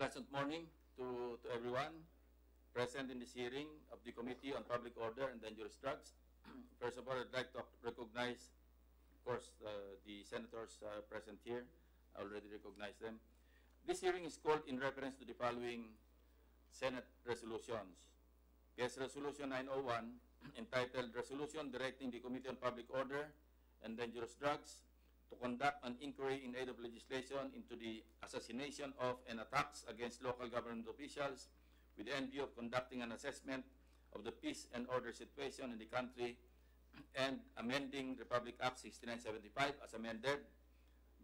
Pleasant morning to everyone present in this hearing of the Committee on Public Order and Dangerous Drugs. First of all, I'd like to recognize, of course, the senators present here. I already recognize them. This hearing is called in reference to the following Senate resolutions. PS Resolution 901, entitled Resolution Directing the Committee on Public Order and Dangerous Drugs to conduct an inquiry in aid of legislation into the assassination of and attacks against local government officials with the end view of conducting an assessment of the peace and order situation in the country and amending Republic Act 6975 as amended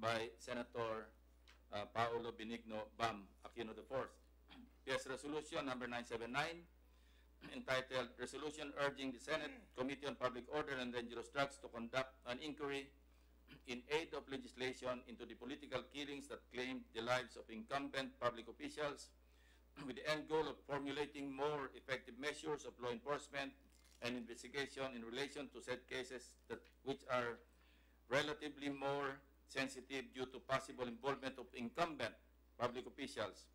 by Senator Paolo Benigno Bam Aquino IV. PS Resolution number 979, entitled Resolution Urging the Senate Committee on Public Order and Dangerous Drugs to conduct an inquiry in aid of legislation into the political killings that claimed the lives of incumbent public officials with the end goal of formulating more effective measures of law enforcement and investigation in relation to said cases which are relatively more sensitive due to possible involvement of incumbent public officials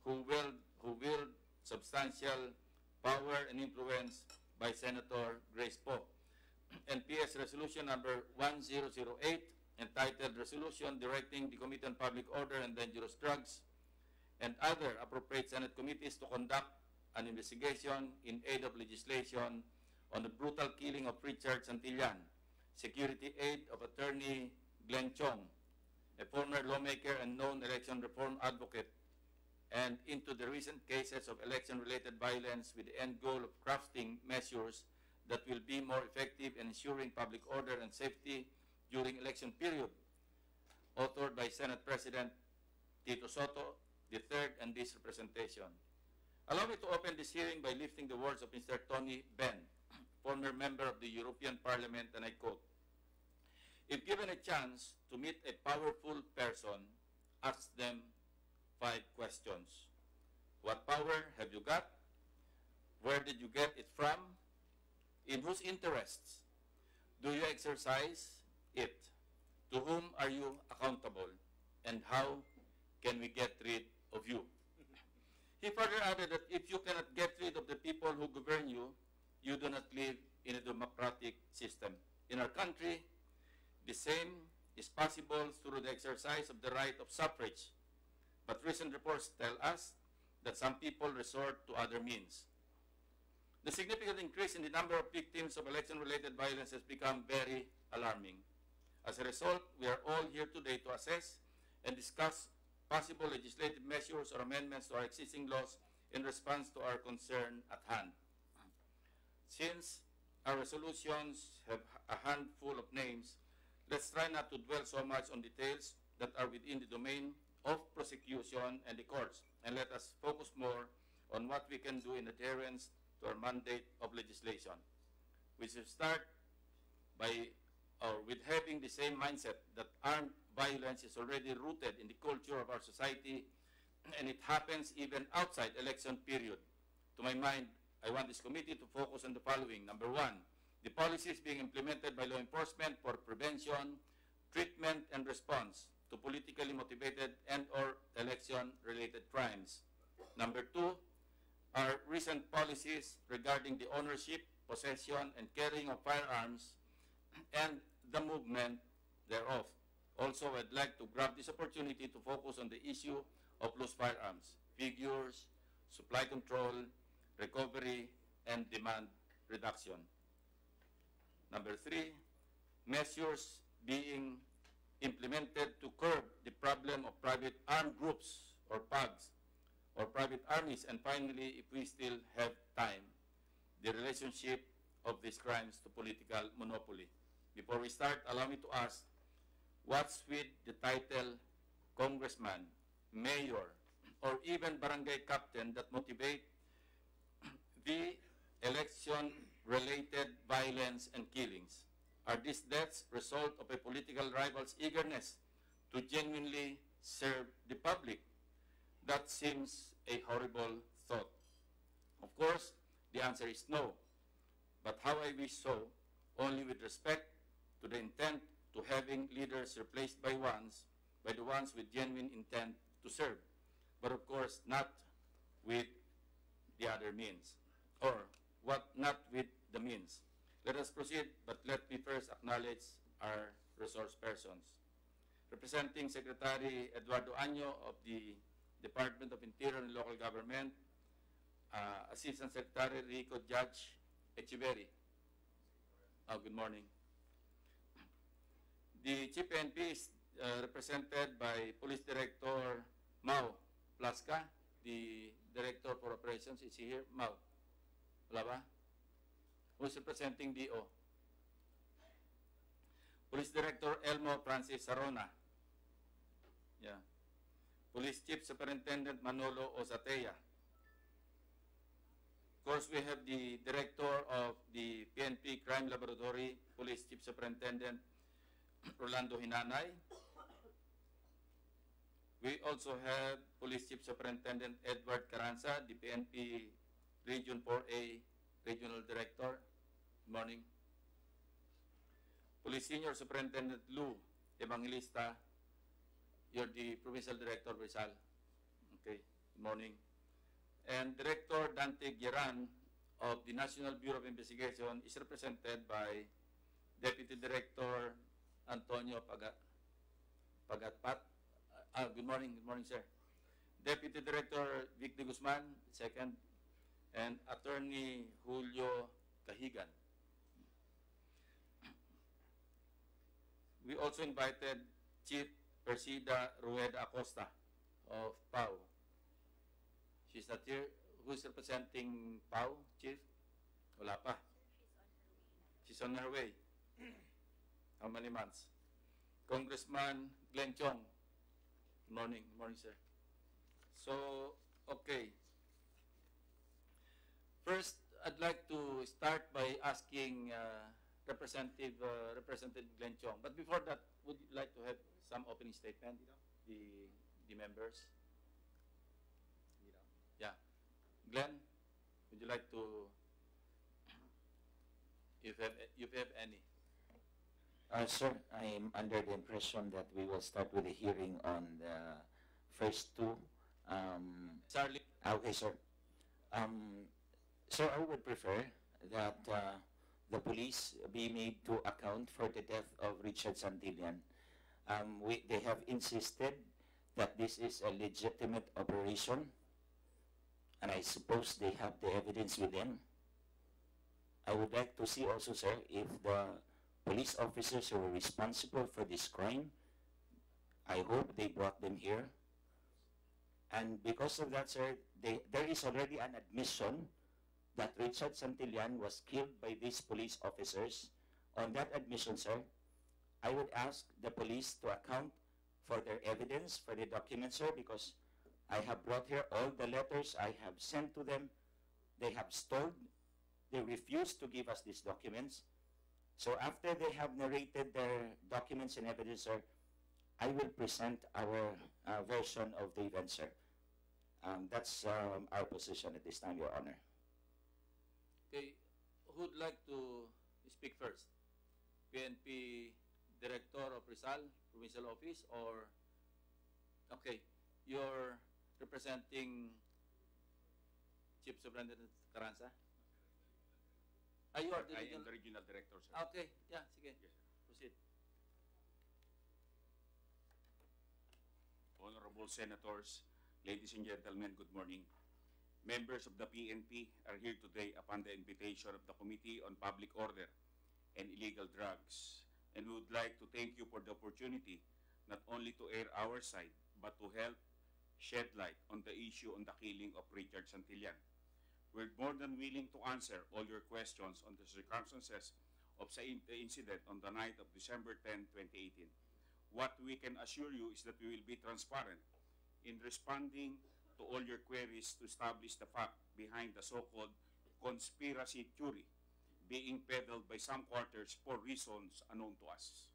who wield substantial power and influence by Senator Grace Poe. And PS Resolution number 1008, entitled Resolution Directing the Committee on Public Order and Dangerous Drugs and other appropriate Senate committees to conduct an investigation in aid of legislation on the brutal killing of Richard Santillan, security aide of Attorney Glenn Chong, a former lawmaker and known election reform advocate, and into the recent cases of election-related violence with the end goal of crafting measures that will be more effective in ensuring public order and safety during election period, authored by Senate President Tito Soto III and this representation. Allow me to open this hearing by lifting the words of Mr. Tony Benn, former member of the European Parliament, and I quote, "If given a chance to meet a powerful person, ask them 5 questions. What power have you got? Where did you get it from? In whose interests do you exercise it? To whom are you accountable? And how can we get rid of you?" He further added that if you cannot get rid of the people who govern you, you do not live in a democratic system. In our country, the same is possible through the exercise of the right of suffrage. But recent reports tell us that some people resort to other means. The significant increase in the number of victims of election-related violence has become very alarming. As a result, we are all here today to assess and discuss possible legislative measures or amendments to our existing laws in response to our concern at hand. Since our resolutions have a handful of names, let's try not to dwell so much on details that are within the domain of prosecution and the courts, and let us focus more on what we can do in adherence to our mandate of legislation. We should start with having the same mindset that armed violence is already rooted in the culture of our society, and it happens even outside election period. To my mind, I want this committee to focus on the following. Number 1, the policies being implemented by law enforcement for prevention, treatment, and response to politically motivated and or election-related crimes. Number 2, our recent policies regarding the ownership, possession, and carrying of firearms and the movement thereof. Also, I'd like to grab this opportunity to focus on the issue of loose firearms, figures, supply control, recovery, and demand reduction. Number 3, measures being implemented to curb the problem of private armed groups or PAGs or private armies. And finally, if we still have time, the relationship of these crimes to political monopoly. Before we start, allow me to ask, what's with the title congressman, mayor, or even barangay captain that motivate the election-related violence and killings? Are these deaths result of a political rival's eagerness to genuinely serve the public? That seems a horrible thought. Of course, the answer is no. But how I wish so, only with respect to the intent to having leaders replaced by the ones with genuine intent to serve. but of course not with the other means, or not with the means. Let us proceed, but let me first acknowledge our resource persons. Representing Secretary Eduardo Año of the Department of Interior and Local Government, Assistant Secretary Rico Judge Echeverry. Good morning. The Chief PNP is represented by Police Director Mau Plasca. The Director for Operations is here. Mau. Wala ba? Who's representing DO? Police Director Elmo Francis Sarona. Yeah. Police Chief Superintendent Manolo Osatea. Of course, we have the Director of the PNP Crime Laboratory, Police Chief Superintendent Rolando Hinanay. We also have Police Chief Superintendent Edward Carranza, the PNP Region 4A Regional Director. Good morning. Police Senior Superintendent Lou Evangelista, you're the Provincial Director of Rizal. Okay, good morning. And Director Dante Gueran of the National Bureau of Investigation is represented by Deputy Director Antonio Pagatpat. Good morning, sir. Deputy Director Vic de Guzman, second, and Attorney Julio Cahigan. We also invited Chief Persida Rueda Acosta of PAO. She's not here. Who's representing PAO, Chief? Wala pa. She's on her way. How many months? Congressman Glenn Chong. Good morning. Good morning, sir. So, okay. First, I'd like to start by asking Representative Glenn Chong. But before that, would you like to have some opening statement, the members? Yeah. Glenn, would you like to, if you have any? Sir, I'm under the impression that we will start with the hearing on the first two. Charlie. Okay, sir. Sir, I would prefer that the police be made to account for the death of Richard Santillan. They have insisted that this is a legitimate operation, and I suppose they have the evidence with them. I would like to see also, sir, if the police officers who were responsible for this crime, I hope they brought them here. And because of that, sir, there is already an admission that Richard Santillan was killed by these police officers. On that admission, sir, I would ask the police to account for their evidence, for the documents, sir, because I have brought here all the letters I have sent to them. They have stalled. They refuse to give us these documents. So after they have narrated their documents and evidence, sir, I will present our version of the event, sir. That's our position at this time, Your Honor. Okay, who'd like to speak first? PNP Director of Rizal, Provincial Office, or, okay, you're representing Chief Superintendent Carranza? You are the I am the Regional Director, sir. Okay, yeah, sige. Yes, sir. Proceed. Honorable Senators, ladies and gentlemen, good morning. Members of the PNP are here today upon the invitation of the Committee on Public Order and Illegal Drugs, and we would like to thank you for the opportunity not only to air our side, but to help shed light on the issue on the killing of Richard Santillan. We're more than willing to answer all your questions on the circumstances of the incident on the night of December 10, 2018. What we can assure you is that we will be transparent in responding to all your queries to establish the fact behind the so-called conspiracy theory being peddled by some quarters for reasons unknown to us.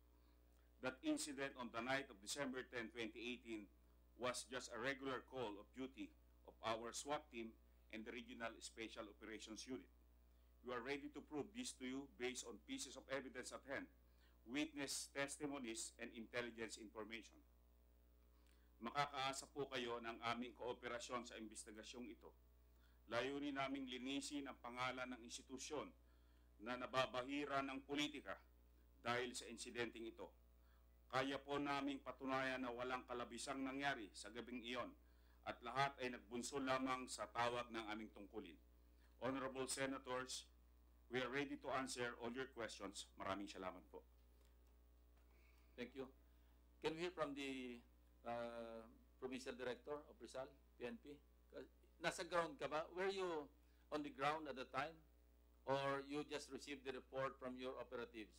That incident on the night of December 10, 2018 was just a regular call of duty of our SWAT team and the Regional Special Operations Unit. We are ready to prove this to you based on pieces of evidence at hand, witness testimonies, and intelligence information. makakaasa po kayo ng aming kooperasyon sa investigasyong ito. Layunin naming linisin ang pangalan ng institusyon na nababahira ng politika dahil sa insidenteng ito. Kaya po naming patunayan na walang kalabisang nangyari sa gabing iyon at lahat ay nagbunsol lamang sa tawag ng aming tungkulin. Honorable Senators, we are ready to answer all your questions. Maraming salamat po. Thank you. Can we hear from the Provincial Director of Rizal, PNP? Nasa ground ka ba? Were you on the ground at the time? Or you just received the report from your operatives?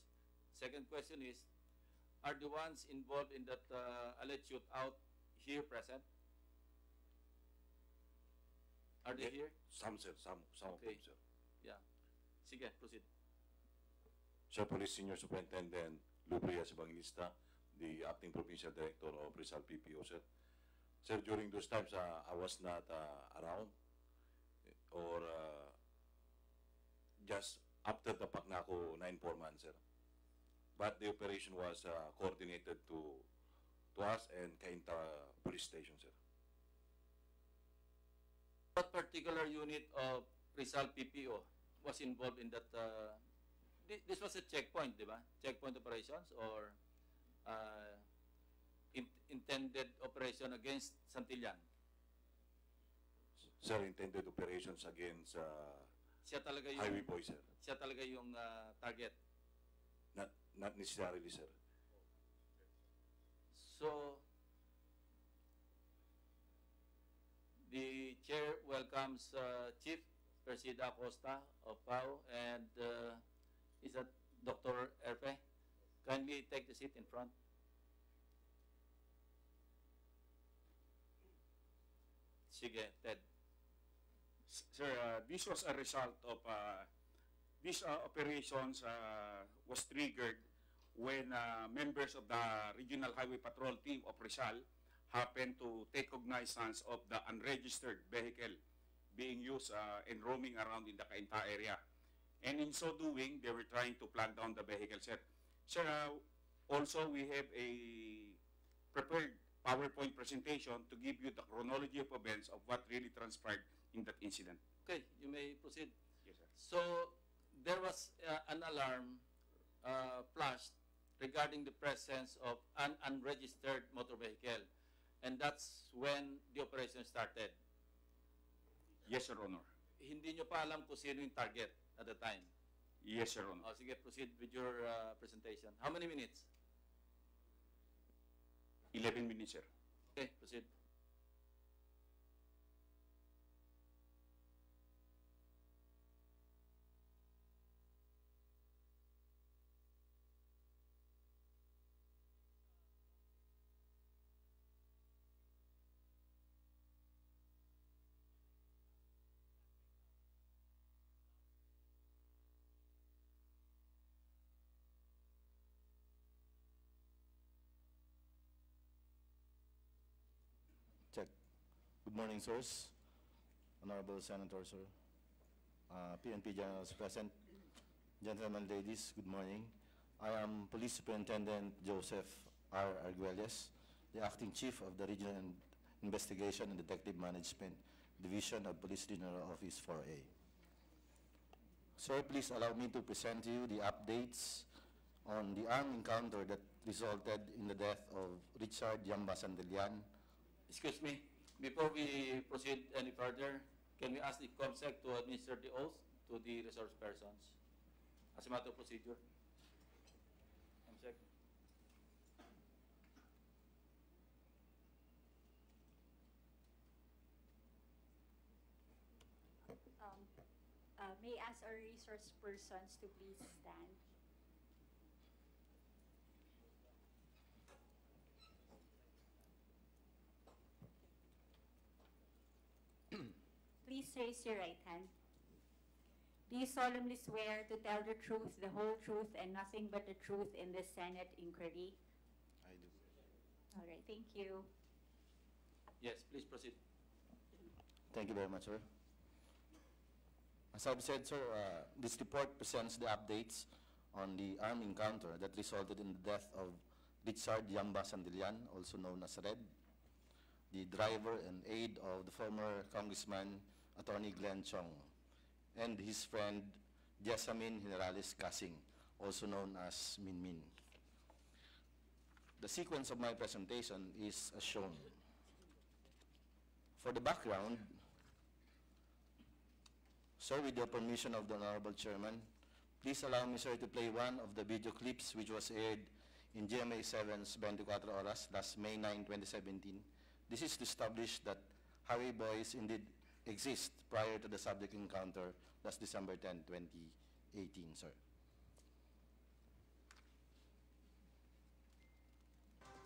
Second question is, are the ones involved in that alleged shootout here present? Are they here? Some, sir. Some of them, Okay. sir. Yeah. Sige, proceed. Sir Police Senior Superintendent Lubrias Evangelista, the Acting Provincial Director of Rizal PPO, sir. Sir, during those times, I was not around or just after the Pacnaco 9-4 months, sir. But the operation was coordinated to us and Cainta Police Station, sir. What particular unit of Rizal PPO was involved in that? This was a checkpoint, di ba? Checkpoint operations or intended operation against Santillan? Sir, intended operations against Siya talaga yung Highway Boy, sir. siya talaga yung target. Not necessarily, sir. So the chair welcomes Chief Presida Acosta of PAO and is that Dr. Erpe? Kindly take the seat in front. Sige, Ted. Sir, this was a result of these operations was triggered when members of the Regional Highway Patrol Team of Rizal happened to take cognizance of the unregistered vehicle being used and roaming around in the Cainta area. And in so doing, they were trying to flag down the vehicle, sir. Sir, also we have a prepared PowerPoint presentation to give you the chronology of events of what really transpired in that incident. Okay, you may proceed. Yes, sir. So there was an alarm flashed regarding the presence of an unregistered motor vehicle, and that's when the operation started. Yes, Your Honor. Hindi nyo pa alam kung sino yung target at the time. Yes, Your Honor. Sige, proceed with your presentation. How many minutes? 11 minutes, sir. Okay, proceed. Check. Good morning, sirs. Honorable Senator, sir. PNP Generals present. Gentlemen, ladies, good morning. I am Police Superintendent Joseph R. Arguelles, the Acting Chief of the Regional Investigation and Detective Management Division of Police General Office 4A. Sir, please allow me to present to you the updates on the armed encounter that resulted in the death of Richard Yamba Santillan. Excuse me, before we proceed any further, can we ask the COMSEC to administer the oath to the resource persons as a matter of procedure? COMSEC. May I ask our resource persons to please stand. Please raise your right hand. Do you solemnly swear to tell the truth, the whole truth, and nothing but the truth in this Senate inquiry? I do. All right, thank you. Yes, please proceed. Thank you very much, sir. As I've said, sir, this report presents the updates on the armed encounter that resulted in the death of Richard Yamba Santillan, also known as Red. the driver and aide of the former Congressman Attorney Glenn Chong, and his friend Jessamine Generales Casing, also known as Min Min. The sequence of my presentation is as shown. For the background, sir, with the permission of the Honorable Chairman, please allow me, sir, to play one of the video clips which was aired in GMA 7's 24 Horas last May 9, 2017. This is to establish that highway boys indeed exist prior to the subject encounter last December 10, 2018, sir.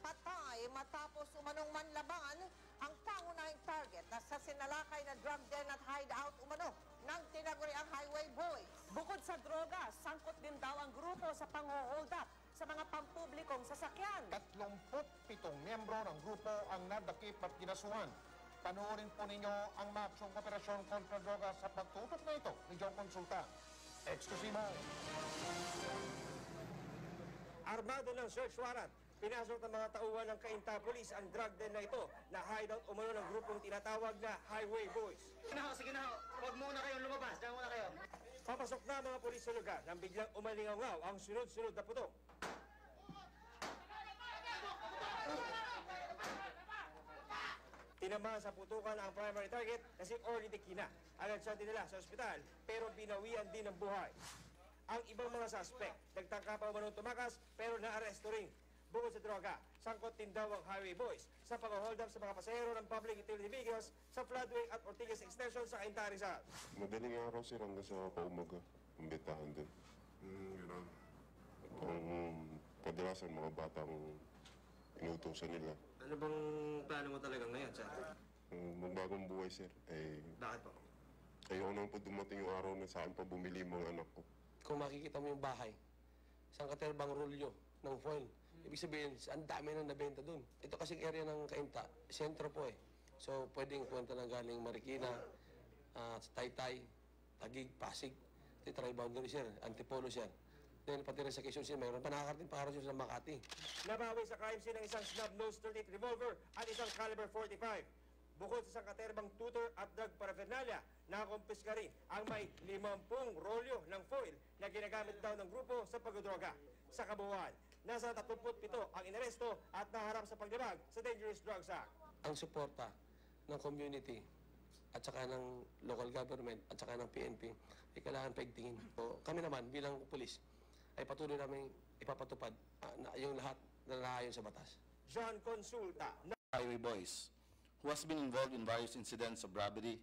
Patay matapos umanong manlaban ang pangunahing target na sa sinalakay na drug den at hideout umano ng tinaguriang highway boys. Bukod sa droga, sangkot din daw ang grupo sa pang-hold up sa mga pampublikong sasakyan. 37 miyembro ng grupo ang nadakip at kinasuhan. Panoorin po ninyo ang maapsong operasyon kontra droga sa pagtutok na ito ni John Consulta. Eksklusibo. Armado ng search warrant, pinasok ng mga tauhan ng Cainta Police ang drug den na ito na hideout umano ng grupong tinatawag na Highway Boys. Sige na ho. Huwag muna kayong lumabas. Diyan muna kayo. Papasok na mga pulis sa lugar nang biglang umalingaw-ngaw ang sunod-sunod na putok. Tinamaan sa putukan ang primary target na si Orly Tequina. Agad siya dinala sa ospital pero binawian din ng buhay. Ang ibang mga suspect, nagtangka pa umanong tumakas pero naaresto rin. Bukod sa droga, sangkot din daw ang highway boys sa pag-hold up sa mga pasahero ng public utility vehicles sa floodway at Ortigas Extension sa Cainta, Rizal. Madaling araw sir hanggang sa paumaga, ang betahan din. Gano'n. Ang kadalasan mga batang inutusan nila. Ano bang plano mo talaga ngayon, sir? Magbagong buhay sir. Bakit po? Ayoko naman po dumating yung araw na sa akin pa bumili yung mga anak ko. Kung makikita mo yung bahay, isang katerbang rolyo ng foil. Ibig sabihin, ang dami nang nabenta dun. Ito kasing area ng Cainta, sentro po eh. So, pwedeng kwenta na galing Marikina, Taytay, Taguig, Pasig. Ito tri-boundary sir, Antipolo sir. Then, pati rin sa Quezon City, mayroon pa nakakarating para sa Makati. Nabawi sa crime scene ng isang snub-nose 38 revolver at isang caliber 45. Bukod sa isang katerbang tutor at drug paraphernalia, nakakumpiska rin ang may 50 rolyo ng foil na ginagamit daw ng grupo sa pagdodroga. Sa kabuuan, nasa 37 ang inaresto at naharap sa paglibag sa Dangerous Drugs Act. Ang suporta ng community at saka ng local government at saka ng PNP ay kailangan paigtingin. So, kami naman bilang pulis ay patuloy namin ipapatupad yung lahat na naayon sa batas. John Consulta. Highway boys, who has been involved in various incidents of robbery,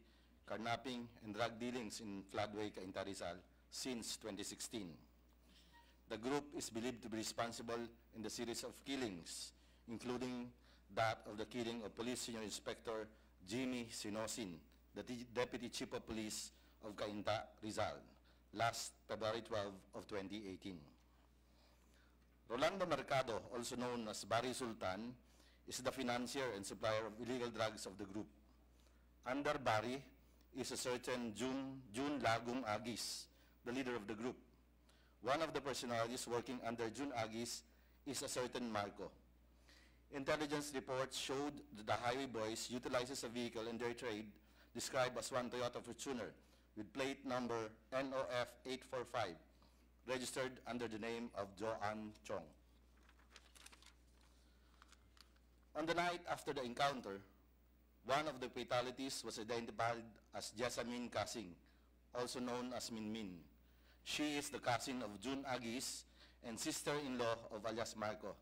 carnapping, and drug dealings in Floodway, Cainta, Rizal since 2016. The group is believed to be responsible in the series of killings, including that of the killing of Police Senior Inspector Jimmy Sinosin, the Deputy Chief of Police of Cainta, Rizal, last February 12 of 2018. Rolando Mercado, also known as Barry Sultan, is the financier and supplier of illegal drugs of the group. Under Barry is a certain June Lagum Agis, the leader of the group. One of the personalities working under June Agis is a certain Marco. Intelligence reports showed that the highway boys utilizes a vehicle in their trade described as one Toyota Fortuner with plate number NOF 845, registered under the name of Joanne Chong. On the night after the encounter, one of the fatalities was identified as Jessamine Casing, also known as Min Min. She is the cousin of June Agis and sister-in-law of alias Marco.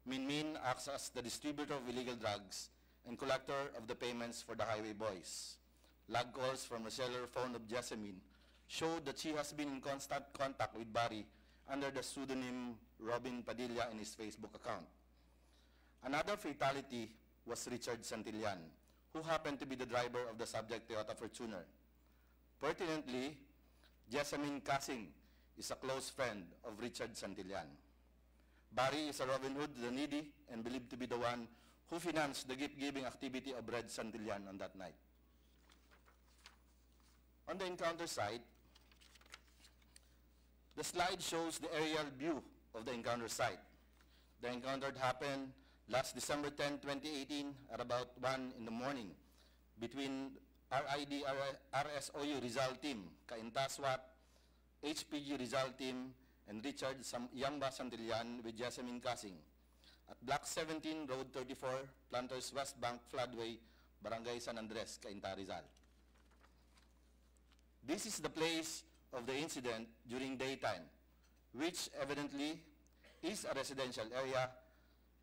Min Min acts as the distributor of illegal drugs and collector of the payments for the highway boys. Log calls from the cellular phone of Jessamine showed that she has been in constant contact with Barry under the pseudonym Robin Padilla in his Facebook account. Another fatality was Richard Santillan, who happened to be the driver of the subject Toyota Fortuner. Pertinently, Jessamine Casing is a close friend of Richard Santillan. Barry is a Robin Hood, the needy, and believed to be the one who financed the gift-giving activity of Red Santillan on that night. On the encounter site, the slide shows the aerial view of the encounter site. The encounter happened last December 10, 2018, at about 1 in the morning, between RID RSOU Rizal Team, Cainta SWAT, HPG Rizal Team, and Richard Yamba Santillan with Jessamine Casing at Block 17, Road 34, Planters West Bank Floodway, Barangay San Andres, Cainta, Rizal. This is the place of the incident during daytime, which evidently is a residential area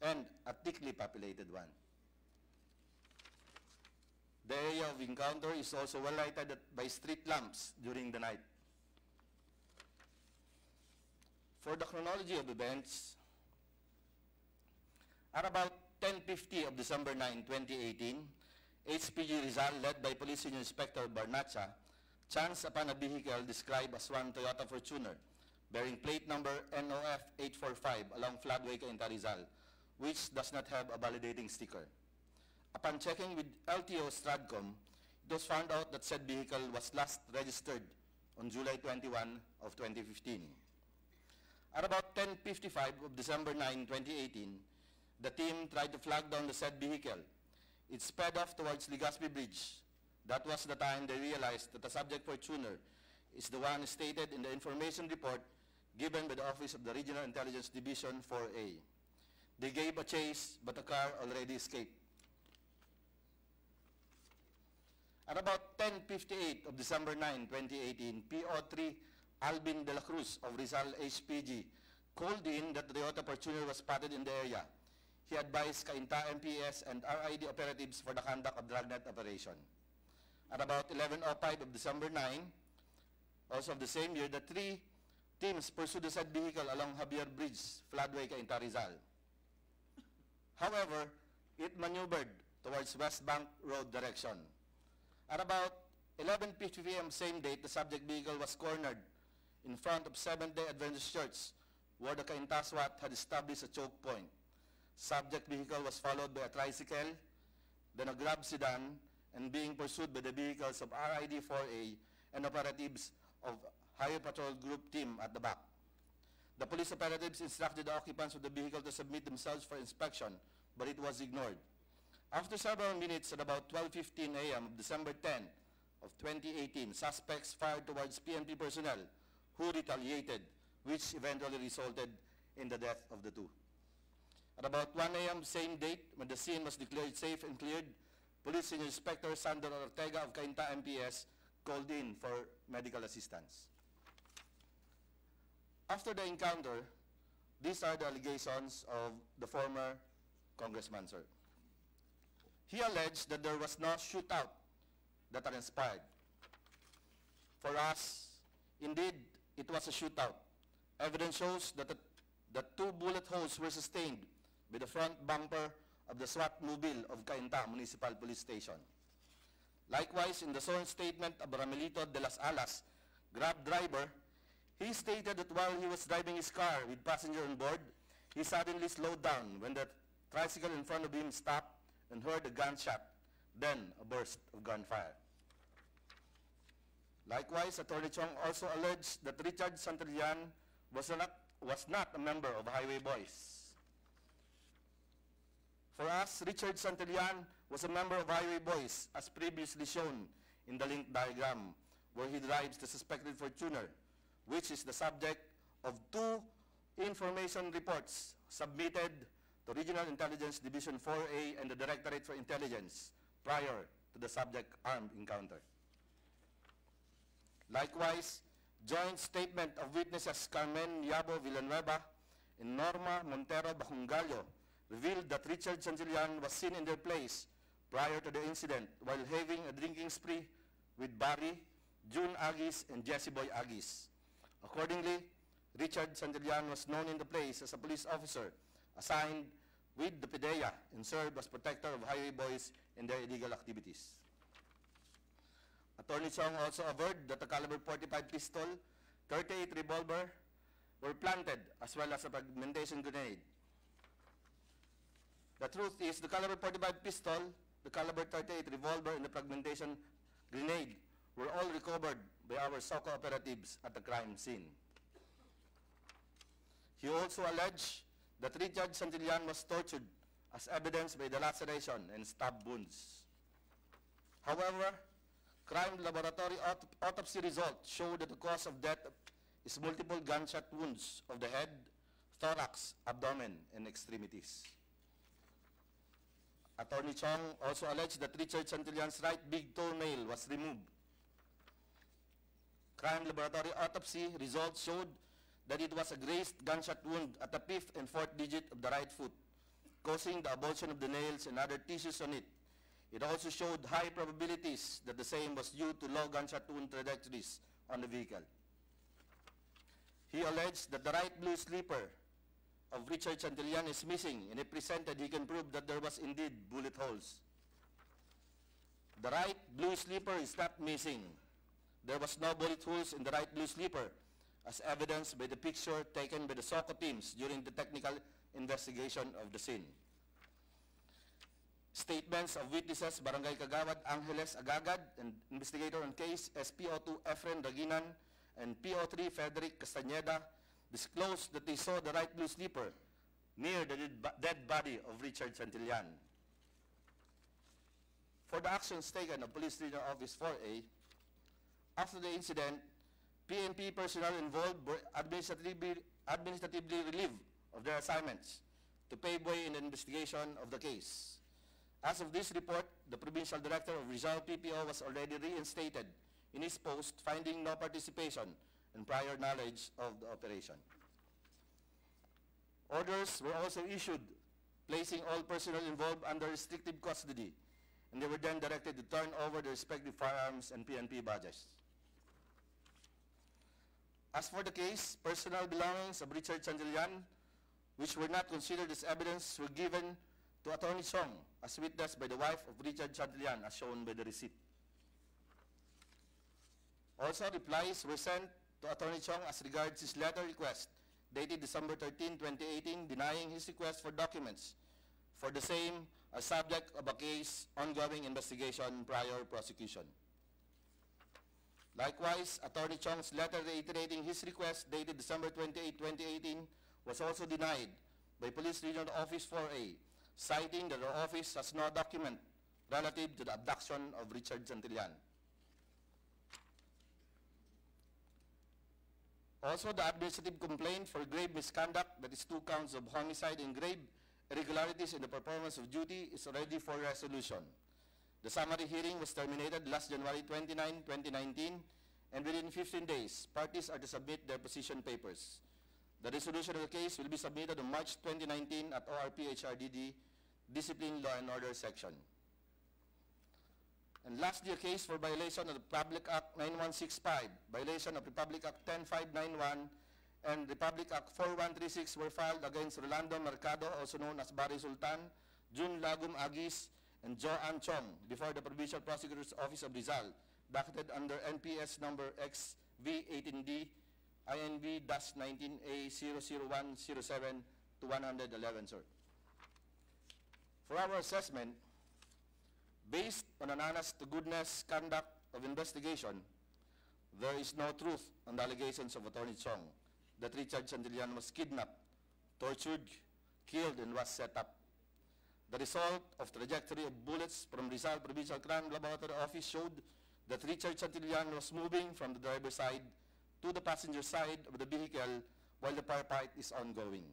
and a thickly populated one. The area of encounter is also well lighted by street lamps during the night. For the chronology of events, at about 10:50 of December 9, 2018, HPG Rizal, led by Police Senior Inspector Barnacha, chanced upon a vehicle described as one Toyota Fortuner, bearing plate number NOF 845 along Floodway, Cainta, Rizal, which does not have a validating sticker. Upon checking with LTO Stradcom, it was found out that said vehicle was last registered on July 21 of 2015. At about 10:55 of December 9, 2018, the team tried to flag down the said vehicle. It sped off towards Legazpi Bridge. That was the time they realized that the subject Fortuner is the one stated in the information report given by the Office of the Regional Intelligence Division 4A. They gave a chase, but the car already escaped. At about 10:58 of December 9, 2018, PO3 Alvin de la Cruz of Rizal HPG called in that the Toyota Fortuner was spotted in the area. He advised Cainta MPS and RID operatives for the conduct of dragnet operation. At about 11:05 of December 9, also of the same year, the three teams pursued the said vehicle along Javier Bridge, Floodway, Cainta, Rizal. However, it maneuvered towards West Bank Road direction. At about 11:50 p.m. same date, the subject vehicle was cornered in front of Seventh-day Adventist Church, where the Cainta SWAT had established a choke point. Subject vehicle was followed by a tricycle, then a Grab sedan, and being pursued by the vehicles of RID 4A and operatives of Highway Patrol Group team at the back. The police operatives instructed the occupants of the vehicle to submit themselves for inspection, but it was ignored. After several minutes, at about 12:15 a.m. of December 10 of 2018, suspects fired towards PNP personnel who retaliated, which eventually resulted in the death of the two. At about 1 a.m. same date, when the scene was declared safe and cleared, Police Senior Inspector Sandro Ortega of Cainta MPS called in for medical assistance. After the encounter, these are the allegations of the former congressman, sir. He alleged that there was no shootout that transpired. For us, indeed, it was a shootout. Evidence shows that the two bullet holes were sustained by the front bumper of the SWAT mobile of Cainta Municipal Police Station. Likewise, in the sworn statement of Ramelito de las Alas, Grab driver, he stated that while he was driving his car with passenger on board, he suddenly slowed down when the tricycle in front of him stopped and heard a gunshot, then a burst of gunfire. Likewise, Attorney Chong also alleged that Richard Santillan was not a member of Highway Boys. For us, Richard Santillan was a member of Highway Boys, as previously shown in the link diagram, where he drives the suspected Fortuner, which is the subject of two information reports submitted to Regional Intelligence Division 4A and the Directorate for Intelligence prior to the subject armed encounter. Likewise, joint statement of witnesses Carmen Yabo Villanueva and Norma Montero Bacungallo revealed that Richard Santillan was seen in their place prior to the incident while having a drinking spree with Barry, June Agis, and Jesse Boy Agis. Accordingly, Richard Santillan was known in the place as a police officer assigned with the PDEA and served as protector of Highway Boys in their illegal activities. Attorney Chong also averred that the caliber .45 pistol, .38 revolver were planted, as well as a fragmentation grenade. The truth is, the caliber .45 pistol, the caliber .38 revolver, and the fragmentation grenade were all recovered by our SOCO operatives at the crime scene. He also alleged that Richard Santillan was tortured as evidenced by the laceration and stab wounds. However, crime laboratory autopsy results show that the cause of death is multiple gunshot wounds of the head, thorax, abdomen, and extremities. Attorney Chong also alleged that Richard Santillan's right big toenail was removed. Crime laboratory autopsy results showed that it was a grazed gunshot wound at the 5th and 4th digit of the right foot, causing the avulsion of the nails and other tissues on it. It also showed high probabilities that the same was due to low gunshot wound trajectories on the vehicle. He alleged that the right blue slipper of Richard Santillan is missing, and he presented he can prove that there was indeed bullet holes. The right blue slipper is not missing. There was no bullet holes in the right blue slipper, as evidenced by the picture taken by the SOCO teams during the technical investigation of the scene. Statements of witnesses Barangay Kagawad Angeles Agagad and investigator on case SPO2 Efren Raginan and PO3 Frederick Castañeda disclosed that they saw the right blue slipper near the dead body of Richard Santillan. For the actions taken of Police Regional Office 4A, after the incident, PNP personnel involved were administratively relieved of their assignments to pave way in the investigation of the case. As of this report, the Provincial Director of Rizal PPO was already reinstated in his post, finding no participation and prior knowledge of the operation. Orders were also issued placing all personnel involved under restrictive custody, and they were then directed to turn over their respective firearms and PNP badges. As for the case, personal belongings of Richard Santillan, which were not considered as evidence, were given to Attorney Chong as witnessed by the wife of Richard Santillan, as shown by the receipt. Also, replies were sent to Attorney Chong as regards his letter request dated December 13, 2018, denying his request for documents for the same as subject of a case ongoing investigation prior prosecution. Likewise, Attorney Chong's letter reiterating his request dated December 28, 2018 was also denied by Police Regional Office 4A, citing that their office has no document relative to the abduction of Richard Santillan. Also, the administrative complaint for grave misconduct, that is 2 counts of homicide and grave irregularities in the performance of duty, is ready for resolution. The summary hearing was terminated last January 29, 2019, and within 15 days, parties are to submit their position papers. The resolution of the case will be submitted on March 2019 at ORP HRDD, Discipline, Law and Order Section. And lastly, a case for violation of the Republic Act 9165, violation of Republic Act 10591, and Republic Act 4136 were filed against Rolando Mercado, also known as Barry Sultan, June Lagum Agis, and Joanne Chong before the Provincial Prosecutor's Office of Rizal, docketed under NPS number XV18D, INV-19A00107-111, sir. For our assessment, based on an honest-to-goodness conduct of investigation, there is no truth on the allegations of Attorney Chong that Richard Santillan was kidnapped, tortured, killed, and was set up. The result of trajectory of bullets from Rizal Provincial Crime Laboratory Office showed that Richard Santillan was moving from the driver's side to the passenger side of the vehicle while the firefight is ongoing.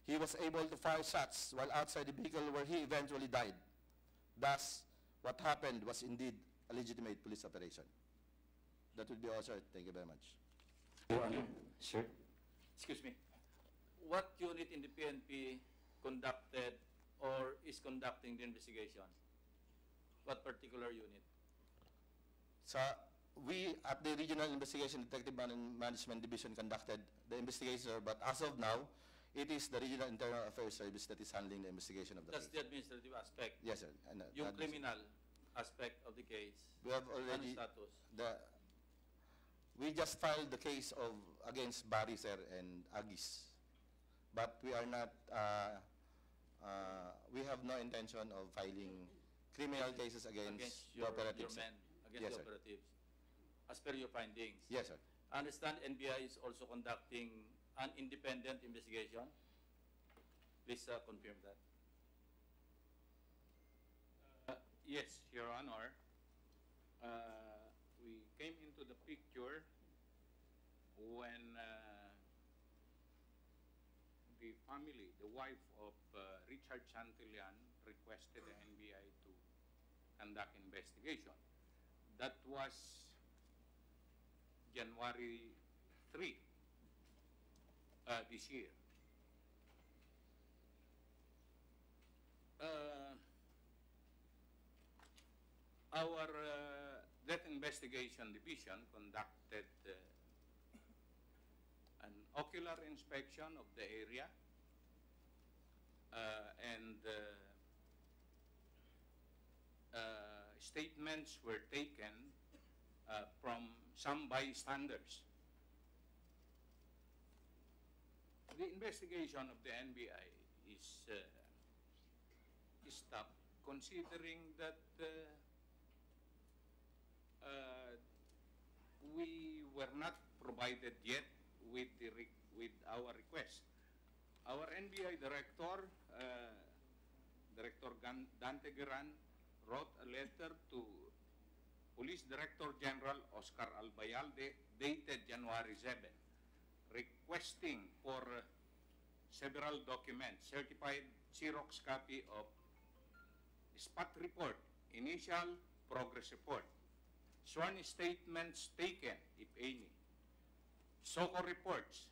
He was able to fire shots while outside the vehicle, where he eventually died. Thus, what happened was indeed a legitimate police operation. That would be all, sir. Thank you very much. Your Honor, sure. Excuse me. What unit in the PNP conducted or is conducting the investigation? What particular unit? So, we at the Regional Investigation Detective Management Division conducted the investigation, sir, but as of now, it is the Regional Internal Affairs Service that is handling the investigation of the That's case. the administrative aspect. Yes, sir. And, Yung criminal aspect of the case. We have already Ano status? We just filed the case of against Barry, sir, and Agis, but we are not. We have no intention of filing criminal cases against your operatives. men, against Yes, the sir. operatives. As per your findings. Yes, sir. I understand NBI is also conducting an independent investigation. Please confirm that. Yes, Your Honor. We came into the picture when the family, the wife of Richard Santillan, requested the NBI to conduct investigation. That was January 3 this year. Our Death Investigation Division conducted an ocular inspection of the area and statements were taken from some bystanders. The investigation of the NBI is stopped considering that we were not provided yet with our request. Our NBI director, Director Dante Gueran, wrote a letter to Police Director General Oscar Albayalde dated January 7, requesting for several documents, certified Xerox copy of spot report, initial progress report, sworn statements taken, if any, SOCO reports,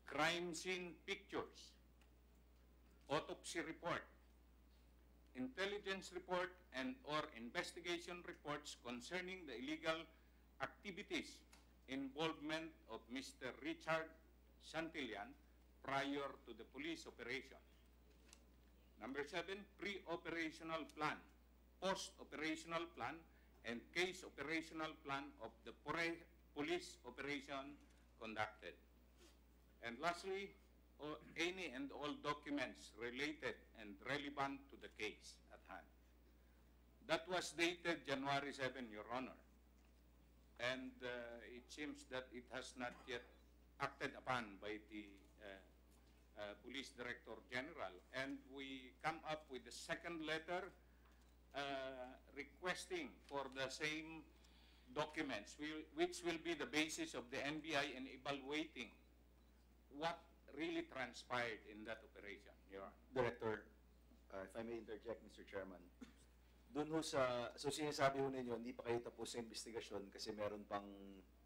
crime scene pictures, autopsy report, intelligence report, and or investigation reports concerning the illegal activities involvement of Mr. Richard Santillan prior to the police operation. Number 7, pre-operational plan, post-operational plan, and case operational plan of the police operation conducted. And lastly, any and all documents related and relevant to the case at hand. That was dated January 7, Your Honor. And it seems that it has not yet acted upon by the Police Director General. And we come up with a second letter requesting for the same documents, which will be the basis of the NBI in evaluating what really transpired in that operation, Your Honor. Director, if I may interject, Mr. Chairman. Doon ho sa, so sinasabi ho ninyo, hindi pa kayo tapos sa investigasyon kasi meron pang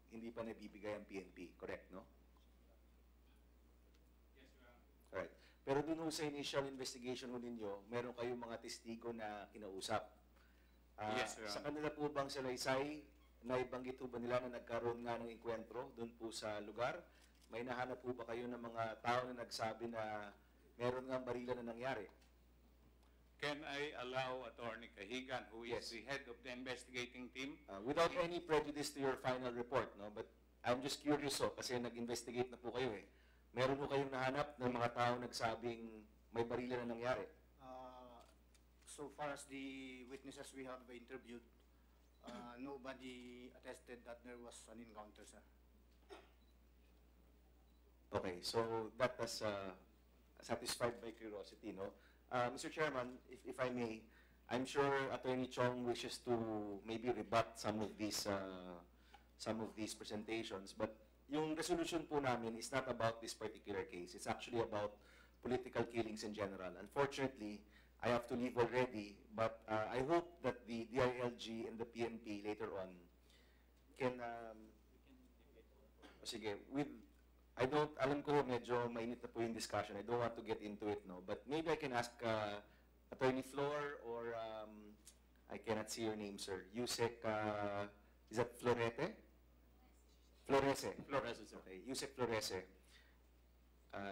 hindi pa nabibigay ang PNP, correct, no? Yes, Your Honor. Alright. Pero doon ho sa initial investigation ho ninyo, meron kayong mga testigo na kinausap. Yes, Your Honor. Sa kanila po bang salaysay, naibanggit ho ba nila na nagkaroon nga ng enkwentro doon po sa lugar? May nahanap po ba kayo ng mga tao na nagsabi na meron nga barila na nangyari? Can I allow Attorney Kahigan, who is Yes. the head of the investigating team? Without any prejudice to your final report, no? But I'm just curious kasi nag-investigate na po kayo eh. Meron po kayong nahanap ng mga tao nagsabing may barila na nangyari? So far as the witnesses we have interviewed, nobody attested that there was an encounter, sir. Okay, so that has satisfied my curiosity, no? Mr. Chairman, if I may, I'm sure Attorney Chong wishes to maybe rebut some of these presentations, but yung resolution po namin is not about this particular case. It's actually about political killings in general. Unfortunately, I have to leave already, but I hope that the DILG and the PNP later on can, sige, alam ko medyo mainit na po yung discussion. I don't want to get into it, no? But maybe I can ask Attorney Flor or, I cannot see your name, sir. Yusek, is that Florete? Florese. Flores, sir. Okay, Yusek Florese.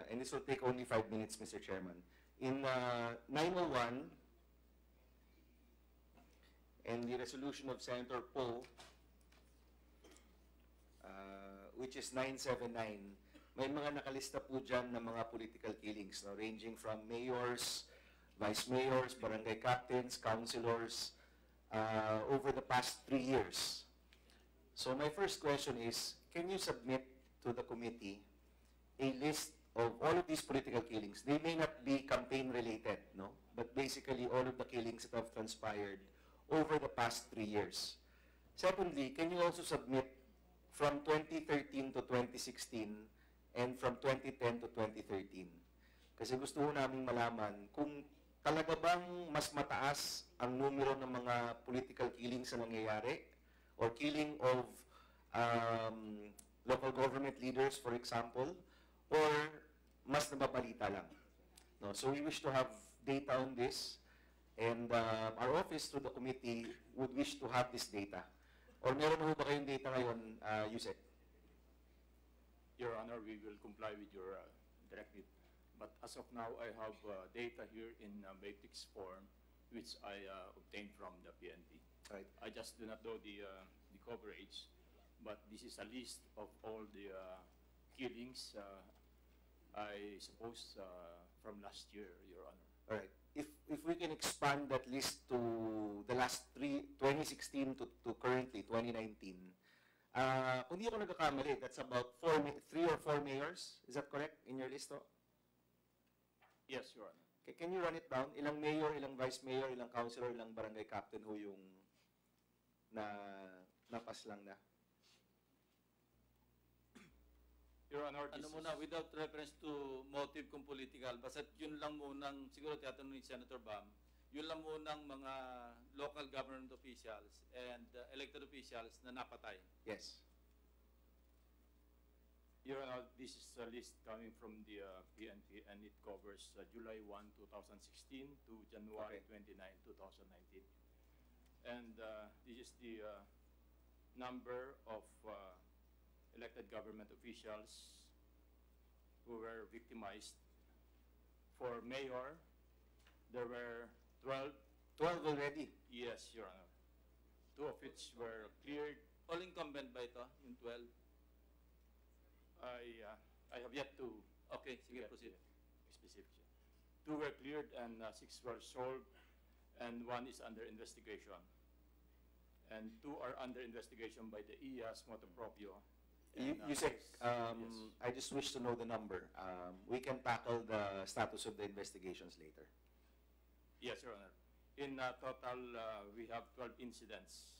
And this will take only 5 minutes, Mr. Chairman. In 901, and the resolution of Senator Poe, which is 979, may mga nakalista po dyan ng mga political killings, no, ranging from mayors, vice mayors, barangay captains, councilors, over the past 3 years. So my first question is, can you submit to the committee a list of all of these political killings? They may not be campaign related, no? But basically, all of the killings that have transpired over the past 3 years. Secondly, can you also submit from 2013 to 2016 and from 2010 to 2013? Kasi gusto ko namin malaman kung talaga bang mas mataas ang numero ng mga political killings na nangyayari or killing of local government leaders, for example, or mas nababalita lang. No? So we wish to have data on this, and our office through the committee would wish to have this data. Or meron na ba kayong data ngayon, Yusek? Your Honor, we will comply with your directive. But as of now, I have data here in matrix form, which I obtained from the PNP. Right. I just do not know the coverage, but this is a list of all the killings, I suppose, from last year, Your Honor. All right. If we can expand that list to the last 2016 to currently, 2019, kung di ako nagkakamali, that's about 3 or 4 mayors. Is that correct in your list? Yes, Your Honor. Okay, can you run it down? Ilang mayor, ilang vice mayor, ilang councilor, ilang barangay captain ho yung napas lang na? Your Honor, Ano muna, without reference to motive kung political, basta yun lang munang, siguro tinatanong ni Senator Bam, yun lang munang mga local government officials and elected officials na napatay. Yes. Your Honor, this is a list coming from the PNP, and it covers July 1, 2016 to January 29, 2019. And this is the number of elected government officials who were victimized. For mayor, there were 12. 12 already? Yes, Your Honor. 2 of which were cleared. All incumbent ba ito, yung 12? I have yet to Okay, sige, proceed. specific. 2 were cleared and 6 were solved, and 1 is under investigation. And 2 are under investigation by the IAS motu proprio. Yusek, yes. I just wish to know the number. We can tackle the status of the investigations later. Yes, Your Honor. In total, we have 12 incidents.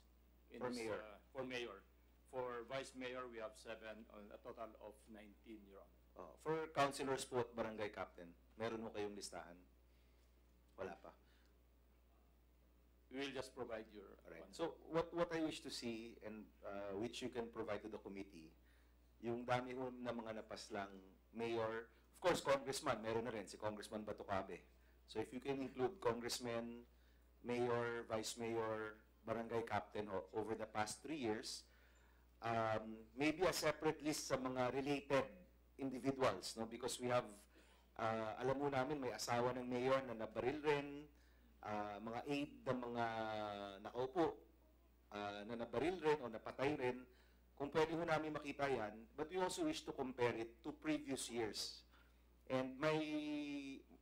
For mayor? For mayor. For vice mayor, we have 7, on a total of 19, Your Honor. For councilors po at barangay captain, meron mo kayong listahan? Wala pa. We will just provide your... Right. So what I wish to see, and which you can provide to the committee, yung dami ho na mga napaslang mayor, of course, congressman, meron na rin si Congressman Batucabe. So if you can include congressman, mayor, vice mayor, barangay captain over the past 3 years, maybe a separate list sa mga related individuals, no? Because we have, alam mo namin, may asawa ng mayor na nabaril rin, mga aide ng mga nakaupo na nabaril rin o napatay rin. Kung pwede ho namin makita yan, but we also wish to compare it to previous years. And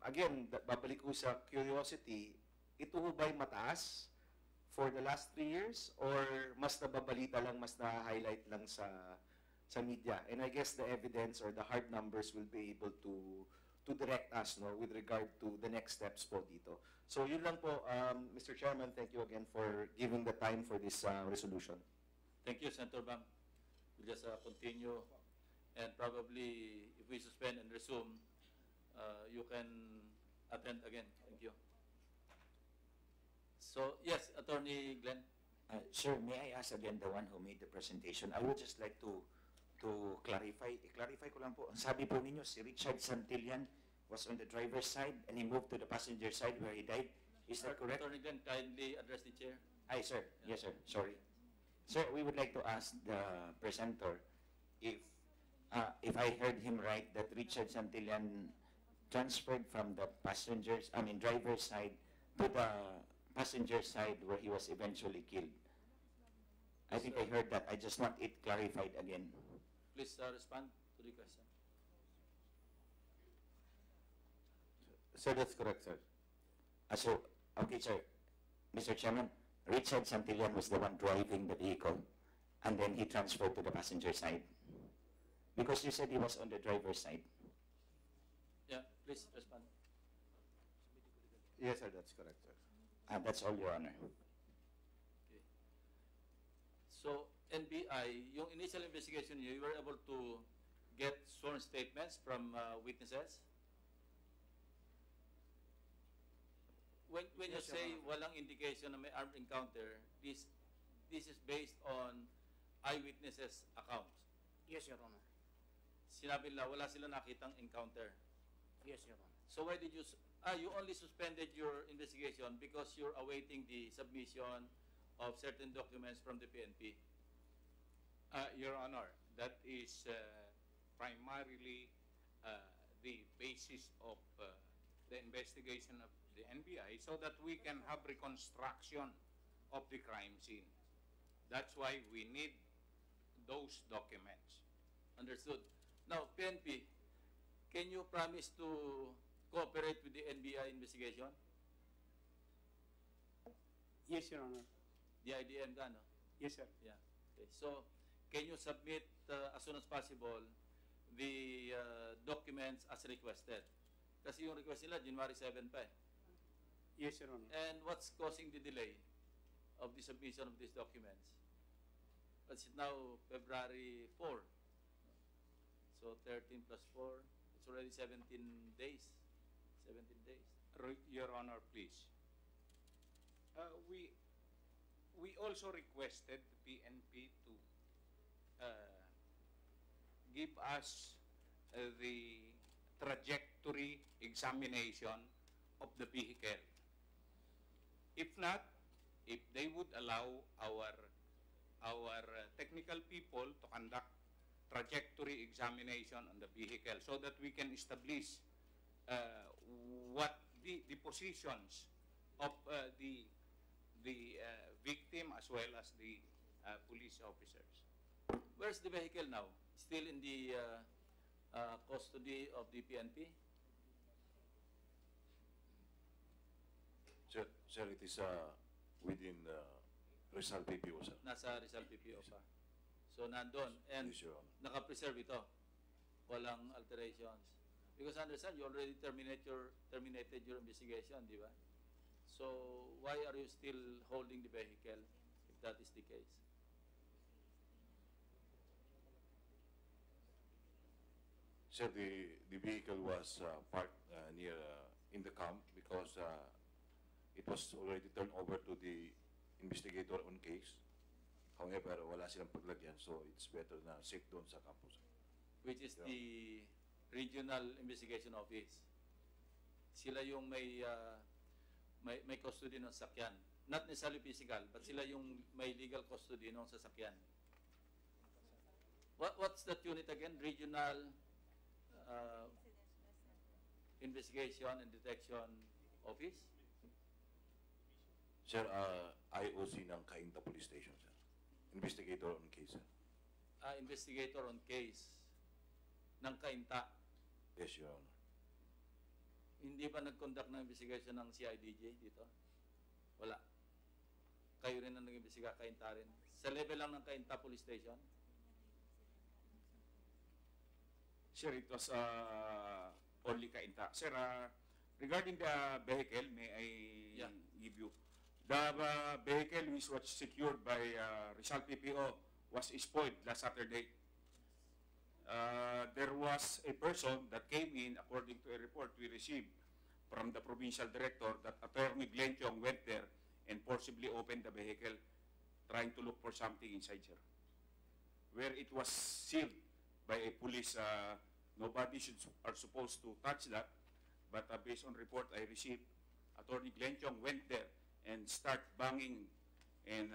again, babalik ko sa curiosity, ito ho ba'y mataas for the last 3 years, or mas nababalita lang, mas na-highlight lang sa media? And I guess the evidence or the hard numbers will be able to direct us, no, with regard to the next steps po dito. So yun lang po, Mr. Chairman, thank you again for giving the time for this resolution. Thank you, Senator Bam. We'll just continue, and probably if we suspend and resume, you can attend again. Thank you. So, yes, Attorney Glenn. Sir, may I ask again the one who made the presentation? I would just like to clarify. I-clarify ko lang po. Ang sabi po ninyo, si Richard Santillan was on the driver's side and he moved to the passenger side where he died. Is that correct? Attorney Glenn, kindly address the chair. Aye, sir. Yes, sir. Sorry. Sir, we would like to ask the presenter if I heard him right, that Richard Santillan transferred from the driver's side to the passenger side where he was eventually killed. I think I heard that. I just want it clarified again. Please respond to the question. Sir, that's correct, sir. Okay, sir. Mr. Chairman, Richard Santillan was the one driving the vehicle, and then he transferred to the passenger side. Because you said he was on the driver's side. Yeah, please respond. Yes, sir, that's correct, sir. That's all, Your Honor. Okay. So, NBI, yung initial investigation you were able to get sworn statements from witnesses? When you Yes, Your say Honor. walang indication na may armed encounter, this is based on eyewitnesses' accounts. Yes, Your Honor. Sinabi nila wala sila nakitang encounter. Yes, Your Honor. So why did you you only suspended your investigation because you're awaiting the submission of certain documents from the PNP? Your Honor, that is primarily the basis of the investigation of the NBI so that we can have reconstruction of the crime scene. That's why we need those documents. Understood. Now, PNP, can you promise to cooperate with the NBI investigation? Yes, Your Honor. The IDM ka, no? Yes, sir. Yeah. Okay. So, can you submit as soon as possible the documents as requested? Kasi yung request nila, January 7 pa eh. Yes, Your Honor. And what's causing the delay of the submission of these documents? It's now February 4. So 13 plus 4, it's already 17 days. 17 days. Your Honor, please. We also requested the PNP to give us the trajectory examination of the vehicle. If not, if they would allow our technical people to conduct trajectory examination on the vehicle so that we can establish what the positions of the victim as well as the police officers. Where's the vehicle now? Still in the custody of the PNP? Sir, it is within Rizal PPO, sir. Nasa Rizal PPO pa. So nandun. And Yes, Your Honor. naka-preserve ito. Walang alterations. Because I understand you already terminated your investigation, di ba? So why are you still holding the vehicle if that is the case? Sir, the vehicle was parked near in the camp because it was already turned over to the investigator on case. However, wala silang paglagyan, so it's better na safe doon sa campus. Which is Yeah. the Regional Investigation Office. Sila yung may custody ng sasakyan. Not necessarily physical, but sila yung may legal custody ng sasakyan. What's that unit again? Regional Investigation and Detection Office? Sir, IOC ng Cainta Police Station, sir. Investigator on case, sir. Investigator on case ng Cainta. Yes, Your Honor. Hindi ba nag-conduct ng investigation ng CIDJ dito? Wala. Kayo rin ang nag-imbestiga, Cainta rin. Sa level lang ng Cainta Police Station? Sir, it was only Cainta. Sir, regarding the vehicle, may I give you? The vehicle which was secured by Rizal PPO was spoiled last Saturday. There was a person that came in, according to a report we received from the provincial director, that Attorney Glenn Chong went there and forcibly opened the vehicle, trying to look for something inside, sir. Where it was sealed by a police, nobody are supposed to touch that, but based on report I received, Attorney Glenn Chong went there and start banging and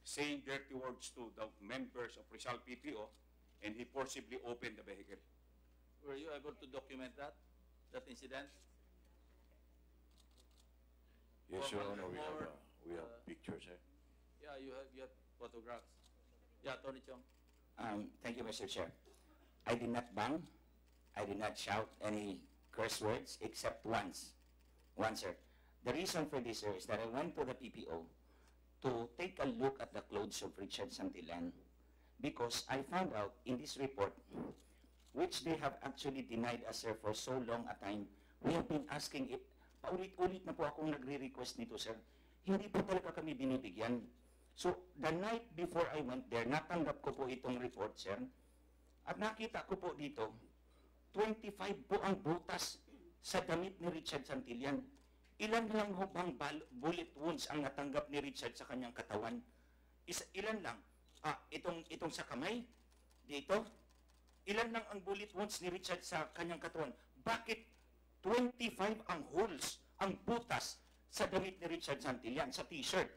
saying dirty words to the members of Rizal PPO, and he forcibly opened the vehicle. Were you able to document that incident? Yes, Your Honor, Or, we have pictures, sir. Yeah, you have photographs. Yeah, Tony Chong. Thank you, Mr. Chair. I did not bang. I did not shout any curse words except once. Once, sir. The reason for this, sir, is that I went to the PPO to take a look at the clothes of Richard Santillan because I found out in this report, which they have actually denied us, sir, for so long a time, we have been asking it paulit-ulit na po akong nagre-request nito, sir. Hindi po talaga kami binibigyan. So, the night before I went there, natanggap ko po itong report, sir. At nakita ko po dito, 25 po ang butas sa damit ni Richard Santillan. Ilan lang ho bang bullet wounds ang natanggap ni Richard sa kanyang katawan? Ilan lang? Itong sa kamay? Dito? Ilan lang ang bullet wounds ni Richard sa kanyang katawan? Bakit 25 ang holes, ang butas sa damit ni Richard Santillan, sa t-shirt?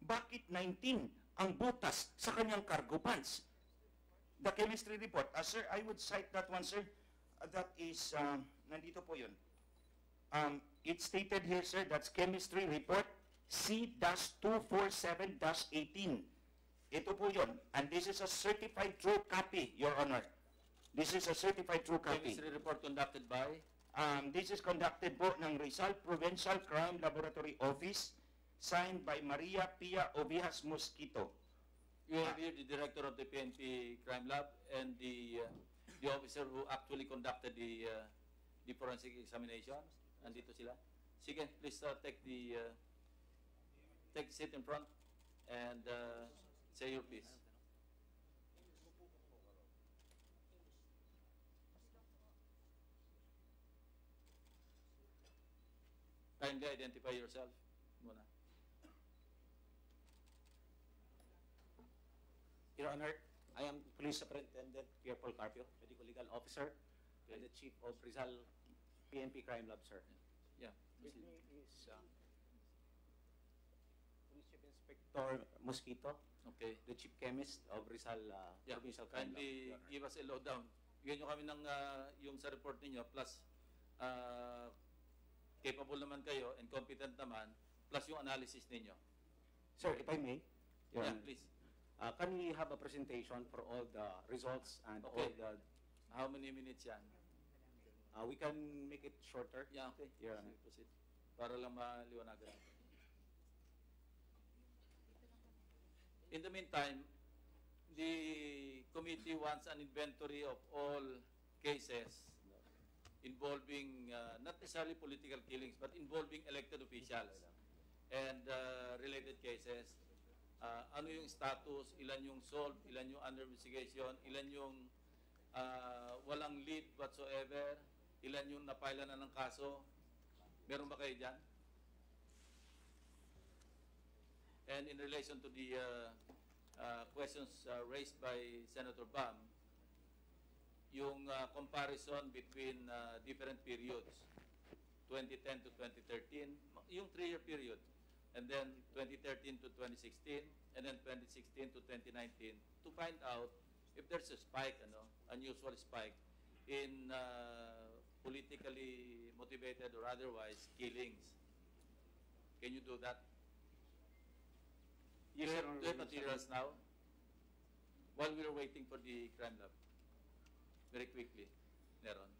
Bakit 19 ang butas sa kanyang cargo pants? The chemistry report. Sir, I would cite that one, sir. That is, nandito po yun. It's stated here, sir, that's chemistry report C-247-18. Ito po yun. And this is a certified true copy, Your Honor. This is a certified true copy. Chemistry report conducted by? This is conducted po ng Rizal Provincial Crime Laboratory Office, signed by Maria Pia Obijas Mosquito. You have here the director of the PNP Crime Lab and the officer who actually conducted the forensic examinations. Andito sila. Sige, please take seat in front and say your piece. Kindly identify yourself muna. Your Honor, I am Police Superintendent Pierre Paul Carpio, Medical Legal Officer, and the Chief of Rizal PNP Crime Lab, sir. Yeah. With me is Police Chief Inspector Mosquito, Okay. the Chief Chemist of Rizal Yeah, Provincial Crime Lab. kindly Your Honor. give us a lowdown. Bigyan nyo kami ng yung sa report ninyo, plus capable naman kayo and competent naman, plus yung analysis ninyo. Sir, if I may, Your Yeah, Honor, please. can we have a presentation for all the results and all Okay. the... How many minutes yan? we can make it shorter. Yeah, okay. Your Honor. Proceed. Para lang maliwanagan natin. In the meantime, the committee wants an inventory of all cases involving not necessarily political killings, but involving elected officials and related cases. Ano yung status, ilan yung solved, ilan yung under investigation, ilan yung walang lead whatsoever, ilan yung napailan na ng kaso. Meron ba kayo dyan? And in relation to the questions raised by Senator Bam, yung comparison between different periods, 2010 to 2013, yung 3-year period, and then 2013 to 2016, and then 2016 to 2019, to find out if there's a spike, unusual spike in politically motivated or otherwise killings. Can you do that? Yes, do Your you have Honor. materials now? While we are waiting for the crime lab. Very quickly, Neron.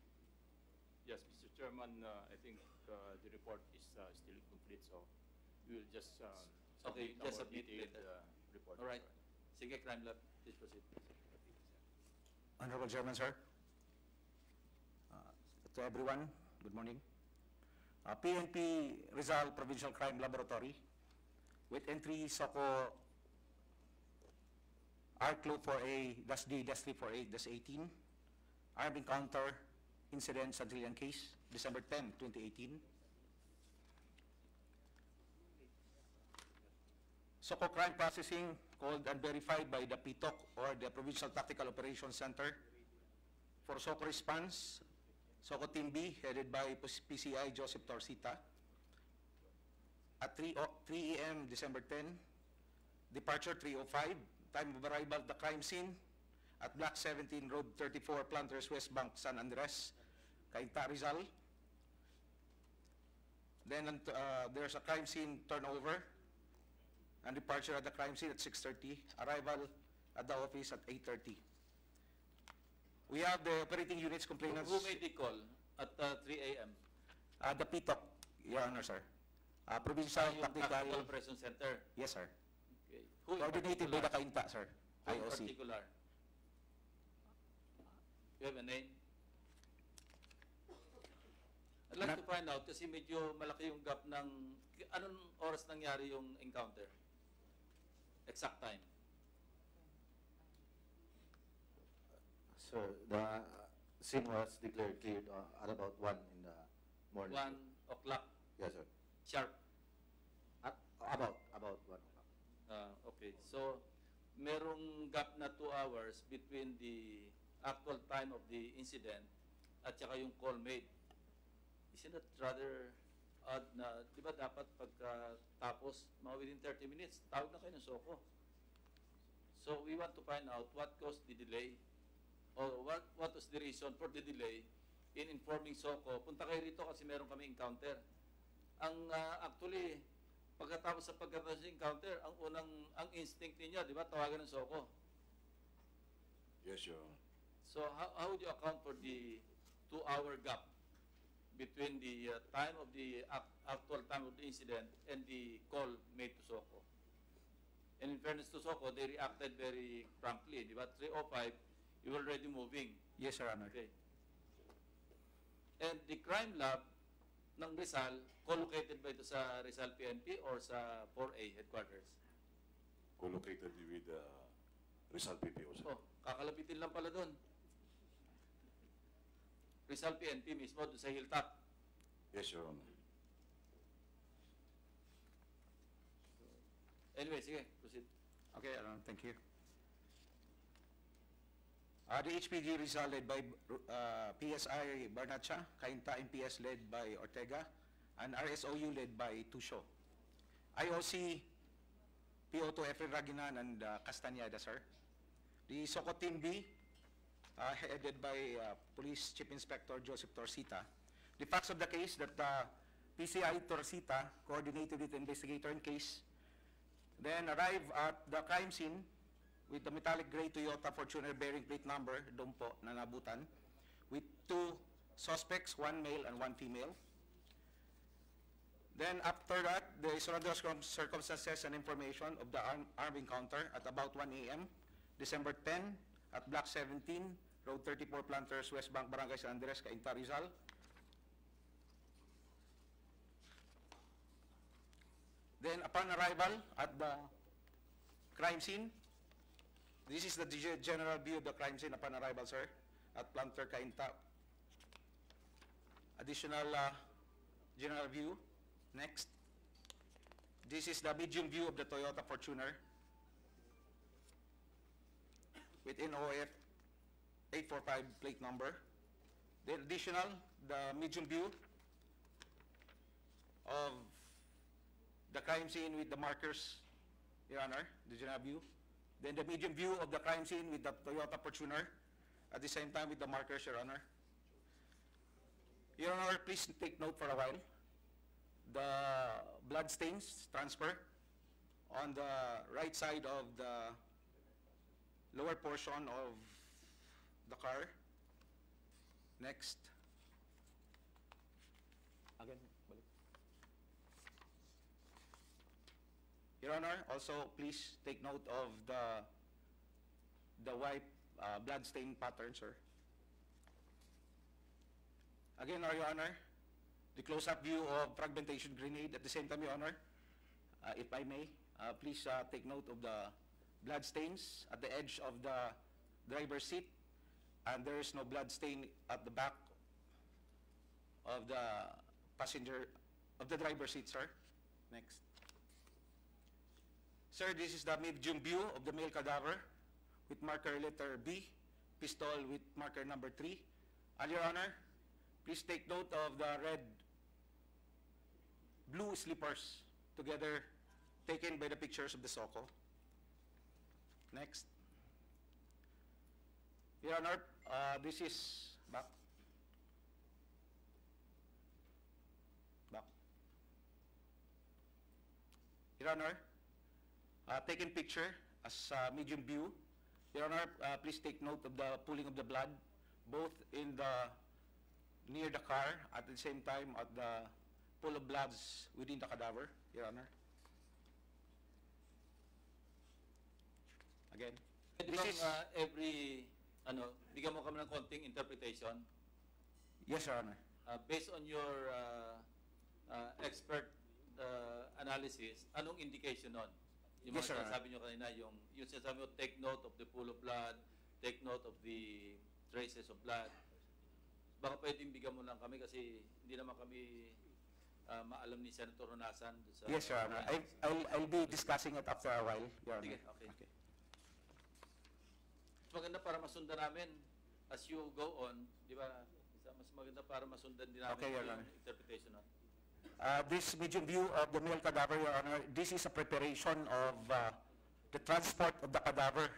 Yes, Mr. Chairman, I think the report is still incomplete, so we will just Okay, submit just our submit detailed later. report. All right. Sige, crime lab. Please proceed. Honorable Chairman, sir. To everyone, good morning. PNP Rizal Provincial Crime Laboratory with entry SOCO RCLO 4A-D-348-18 armed encounter incident Santillan case, December 10, 2018. SOCO crime processing called and verified by the PTOC or the Provincial Tactical Operations Center for SOCO response, SOCO Team B headed by PCI Joseph Torcita at 3 a.m. December 10, departure 3:05, time of arrival at the crime scene at Block 17, Road 34, Planters, West Bank, San Andres, Cainta, Rizal. Then there's a crime scene turnover and departure at the crime scene at 6:30, arrival at the office at 8:30. We have the operating units complainants. Who made the call at 3 a.m.? The PTOC, Your Honor, sir. Provincial Yung Tactical Tactical Operations Center. Yes, sir. Okay. Who in Coordinated by particular? the Cainta, sir. Who in IOC. particular? You have a name? I'd like to find out kasi medyo malaki yung gap ng anong oras nangyari yung encounter? Exact time. Sir, the scene was declared cleared at about 1 in the morning. 1 o'clock Yes, sir. sharp. At about 1 o'clock. Okay. So, merong gap na 2 hours between the actual time of the incident at saka yung call made. Isn't that rather odd na, di ba dapat pagkatapos, mga within 30 minutes, tawag na kayo ng SOCO. So, we want to find out what caused the delay or what was the reason for the delay in informing SOCO. Punta kayo rito kasi meron kami encounter. Actually, pagkatapos sa pagkatapos ng encounter, ang instinct ninyo, di ba, tawagan ng SOCO. Yes, Your Honor. So how would you account for the 2-hour gap between the time of the actual time of the incident and the call made to SOCO? And in fairness to SOCO, they reacted very promptly. Di ba? 3:05, you were already moving. Yes, Your Honor. Okay. And the crime lab ng Rizal, co-located ba ito sa Rizal PNP or sa 4A headquarters? Co-located with Rizal PPO, sir. Oh, kakalabitin lang pala doon. Rizal PNP mismo doon sa hilltop. Yes, Your Honor. Anyway, sige, proceed. Okay, thank you. The HPG Rizal led by PSI Barnacha, Cainta MPS led by Ortega, and RSOU led by Tusho. IOC, PO2 Efren Raginan and Castañeda, sir. The SOCO Team B, headed by Police Chief Inspector Joseph Torcita. The facts of the case that PCI Torcita coordinated with the investigator in case, then arrived at the crime scene with the metallic gray Toyota Fortuner bearing plate number, doon po, na nabutan, with 2 suspects, 1 male and 1 female. Then after that, the surrounding circumstances and information of the armed encounter at about 1 a.m., December 10, at Block 17, Road 34, Planters, West Bank, Barangay San Andres, Cainta, Rizal. Then upon arrival at the crime scene, this is the general view of the crime scene upon arrival, sir, at Planter, Cainta. Additional general view. Next. This is the medium view of the Toyota Fortuner with NOF 845 plate number. Then additional, the medium view of the crime scene with the markers, Your Honor, the general view. Then the medium view of the crime scene with the Toyota Fortuner, at the same time with the markers, Your Honor. Your Honor, please take note for a while. The blood stains transfer on the right side of the lower portion of the car. Next. Again, balik. Your Honor, also please take note of the white blood stain pattern, sir. Again, Your Honor, the close-up view of fragmentation grenade. At the same time, Your Honor, if I may, please take note of the blood stains at the edge of the driver's seat, and there is no blood stain at the back of the passenger, of the driver's seat, sir. Next. Sir, this is the medium view of the male cadaver with marker letter B, pistol with marker number 3. And Your Honor, please take note of the blue slippers together taken by the pictures of the SOCO. Next. Your Honor, this is back. Your Honor, taken picture as medium view. Your Honor, please take note of the pooling of the blood, both in the near the car, at the same time at the pool of bloods within the cadaver, Your Honor. Again. This is every, bigyan mo kami ng konting interpretation. Yes, Your Honor. based on your expert analysis, anong indication nun? Yung Yes, sir. mga sinasabi nyo kanina, yung sinasabi mo, take note of the pool of blood, take note of the traces of blood. Baka pwedeng bigyan mo lang kami kasi hindi naman kami maalam ni Senator Honasan. Yes, Your Honor. I'll be discussing it after a while, Your Honor. Sige, okay. Maganda para masundan namin as you go on, di ba? Mas maganda para masundan din namin Okay, Your yung Honor. interpretation nun. This medium view of the male cadaver, Your Honor, this is a preparation of the transport of the cadaver,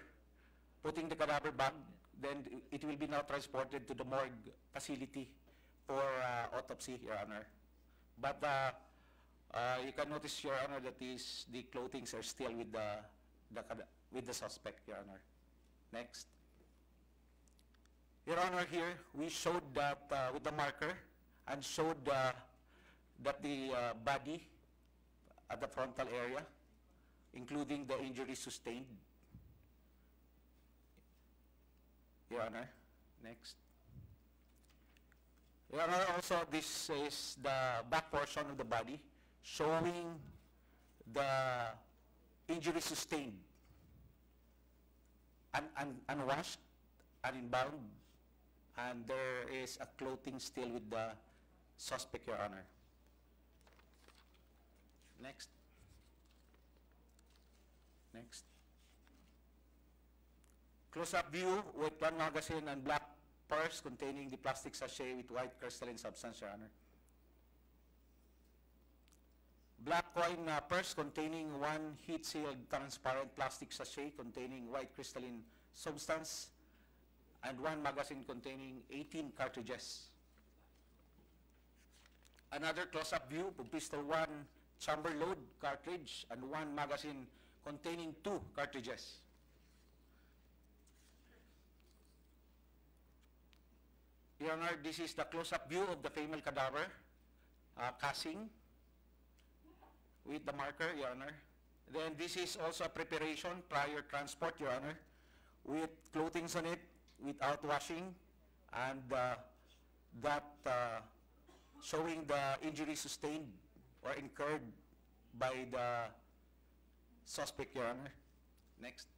putting the cadaver back, then it will be now transported to the morgue facility for autopsy, Your Honor. But you can notice, Your Honor, that the clothings are still with the suspect, Your Honor. Next. Your Honor, here we showed that with the marker and showed that the body at the frontal area, including the injury sustained. Your Honor, next. Your Honor, also this is the back portion of the body showing the injury sustained, unwashed, uninbound, and there is a clothing still with the suspect, Your Honor. Next. Next. Close-up view with one magazine and black purse containing the plastic sachet with white crystalline substance, Your Honor. Black coin purse containing one heat-sealed transparent plastic sachet containing white crystalline substance and one magazine containing 18 cartridges. Another close-up view of pistol 1 chamber load cartridge and one magazine containing 2 cartridges. Your Honor, this is the close-up view of the female cadaver, casing with the marker, Your Honor. Then this is also a preparation prior transport, Your Honor, with clothing on it, without washing, and that showing the injury sustained or incurred by the suspect, Your Honor. Next.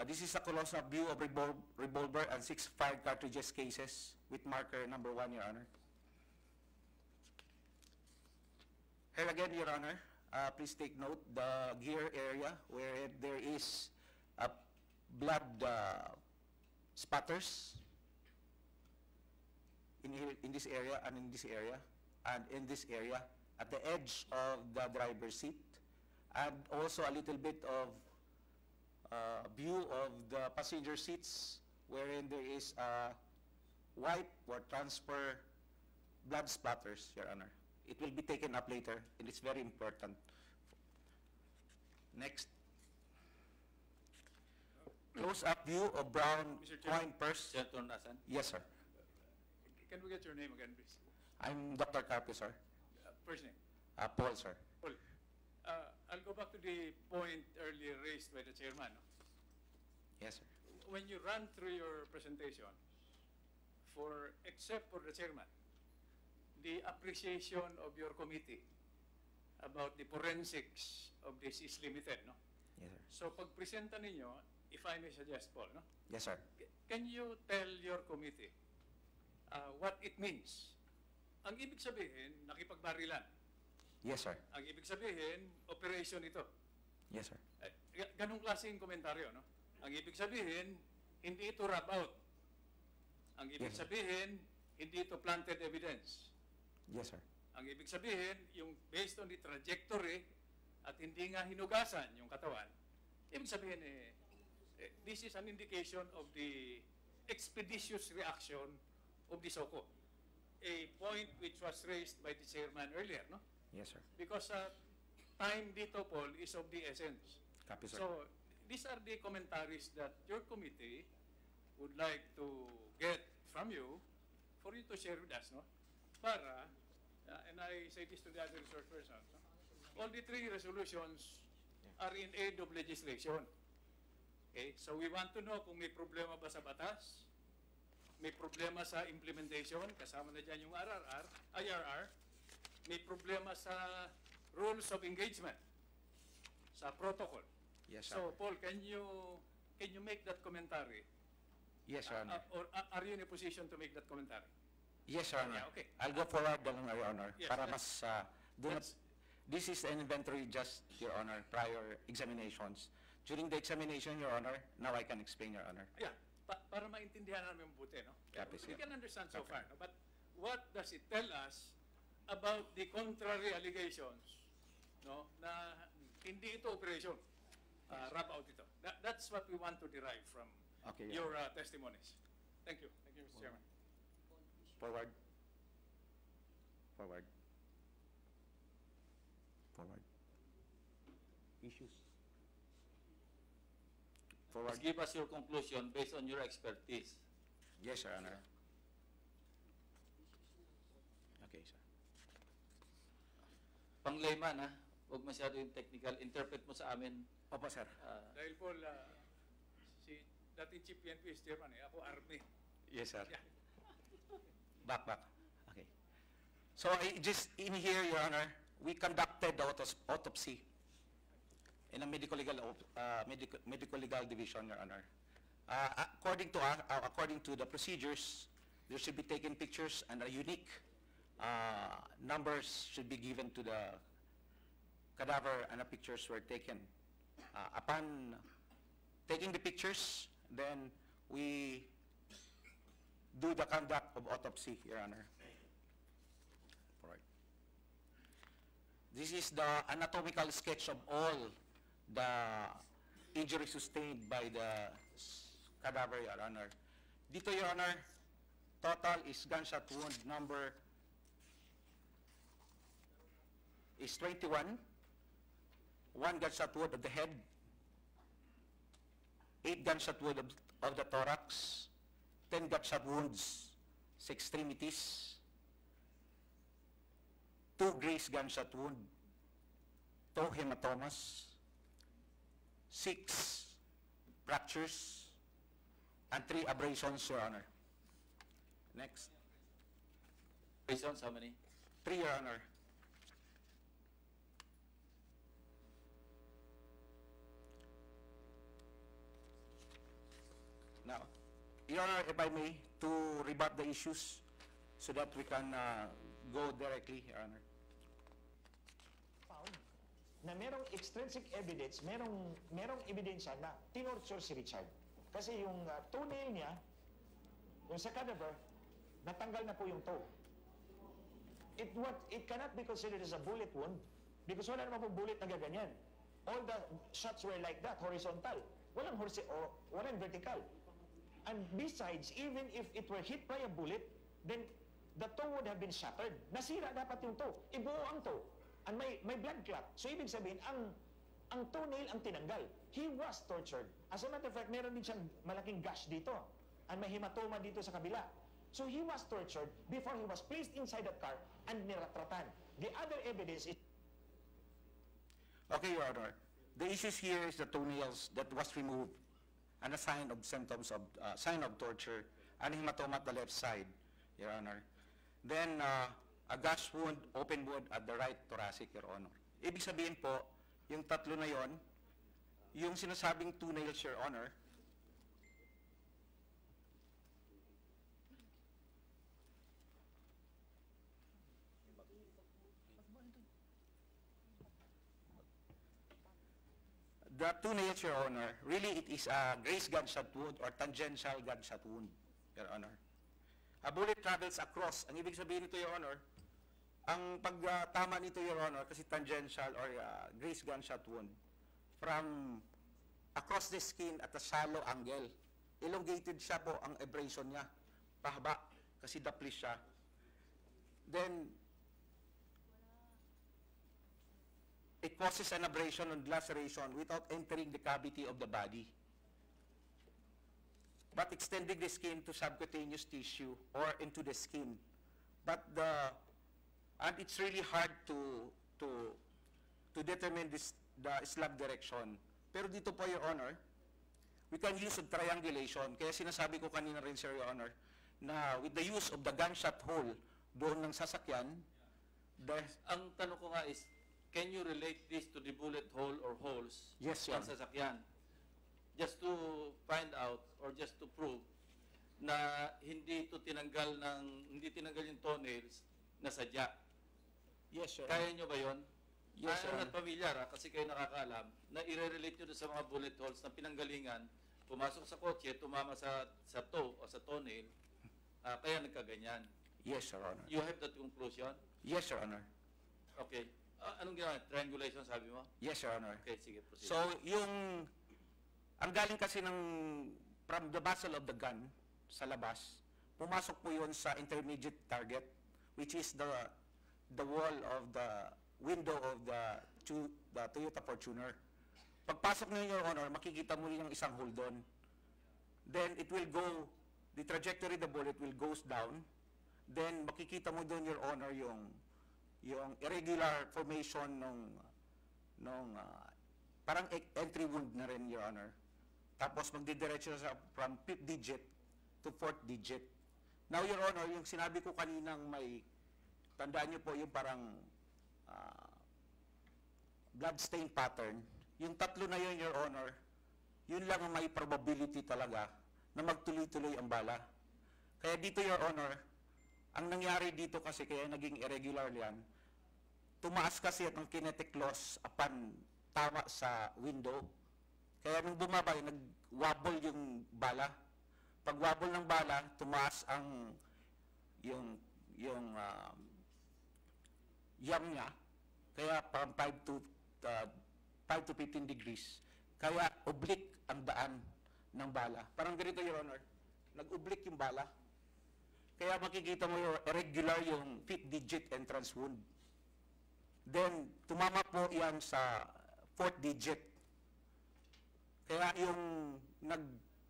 This is a close-up view of revolver and 6 fired cartridges cases with marker number 1, Your Honor. Here again, Your Honor, please take note the gear area where there is blood spatters in this area and in this area and in this area at the edge of the driver's seat, and also a little bit of view of the passenger seats wherein there is a wipe or transfer blood splatters, Your Honor. It will be taken up later, and it's very important. Next. Close-up view of brown coin purse. Senator Nasan? Yes, sir. Can we get your name again, please? I'm Dr. Carpio, sir. First name? Paul, sir. Paul. I'll go back to the point earlier raised by the chairman. Yes, sir. When you run through your presentation, except for the chairman, the appreciation of your committee about the forensics of this is limited, no? Yes, sir. So pag-presenta ninyo, if I may suggest, Paul, no? Yes, sir. Can you tell your committee what it means? Ang ibig sabihin, nakipagbarilan. Yes, sir. Ang ibig sabihin, operation ito. Yes, sir. Ganong klaseng komentaryo, no? Ang ibig sabihin, hindi ito rub out. Ang ibig Yes, sir. sabihin, hindi ito planted evidence. Yes, sir. Ang ibig sabihin, yung based on the trajectory at hindi nga hinugasan yung katawan, ibig sabihin, this is an indication of the expeditious reaction of the SOCO. A point which was raised by the chairman earlier, no? Yes, sir. Because time dito, Paul, is of the essence. Copy, sir. So, these are the commentaries that your committee would like to get from you for you to share with us, no? Para, and I say this to the other resource persons, no? All the 3 resolutions are in aid of legislation. Okay, so we want to know kung may problema ba sa batas, may problema sa implementation, kasama na dyan yung IRR, may problema sa rules of engagement, sa protocol. Yes, So, Paul, can you make that commentary? Yes, Your Honor. Or are you in a position to make that commentary? Yes, Your Honor. Yeah, okay. I'll go forward, Your Honor, Yes, para let's- mas this is an inventory just, Your Honor, prior examinations. During the examination, Your Honor, now I can explain, Your Honor. Yeah, para maintindihan namin mabuti, no? Yeah, please, We yeah. can understand so Okay. far, no? But what does it tell us about the contrary allegations, no? Na hindi ito operation, rub out ito. That's what we want to derive from Okay, your testimonies. Thank you. Thank you, Mr. Chairman. Forward. Forward. Forward. Issues. Forward. Just give us your conclusion based on your expertise. Yes, Your Honor. Okay, sir. Pang layman, ha? Huwag masyado yung technical. Interpret mo sa amin. Opo, sir. Dahil Paul, si dating Chief PNP is Chairman, ako Army. Yes, sir. Yeah. Back. Okay. So, just in here, Your Honor, we conducted the autopsy in a medical legal division, Your Honor. According to the procedures, there should be taken pictures and a unique numbers should be given to the cadaver and the pictures were taken. Upon taking the pictures, then we do the conduct of autopsy, Your Honor. All right. This is the anatomical sketch of all the injuries sustained by the cadaver, Your Honor. Dito, Your Honor, total is gunshot wound number is 21. 1 gunshot wound of the head, 8 gunshot wound of the thorax, 10 gunshot wounds sa extremities, 2 graze gunshot wound, 2 hematomas, 6 fractures, and 3 abrasions, Your Honor. Next. Abrasions, how many? 3, Your Honor. Now, Your Honor, if I may, to rebut the issues so that we can go directly, Your Honor. Found na merong extrinsic evidence, merong ebidensya na tinorture si Richard. Kasi yung toenail niya, yung sa cadaver, natanggal na po yung toe. It cannot be considered as a bullet wound because wala naman po bullet na gaganyan. All the shots were like that, horizontal. Walang vertical. And besides, even if it were hit by a bullet, then the toe would have been shattered. Nasira dapat yung toe. Ibuo ang toe. And may blood clot. So ibig sabihin, ang toenail ang tinanggal. He was tortured. As a matter of fact, meron din siyang malaking gash dito. And may hematoma dito sa kabila. So he was tortured before he was placed inside the car and niratratan. The other evidence is... Okay, Your Honor. The issues here is the toenails that was removed and a sign of symptoms of sign of torture and hematoma at the left side, Your Honor. Then a gash wound, open wound at the right thoracic, Your Honor. Ibig sabihin po, yung tatlo na yon, yung sinasabing toenails, Your Honor, the toenails, Your Honor, really it is a graze gunshot wound or tangential gunshot wound, Your Honor. A bullet travels across. Ang ibig sabihin nito, Your Honor, ang pagtama nito, Your Honor, kasi tangential or graze gunshot wound, from across the skin at a shallow angle. Elongated siya po ang abrasion niya. Pahaba, kasi dapli siya. Then, it causes an abrasion and laceration without entering the cavity of the body, but extending the skin to subcutaneous tissue or into the skin. And it's really hard to determine the slab direction. Pero dito po, Your Honor, we can use of triangulation. Kaya sinasabi ko kanina rin, Sir, Your Honor, na with the use of the gunshot hole doon ng sasakyan, Ang tanong ko nga is, can you relate this to the bullet hole or holes Yes, ng Your Honor. sasakyan? Just to find out or just to prove na hindi tinanggal yung toenails na sadya. Yes, sir. Kaya nyo ba yun? Yes, sir. I'm not familiar, kasi kayo nakakaalam, na i-relate nyo sa mga bullet holes na pinanggalingan, pumasok sa kotse, tumama sa toe o sa toenail, kaya nagkaganyan. Yes, Your Honor. You have that conclusion? Yes, Your Honor. Okay. Anong ginawa? Triangulation, sabi mo? Yes, Your Honor. Okay, sige, proceed. So, ang galing kasi from the muzzle of the gun sa labas, pumasok po yun sa intermediate target, which is the wall of the window of the Toyota Fortuner. Pagpasok niyo, Your Honor, makikita mo yung isang hole doon. Then, it will go, the trajectory of the bullet will goes down. Then, makikita mo doon, Your Honor, yung irregular formation nung parang entry wound na rin, Your Honor. Tapos magdidiretso sa from 5th digit to 4th digit. Now, Your Honor, yung sinabi ko kaninang may, tandaan niyo po yung parang blood stain pattern, yung tatlo na yun, Your Honor, yun lang ang may probability talaga na magtuloy-tuloy ang bala. Kaya dito, Your Honor, ang nangyari dito kasi kaya naging irregular yan, tumaas kasi ang kinetic loss upon tama sa window. Kaya nung bumaba, nag-wobble yung bala. Pag wobble ng bala, tumaas ang yung yam niya. Kaya parang 5 to 15 degrees. Kaya oblique ang daan ng bala. Parang ganito, Your Honor. Nag-oblique yung bala. Kaya makikita mo yung irregular yung 5th digit entrance wound. Then, tumama po yan sa 4th digit. Kaya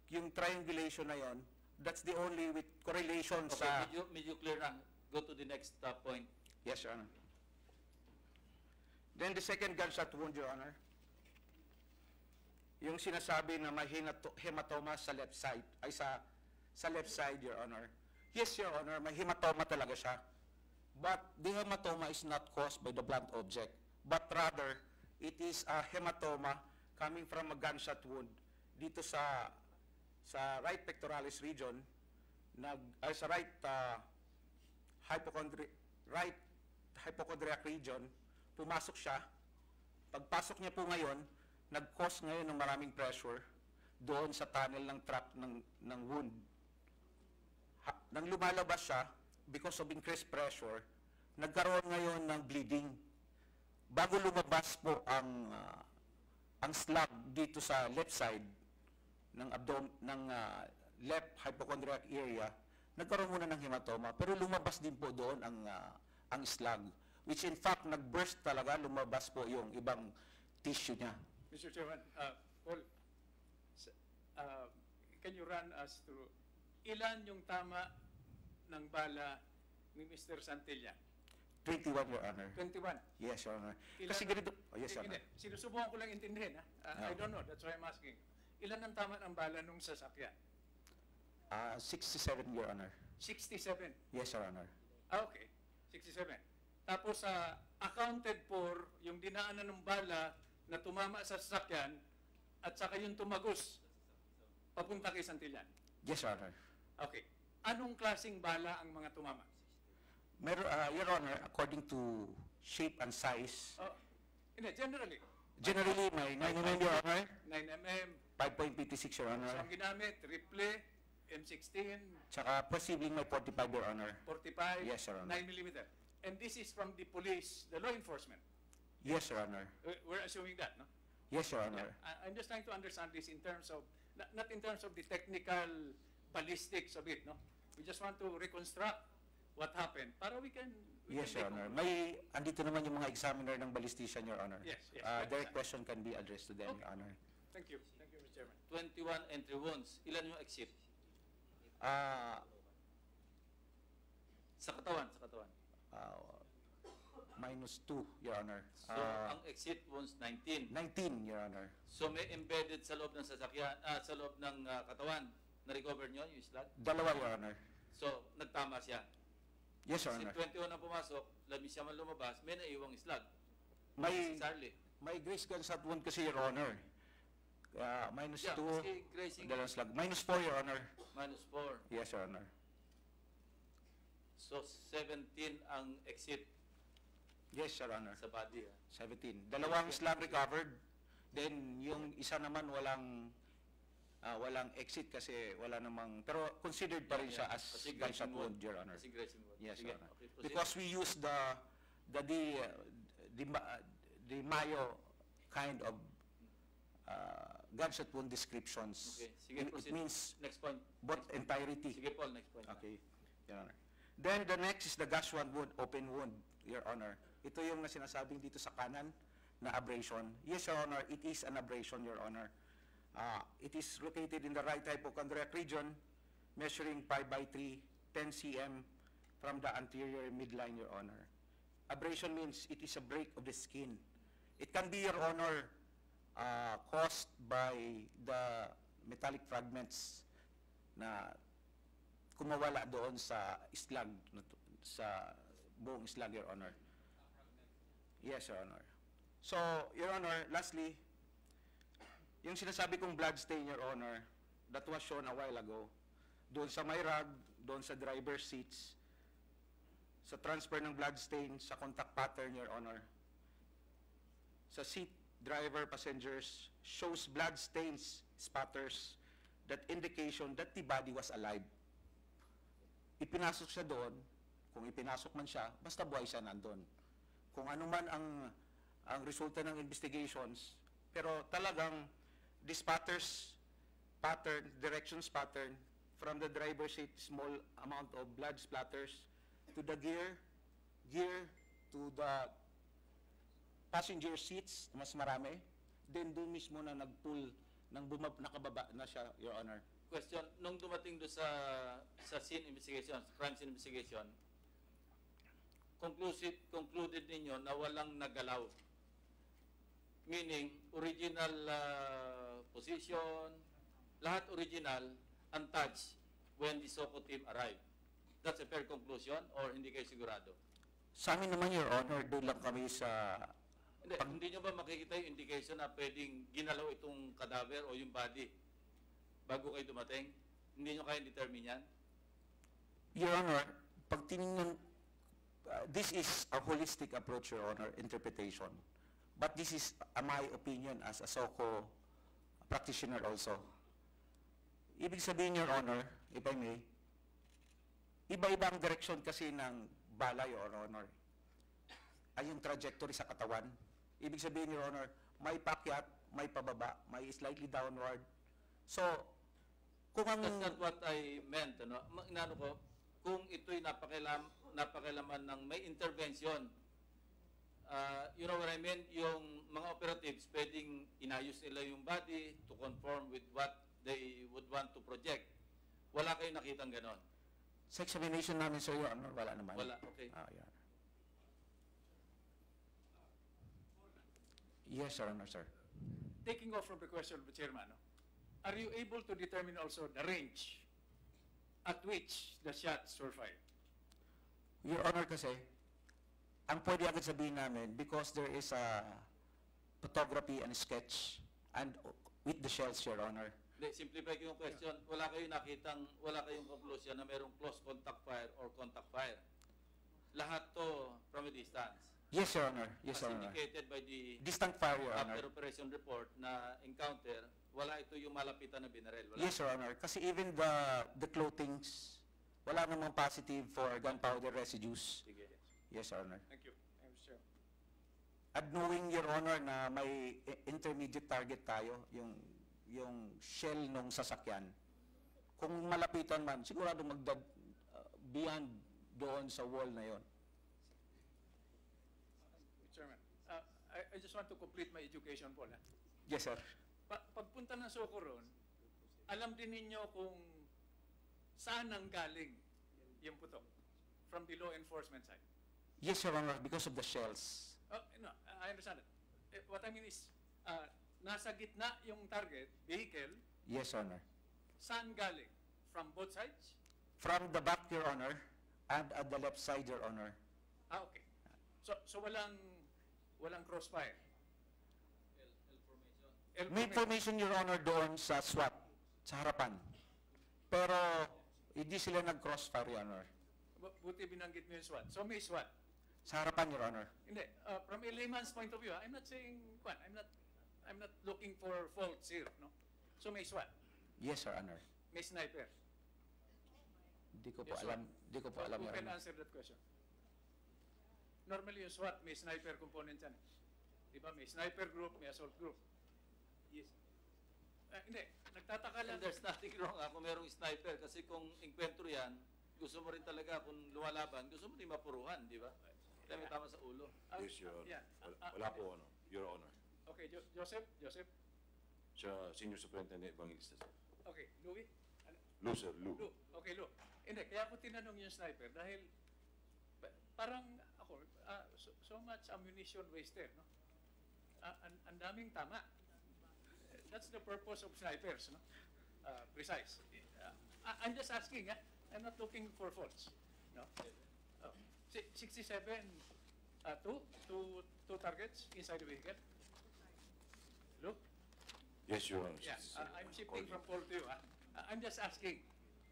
yung triangulation na yon, that's the only with correlation Okay, sa... medyo clear na. Go to the next point. Yes, Your Honor. Then the second gunshot wound, Your Honor, yung sinasabi na may hematoma sa left side, ay sa left side, Your Honor. Yes, Your Honor, may hematoma talaga siya. But the hematoma is not caused by the blunt object, but rather, it is a hematoma coming from a gunshot wound dito sa right pectoralis region, sa right hypochondriac region, pumasok siya. Pagpasok niya po ngayon, nag-cause ngayon ng maraming pressure doon sa tunnel ng truck ng wound. Nang lumalabas siya, because of increased pressure, nagkaroon ngayon ng bleeding. Bago lumabas po ang slug dito sa left side ng left hypochondriac area, nagkaroon muna ng hematoma, pero lumabas din po doon ang slug, which in fact nag-burst talaga, lumabas po yung ibang tissue niya. Mr. Chairman, Paul, can you run us through ilan yung tama ng bala ni Mr. Santillan? 21, Your Honor. 21? Yes, Your Honor. Ilan, Kasi ganito, yes, Your Honor. Sinusubukan ko lang intindihin, ha? I don't know, that's why I'm asking. Ilan ang tama ng bala nung sasakyan? 67, Your Honor. 67? Yes, Your Honor. Okay, 67. Tapos, accounted for yung dinaanan ng bala na tumama sa sasakyan at saka yung tumagos papunta kay Santillan? Yes, Your Honor. Okay. Anong klaseng bala ang mga tumama? Your Honor, according to shape and size, Hindi, generally. generally may 9mm, Your Honor, 9mm. 5.56, Your Honor, So, ang ginamit, triple, M16, tsaka posibleng may 45, Your Honor. 45, Yes, Your Honor. 9mm. And this is from the police, the law enforcement. Yes, Your Honor. We're assuming that, no? Yes, Your Honor. Yeah. I'm just trying to understand this in terms of, not in terms of the technical ballistics of it, no? We just want to reconstruct what happened para we can... Yes, Your Honor. Andito naman yung mga examiner ng ballistician, Your Honor. Yes, yes. Direct question can be addressed to them, Your Honor. Thank you. Thank you, Mr. Chairman. 21 entry wounds. Ilan yung exit? Sa katawan, sa katawan. minus 2, Your Honor. So, ang exit wounds 19. 19, Your Honor. So, may embedded sa loob ng sasakyan, sa loob ng katawan. Na-recover nyo yung slug? Dalawa, Your Honor. So, nagtama siya. Yes, Your Honor. Kasi 21 na pumasok, labis siya man lumabas, may naiwang slug. May grace gunshot wound kasi, Your Honor. Minus 2, dalawang slug. Minus 4, Your Honor. Minus 4. Yes, Your Honor. So, 17 ang exit. Yes, Your Honor. Sa body. 17. Dalawang slug recovered. Then, yung isa naman walang exit kasi wala namang, pero considered pa rin siya as gunshot wound, Your Honor. Yes, Your Honor. Okay, because we use the Mayo kind of gunshot wound descriptions. Okay. Sige, it means next point. Both entirety. Sige, Paul, next point. Okay, Your Honor. Then the next is the gunshot wound, open wound, Your Honor. Ito yung sinasabing dito sa kanan na abrasion. Yes, Your Honor, it is an abrasion, Your Honor. It is located in the right hypochondriac region, measuring 5 by 3, 10 cm from the anterior midline, Your Honor. Abrasion means it is a break of the skin. It can be, Your Honor, caused by the metallic fragments na kumawala doon sa slug, sa buong slug, Your Honor. Yes, Your Honor. So, Your Honor, lastly, yung sinasabi kong blood stain, Your Honor, that was shown a while ago, doon sa may rug, doon sa driver's seats, sa transfer ng blood stain, sa contact pattern, Your Honor, sa seat driver passengers, shows blood stains, spatters, that indication that the body was alive. Ipinasok siya doon, kung ipinasok man siya, basta buhay siya nandun. Kung ano man ang resulta ng investigations, pero talagang the spatters pattern, directions pattern, from the driver's seat, small amount of blood splatters, to the gear to the passenger seats, mas marami, then doon mismo na nag-pull, nakababa na siya, Your Honor. Question, nung dumating doon sa scene investigation, crime scene investigation, concluded ninyo na walang nagalaw. Meaning, original position, lahat original, untouched when the SOCO team arrived. That's a fair conclusion or hindi kayo sigurado? Sa amin naman, Your Honor, doon lang kami sa... Hindi nyo ba makikita yung indication na pwedeng ginalaw itong cadaver o yung body bago kayo dumating? Hindi nyo kaya determine yan? Your Honor, pag tinignan, this is a holistic approach, Your Honor, interpretation. But this is my opinion as a SOCO practitioner also. Ibig sabihin, Your Honor, if I may, iba-ibang direction kasi ng bala, Your Honor, ay yung trajectory sa katawan. Ibig sabihin, Your Honor, may pakyat, may pababa, may slightly downward. So, kung ang... That's not what I meant, ano? Inano ko, kung ito'y napakailaman ng may intervention, you know what I mean? Yung mga operatives, pwedeng inayos nila yung body to conform with what they would want to project. Wala kayong nakitang ganon? Sa examination namin, sir, Your Honor, wala naman. Wala, okay. Yeah. Yes, Your Honor, sir. Taking off from the question of the chairman, are you able to determine also the range at which the shots were fired? Your Honor, kasi, ang pwede agad sabihin namin, because there is a photography and sketch and with the shells, Your Honor. Simplify ko yung question, wala kayong conclusion na mayroong close contact fire or contact fire. Lahat to from a distance. Yes, Your Honor. Yes, Your Honor. As indicated by the distant fire, Your Honor. After operation report na encounter, wala ito yung malapitan na binarel. Wala? Yes, Your Honor. Kasi even the clothings, wala namang positive for gunpowder residues. Sige. Yes, Your Honor. Thank you. Sir. At knowing, Your Honor, na may intermediate target tayo, yung shell nung sasakyan, kung malapitan man, sigurado beyond doon sa wall na yon. Chairman, I just want to complete my education po. Yes, sir. Pagpunta ng SOCO ron, alam din ninyo kung saan ang galing yung putok from the law enforcement side. Yes, Your Honor, because of the shells. Oh, no, I understand it. What I mean is, nasa gitna yung target, vehicle, Yes, Your Honor. saan galing? From both sides? From the back, Your Honor, and at the left side, Your Honor. Okay. So walang crossfire? May information, Your Honor, doon sa SWAT, sa harapan. Pero hindi sila nag-crossfire, Your Honor. Buti binanggit mo yung SWAT. So may SWAT? Sa harapan, Your Honor. Hindi. From a layman's point of view, I'm not saying, I'm not looking for faults here, no? So may SWAT? Yes, Your Honor. May sniper? Hindi ko po Yes, alam. Hindi ko po alam, Who Your can Honor. answer that question? Normally yung SWAT, may sniper component yan. Diba? May sniper group, may assault group. Yes. Hindi. Nagtataka lang. And there's nothing wrong kung merong sniper kasi kung enkwentro yan, gusto mo rin talaga kung lumalaban, gusto mo rin mapuruhan, di ba? Kaya may tama sa ulo. Yes, Your Honor. Yeah. Wala po, ano, Your Honor. Okay, Joseph? Siya, Senior Superintendent Evangelista, sir. Okay, Louis? Lou, sir, Lou. Okay, Lou. Hindi, kaya ako tinanong yung sniper dahil parang ako, so much ammunition wasted, no? Ang daming tama. That's the purpose of snipers, no? Precise. I'm just asking, I'm not looking for faults, no? 67, two targets inside the vehicle. Look. Yes, Your Honor. Yeah, I'm shifting from poll to you. I'm just asking.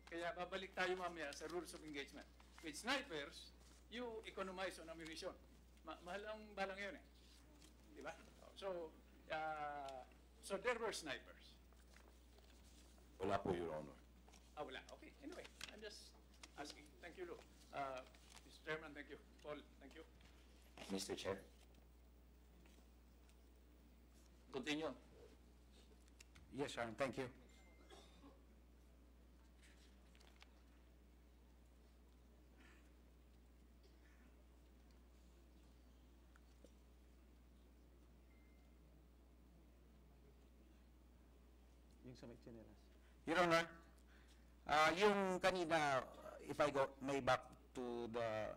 Kaya babalik tayo mamaya sa rules of engagement. With snipers, you economize on ammunition. Mahal ang balang yun eh. Di ba? So there were snipers. Wala po, Your Honor. Wala. Okay. Anyway, I'm just asking. Thank you, Lou. Mr. Chairman, thank you. Paul, thank you. Mr. Chair. Continue. Yes, Your Honor. Thank you. Yung sa may tsinelas. Your Honor, yung kanina, if I go, may back to the,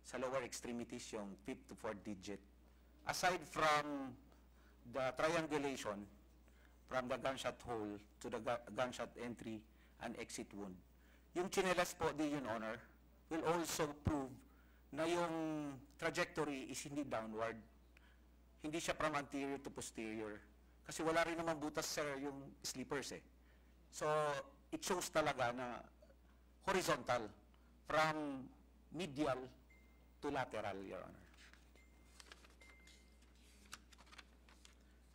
sa lower extremities, yung 5th to 4th digit, aside from the triangulation from the gunshot hole to the gunshot entry and exit wound, yung tsinelas po, di Your Honor, will also prove na yung trajectory is hindi downward. Hindi siya from anterior to posterior. Kasi wala rin naman butas, sir, yung sleepers eh. So, it shows talaga na horizontal from medial to lateral, Your Honor.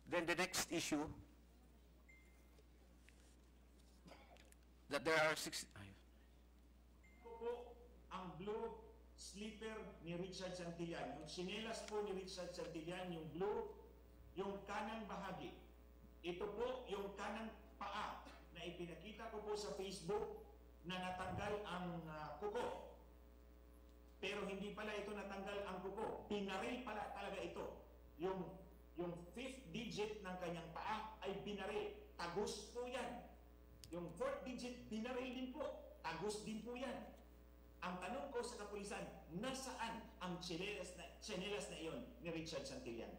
Then the next issue, that there are 6... po ang blue sleeper ni Richard Santillan. Yung sinelas po ni Richard Santillan, yung blue, yung kanang bahagi. Ito po yung kanang paa na ipinakita ko po sa Facebook na natanggal ang kuko. Pero hindi pala ito natanggal ang kuko. Binaril pala talaga ito. Yung 5th digit ng kanyang paa ay binaril. Tagus po yan. Yung 4th digit, binaril din po. Tagus din po yan. Ang tanong ko sa kapulisan, nasaan ang tsinelas na iyon ni Richard Santillan?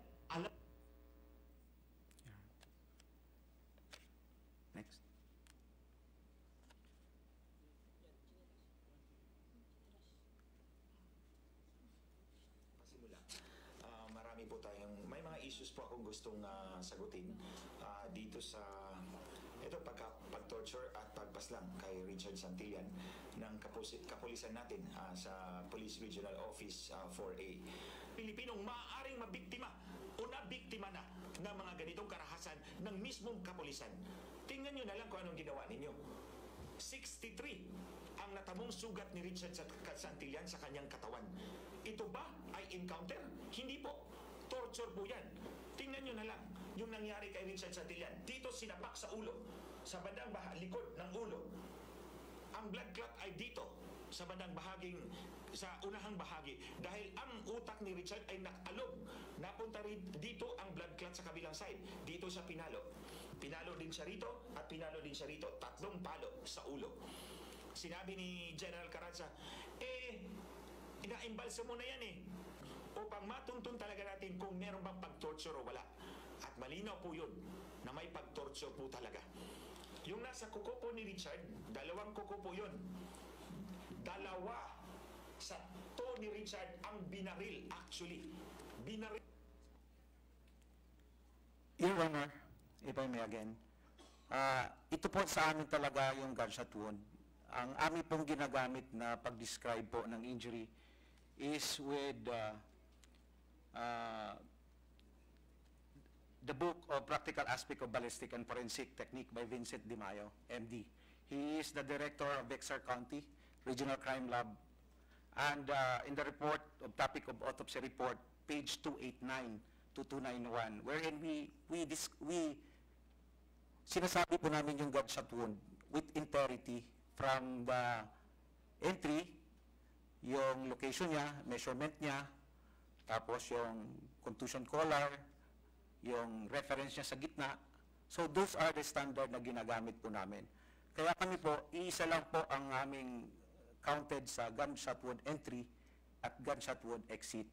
Next. Pasimula. Marami po tayong, may mga issues po akong gustong sagutin dito sa ito pag-torture at pagpaslang kay Richard Santillan ng kapulisan natin sa Police Regional Office 4A. Pilipinong maaaring mabiktima o nabiktima na ng mga ganitong karahasan ng mismong kapulisan. Tingnan nyo na lang kung anong ginawa ninyo. 63 ang natamong sugat ni Richard Santillan sa kanyang katawan. Ito ba ay encounter? Hindi po. Torture po yan. Tingnan nyo na lang yung nangyari kay Richard Santillan. Dito sinapak sa ulo, sa bandang likod ng ulo. Ang blood clot ay dito, sa bandang bahaging, sa unahang bahagi. Dahil ang utak ni Richard ay nakalog. Napunta rin dito ang blood clot sa kabilang side. Dito sa pinalo. Pinalo din siya rito at pinalo din siya rito. 3 palo sa ulo. Sinabi ni General Carranza, Inaimbalsa mo na yan eh. Upang matuntun talaga natin kung meron bang pag-torture o wala. At malinaw po yun na may pag-torture po talaga. Yung nasa kuko po ni Richard, 2 kuko po yun. 2 sa to ni Richard ang binaril actually. Binaril. Your Honor, if I may again, ito po sa amin talaga yung gunshot wound. Ang amin pong ginagamit na pag-describe po ng injury is with the book of Practical Aspect of Ballistic and Forensic Technique by Vincent Di Maio, MD. He is the director of Bexar County Regional Crime Lab. And in the report of topic of autopsy report, page 289 to 291, wherein we sinasabi po namin yung gunshot wound with entirety from the entry, yung location niya, measurement niya, tapos yung contusion collar, yung reference niya sa gitna. So those are the standard na ginagamit po namin. Kaya kami po, iisa lang po ang aming counted sa gunshot wound entry at gunshot wound exit.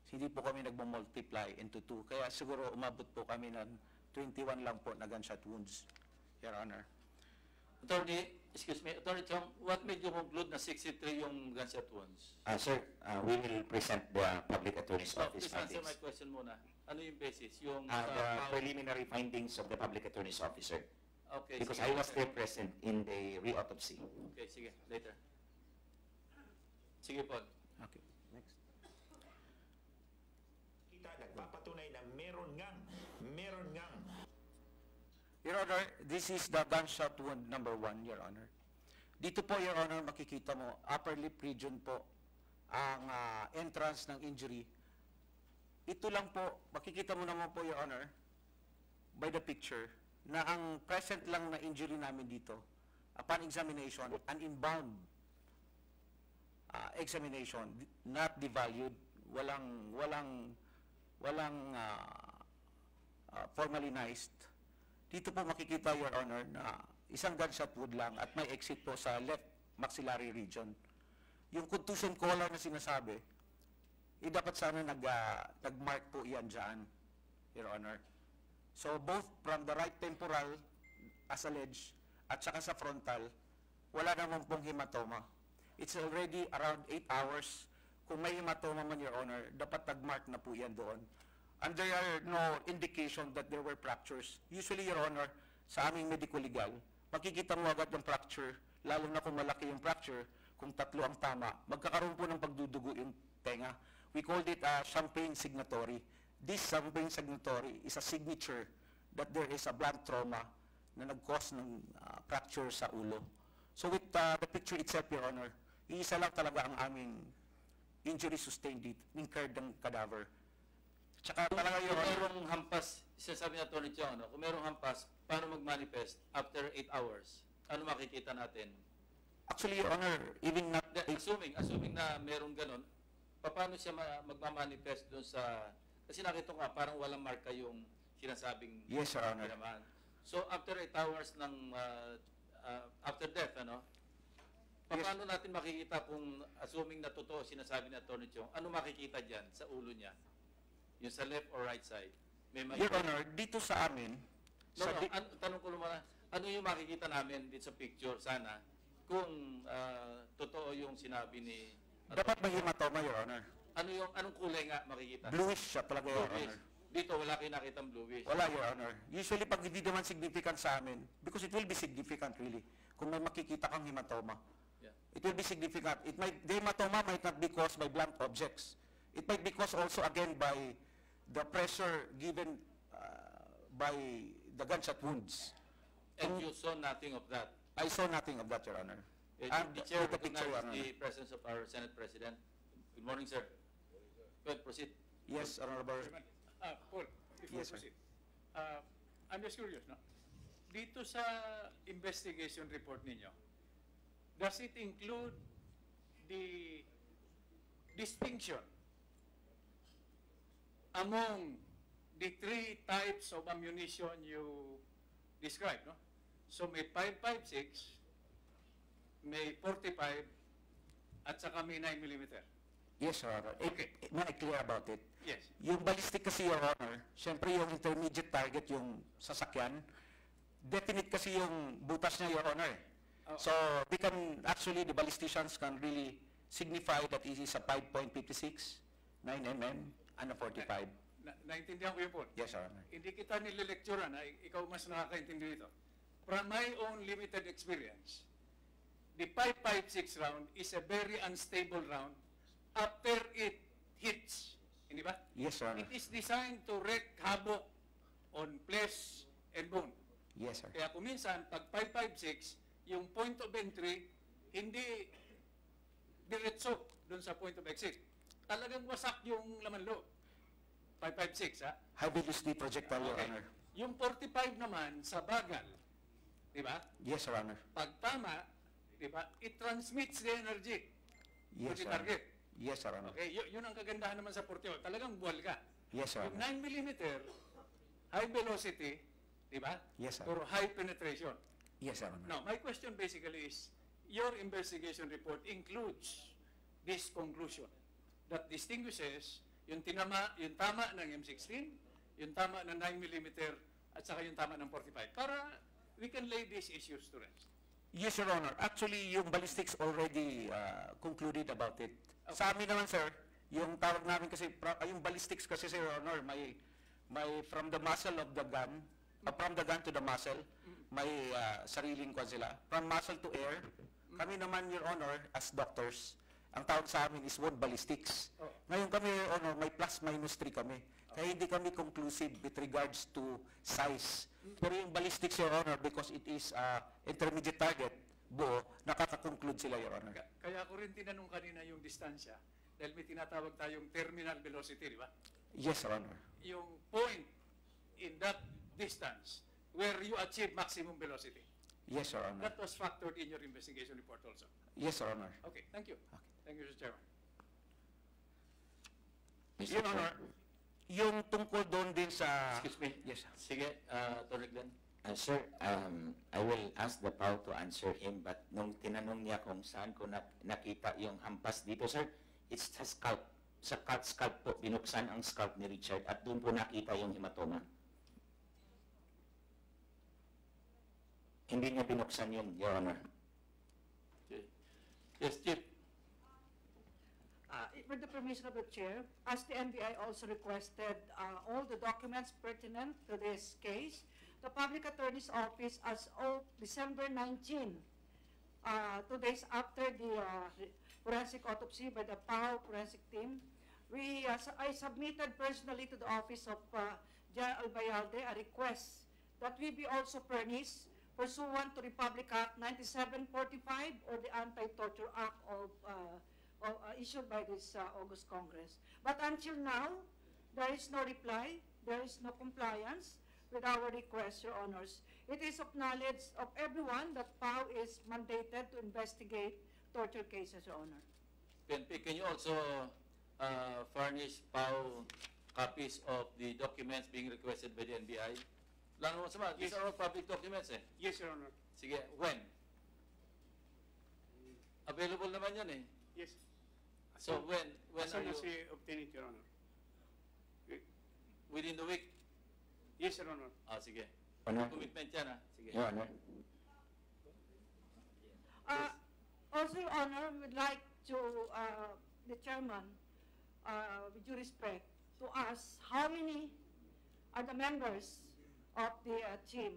Hindi po kami nagmo-multiply into 2. Kaya siguro umabot po kami ng 21 lang po na gunshot wounds, Your Honor. Attorney, excuse me, Attorney Chong, what made you conclude na 63 yung gunshot wounds? Sir, we will present the Public Attorney's Office Please answer findings. my question muna. Ano yung basis? Yung The preliminary findings of the Public Attorney's Office, sir. Okay, Because sige. I was there present in the re-autopsy. Okay, sige, later. Sige, Paul. Okay, next. Kita nagpapatunay na meron ngang Your Honor, this is the gunshot wound number 1, Your Honor. Dito po, Your Honor, makikita mo, upper lip region po, ang entrance ng injury. Ito lang po, makikita mo naman po, Your Honor, by the picture, na ang present lang na injury namin dito, upon examination, an inbound examination, not devalued, walang formalized. Dito po makikita, Your Honor, na isang gunshot wound lang at may exit po sa left maxillary region. Yung contusion collar na sinasabi, dapat sana nag-mark po yan dyan, Your Honor. So both from the right temporal, as alleged, at saka sa frontal, wala naman pong hematoma. It's already around 8 hours. Kung may hematoma man, Your Honor, dapat nag-mark na po yan doon. And there are no indication that there were fractures. Usually, Your Honor, sa aming medico-legal, makikita mo agad yung fracture, lalo na kung malaki yung fracture, kung 3 ang tama, magkakaroon po ng pagdudugo yung tenga. We called it a champagne signatory. This champagne signatory is a signature that there is a blunt trauma na nag-cause ng fracture sa ulo. So with the picture itself, Your Honor, iisa lang talaga ang aming injury sustained dito, incurred ng cadaver. Tsaka talaga, Your Honor, merong hampas, sinasabi na Attorney Chong, no? Kung merong hampas, paano mag-manifest after 8 hours? Ano makikita natin? Actually, Your Honor, even not... Assuming na merong ganun, paano siya magmamanifest doon sa... Kasi nakita ko nga, parang walang marka yung sinasabing... Yes, Your Honor. Naman. So, after 8 hours ng... after death, ano? Paano natin makikita kung assuming na totoo sinasabi ni Attorney Chong, ano makikita dyan sa ulo niya? Yung sa left or right side? Your Honor, dito sa amin... tanong ko naman, ano yung makikita namin dito sa picture sana kung totoo yung sinabi ni... Dapat may hematoma, Your Honor. Anong kulay nga makikita? Bluish siya talaga, Your Honor. Dito wala kayo nakitang bluish. Wala, Your Honor. Usually pag hindi naman significant sa amin, because it will be significant really, kung may makikita kang hematoma. Yeah. It will be significant. The hematoma might not be caused by blunt objects. It might be caused also again by the pressure given by the gunshot wounds. And you saw nothing of that? I saw nothing of that, Your Honor. And the chair picture, Your Honor. the presence of our Senate President. Good morning, sir. Go ahead, proceed. Yes, Honorable. Paul, before Yes, sir. proceed, I'm just curious, no? Dito sa investigation report ninyo, does it include the distinction among the 3 types of ammunition you described, no? So may 5.56, may 45, at saka may 9mm. Yes, Your Honor. May I clear about it? Yes. Yung ballistic kasi, Your Honor, syempre yung intermediate target, yung sasakyan, definite kasi yung butas niya, Your Honor. So, we can, actually, the ballisticians can really signify that it is a 5.56, 9 mm, and a 45. Naintindihan ko yun po. Yes, Your Honor. Hindi kita nililekturan, ikaw mas nakakaintindi dito. From my own limited experience, the 5.56 round is a very unstable round after it hits. Hindi ba? Yes, Your Honor. It is designed to wreak havoc on flesh and bone. Yes, sir. Kaya kuminsan, pag 5.56, yung point of entry, hindi diretso doon sa point of exit. Talagang wasak yung laman loob. 5.56, ha? High velocity projectile, Your Honor. Yung 45 naman, sa bagal. Di ba? Yes, Your Honor. Pag tama, di ba, it transmits the energy Yes, to the Your Honor. target. Yes, Your Honor. Okay, yun ang kagandahan naman sa 48. Talagang buwal ka. Yes, Your Yung Honor. 9 mm, high velocity, di ba? Yes, sir. Pero high penetration. Yes, Your Honor. Now, my question basically is, your investigation report includes this conclusion that distinguishes yung tama ng M16, yung tama ng 9 mm, at saka yung tama ng 45, para we can lay these issues to rest. Yes, Your Honor. Actually, yung ballistics already concluded about it. Okay. Sa amin naman, sir, yung tawag namin kasi, yung ballistics kasi, Sir Your Honor, may from the muzzle of the gun, from the gun to the muzzle, may sariling kwan sila. From muzzle to air, kami naman, Your Honor, as doctors, ang tawag sa amin is wound ballistics. Ngayon kami, Your Honor, may plus-3 kami. Kaya hindi kami conclusive with regards to size. Pero yung ballistics, Your Honor, because it is intermediate target, buo, nakaka-conclude sila, Your Honor. Kaya ako rin tinanong kanina yung distansya, dahil may tinatawag tayong terminal velocity, di ba? Yes, Your Honor. Yung point in that distance where you achieve maximum velocity. Yes, Your Honor. That was factored in your investigation report also. Yes, Your Honor. Okay, thank you. Thank you, Mr. Chairman. Your Honor, yung tungkol doon din sa... Excuse me. Yes, sir. Sige, Torek din. Sir, I will ask the PAO to answer him, but nung tinanong niya kung saan ko nakita yung hampas dito, sir, it's sa scalp. Sa scalp po, binuksan ang scalp ni Richard at doon po nakita yung hematoma. Hindi niya binuksan yun, Your Honor. Yes, Chief. With the permission of the Chair, as the NBI also requested all the documents pertinent to this case, the Public Attorney's Office, as of December 19, 2 days after the forensic autopsy by the PAO forensic team, I submitted personally to the Office of General Albayalde a request that we be also furnished pursuant to Republic Act 9745 or the Anti-Torture Act of issued by this August Congress. But until now, there is no reply, there is no compliance with our request, Your Honors. It is of knowledge of everyone that PAO is mandated to investigate torture cases, Your Honor. PNP, can you also furnish PAO copies of the documents being requested by the NBI? Lang naman sama, these are all public documents eh. Yes, Your Honor. Sige, when? Available naman yan eh. Yes. So when As are soon as you, we obtain it, Your Honor. within the week? Yes, Your Honor. Sige. Honor. Commitment yan Sige. Your Honor. Also, Your Honor, we would like to, the Chairman, with due respect, to ask how many are the members of the team,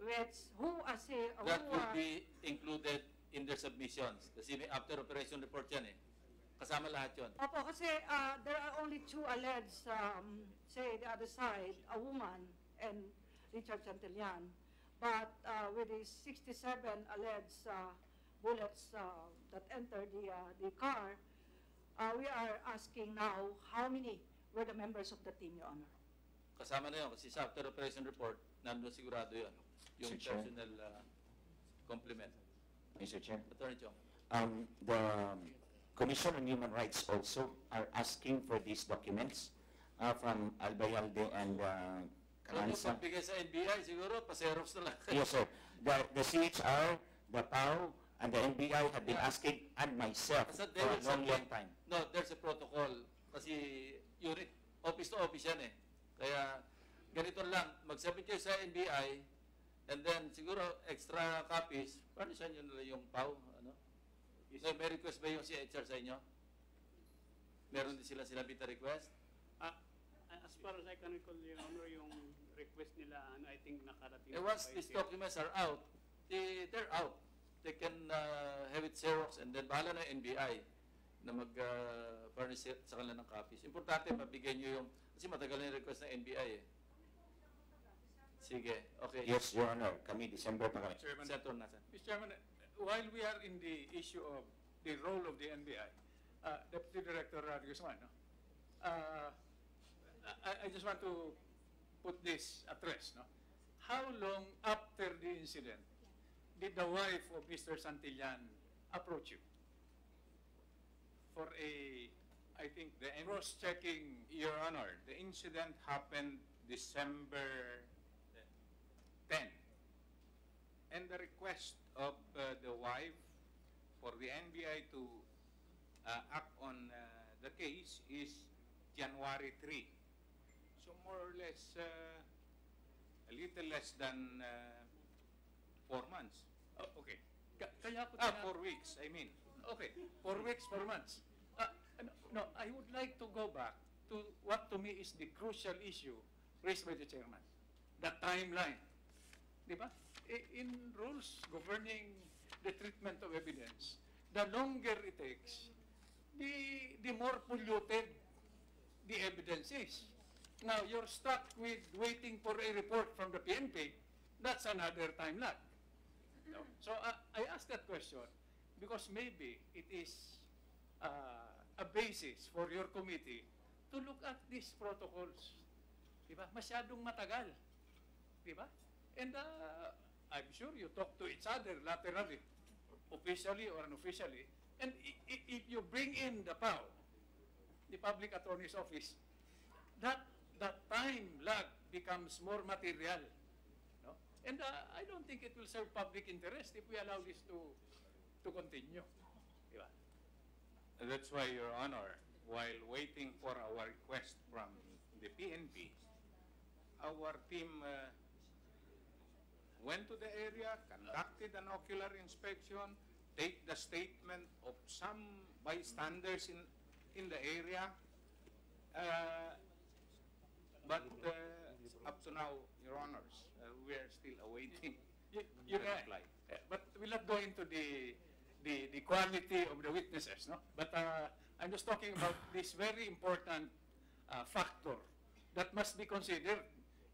That will be included in their submissions. Kasi may after operation report yan eh. Kasama lahat yun. Opo, kasi there are only 2 alleged, say the other side, a woman and Richard Santillan. But with the 67 alleged bullets that entered the car, we are asking now how many were the members of the team, Your Honor. Kasama na yun kasi sa after operation report, nandun sigurado yun. Yung Mr. Chair. personal complement. Mr. Chair. Attorney Chong. The Commission on Human Rights also are asking for these documents from Albayalde and Kung Kalansa. pagbigay sa NBI, siguro, paseros na lang. Yes, sir. The CHR, the PAO, And the NBI had been asking, and myself, Basta for a long, long time. No, there's a protocol. Kasi unit, office to office yan eh. Kaya ganito lang, mag-submit kayo sa NBI, and then siguro extra copies, furnishan nyo nila yung PAW. Ano? So, may request ba yung CHR sa inyo? Meron din sila sinabit na request? As far as I can recall, Your Honor, yung request nila, I think nakarating. Once these documents are out, they're out. They can have it Xerox and then bahala na NBI na mag-furnish sa kanila ng copies. Importante, mabigay nyo yung, kasi matagal na yung request ng NBI eh. Sige, okay. Yes, Your Honor. Kami, December pa kami. Senator Nasa. Mr. Chairman, while we are in the issue of the role of the NBI, Deputy Director Guzman, no? I just want to put this at rest. No? How long after the incident did the wife of Mr. Santillan approach you for I think the cross-checking? Your Honor, the incident happened December 10. And the request of the wife for the NBI to act on the case is January 3. So more or less, a little less than 4 months. Oh, okay. Kaya ako 4 weeks, I mean. Okay, 4 weeks, 4 months. No, I would like to go back to what to me is the crucial issue raised by the chairman, the timeline. Di ba? In rules governing the treatment of evidence, the longer it takes, the more polluted the evidence is. Now, you're stuck with waiting for a report from the PNP. That's another time lag. No? So I asked that question because maybe it is a basis for your committee to look at these protocols. Diba? Masyadong matagal. Diba? And I'm sure you talk to each other laterally, officially or unofficially. And if you bring in the PAO, the Public Attorney's Office, that time lag becomes more material. No? And I don't think it will serve public interest if we allow this to continue. Diba? That's why, Your Honor, while waiting for our request from the PNP, our team went to the area, conducted an ocular inspection, take the statement of some bystanders in the area, but up to now, Your Honors, we are still awaiting the reply. But we'll not go into the quality of the witnesses, no? But I'm just talking about this very important factor that must be considered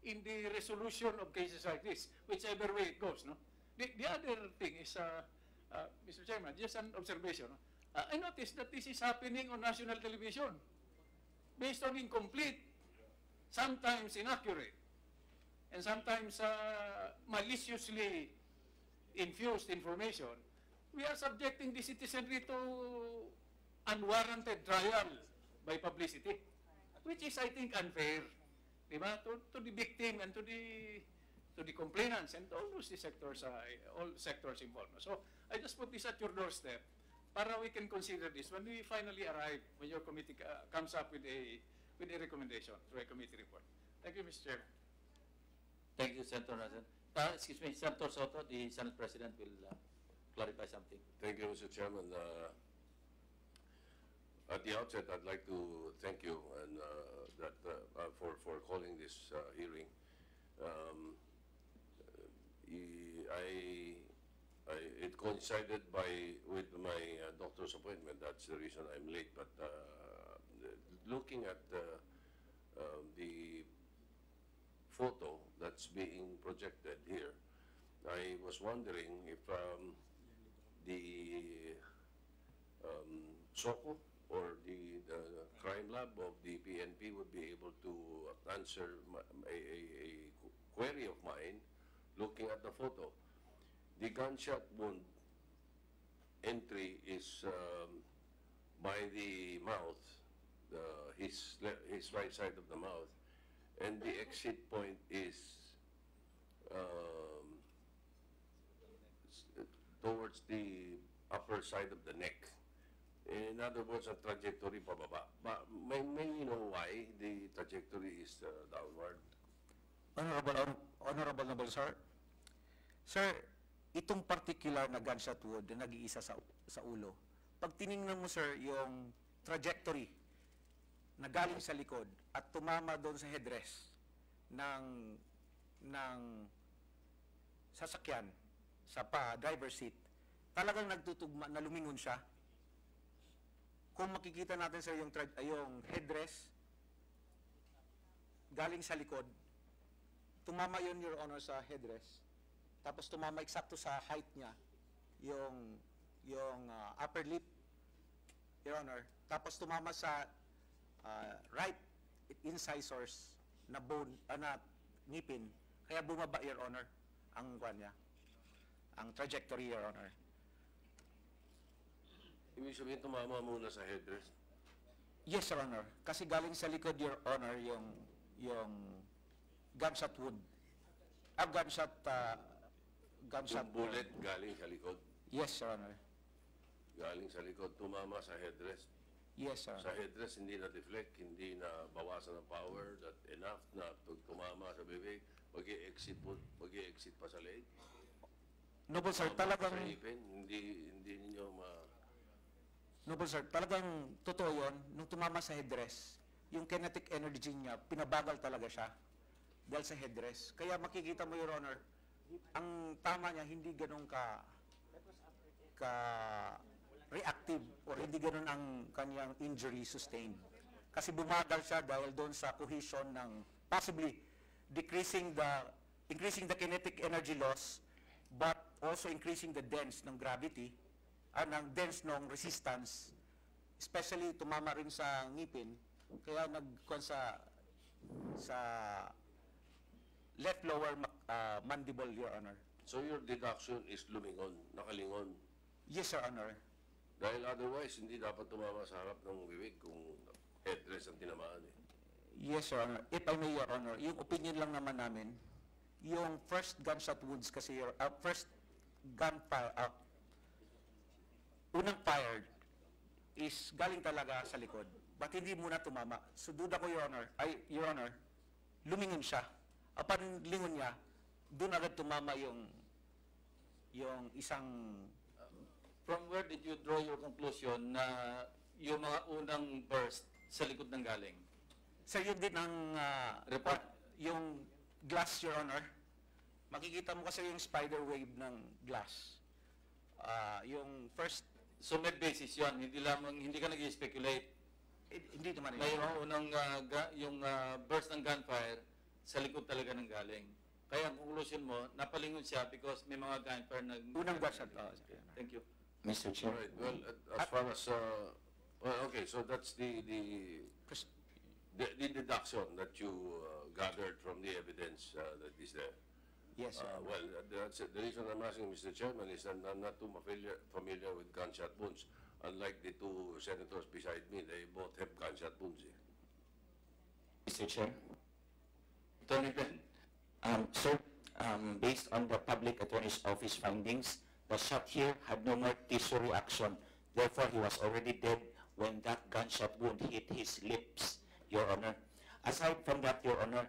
in the resolution of cases like this, whichever way it goes, no? The other thing is, Mr. Chairman, just an observation. No? I noticed that this is happening on national television based on incomplete, sometimes inaccurate, and sometimes maliciously infused information. We are subjecting the citizenry to unwarranted trial by publicity, which is, I think, unfair, diba? To the victim and to the complainants and all those sectors, all sectors involved. So I just put this at your doorstep, para we can consider this when we finally arrive, when your committee comes up with a recommendation through a committee report. Thank you, Mr. Chairman. Thank you, Senator Nasan. Excuse me, Senator Soto, the Senate President will clarify something. Thank you, Mr. Chairman. At the outset, I'd like to thank you and for calling this hearing. It coincided with my doctor's appointment. That's the reason I'm late. But looking at the photo that's being projected here, I was wondering if the SOCO or the crime lab of the PNP would be able to answer a query of mine looking at the photo. The gunshot wound entry is by the mouth, his right side of the mouth, and the exit point is towards towards the upper side of the neck. In other words, ang trajectory pababa. May you know why the trajectory is downward? Honorable sir. Sir, itong particular na gunshot wound na nag-iisa sa ulo, pag tiningnan mo sir yung trajectory na galing sa likod at tumama doon sa headrest ng sasakyan sa driver's seat, talagang nagtutugma na lumingon siya. Kung makikita natin sir yung headrest galing sa likod, tumama yun, Your Honor, sa headrest. Tapos tumama eksakto sa height niya, yung upper lip, Your Honor. Tapos tumama sa right incisors na bone, na ngipin. Kaya bumaba, Your Honor, ang kwan niya, ang trajectory, Your Honor. Ibig sabihin, tumama muna sa headrest? Yes, Your Honor. Kasi galing sa likod, Your Honor, yung gunshot wound. Gunshot... Yung bullet galing sa likod? Yes, Your Honor. Galing sa likod, tumama sa headrest? Yes, sir. Sa headrest, hindi na-deflect, hindi na bawasan ng power that enough na tumama sa bibig, mag-i-exit pa sa leg? Noble sir, talagang... Sa ipin, hindi ninyo Noble sir, talagang totoo yun. Nung tumama sa headrest, yung kinetic energy niya, pinabagal talaga siya dahil sa headrest. Kaya makikita mo, Your Honor, ang tama niya hindi ganun ka reactive or hindi ganun ang kanyang injury sustained. Kasi bumagal siya dahil doon sa cohesion ng possibly increasing the kinetic energy loss but also increasing the dense ng gravity ng dense ng resistance, especially tumama rin sa ngipin, kaya nagkuhan sa left lower mandible, Your Honor. So your deduction is lumingon, nakalingon? Yes, Your Honor. Dahil otherwise, hindi dapat tumama sa harap ng bibig kung headrest ang tinamaan eh. Yes, Your Honor. If I may, Your Honor, yung opinion lang naman namin, yung first gunshot wounds kasi, first gunfire, unang fired is galing talaga sa likod. But hindi muna tumama. So duda ko, Your Honor, lumingon siya. Upon lingon niya, doon agad tumama yung isang... From where did you draw your conclusion na yung mga unang burst sa likod ng galing? Sir, yun din ang report. Yung glass, Your Honor. Makikita mo kasi yung spider wave ng glass. Yung first... So may basis yun, hindi ka nag-speculate. Hindi naman. Na yung unang burst ng gunfire sa likod talaga ng galing. Kaya ang conclusion mo, napalingon siya because may mga gunfire na... Unang gunshot. Thank you. Mr. Chair. All right. Well, as far as okay, so that's the deduction that you gathered from the evidence that is there. Yes, sir. Well, that's it. The reason I'm asking, Mr. Chairman, is I'm not too familiar with gunshot wounds. Unlike the two senators beside me, they both have gunshot wounds. Mr. Chair. Attorney Ben. Sir, based on the Public Attorney's Office findings, the shot here had no more tissue reaction. Therefore, he was already dead when that gunshot wound hit his lips, Your Honor. Aside from that, Your Honor,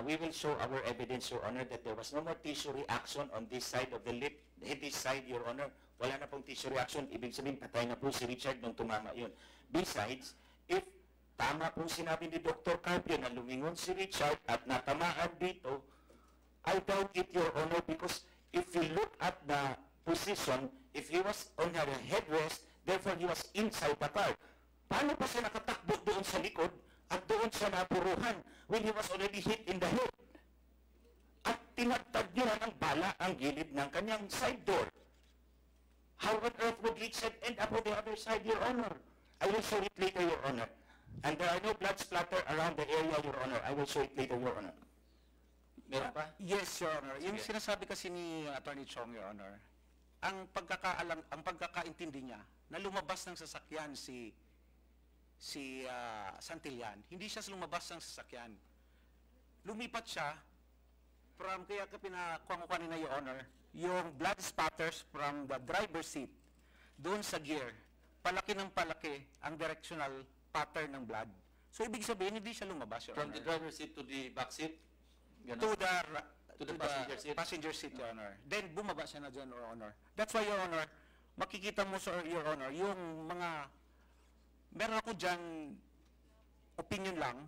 we will show our evidence, Your Honor, that there was no more tissue reaction on this side of the lip, this side, Your Honor. Wala na pong tissue reaction. Ibig sabihin, patay na po si Richard nung tumama yun. Besides, if tama pong sinabi ni Dr. Carpio na lumingon si Richard at natamaan dito, I doubt it, Your Honor, because if you look at the position, if he was on a headrest, therefore he was inside the car. Paano pa siya nakatakbo doon sa likod at doon siya napuruhan when he was already hit in the head? At tinagtad niya ng bala ang gilid ng kanyang side door. How on earth would Richard end up on the other side, Your Honor? I will show it later, Your Honor. And there are no blood splatter around the area, Your Honor. I will show it later, Your Honor. Meron pa? Yes, Your Honor. Yung sinasabi kasi ni Attorney Chong, Your Honor, ang pagkakaintindi niya na lumabas ng sasakyan si Santillan, hindi siya lumabas ng sasakyan. Lumipat siya from, kaya ka pinakuha ko kanina, Your Honor, yung blood spatters from the driver's seat, doon sa gear, palaki ng palaki ang directional pattern ng blood. So, ibig sabihin, hindi siya lumabas, Your From Honor. the driver's seat to the back seat? To the passenger seat? passenger seat, Your Honor. Then, bumaba siya na dyan, Your Honor. That's why, Your Honor, makikita mo, sir, Your Honor, yung mga, meron ako dyan, opinion lang,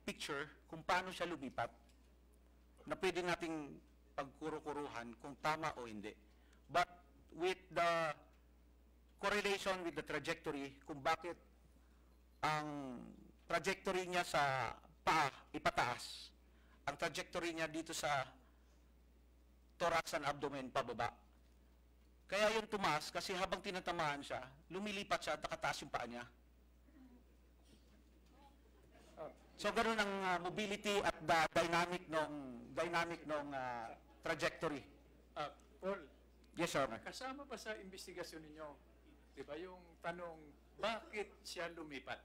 picture, kung paano siya lumipat, na pwede nating pagkuro-kuruhan kung tama o hindi. But, with the correlation with the trajectory, kung bakit ang trajectory niya sa paa, ipataas, ang trajectory niya dito sa thorax and abdomen, pababa. Kaya yung tumaas, kasi habang tinatamaan siya, lumilipat siya at nakataas yung paa niya. So, ganoon ang mobility at the dynamic ng trajectory. Paul, Yes, Your Honor. kasama ba sa investigasyon ninyo, di ba, yung tanong, bakit siya lumipat?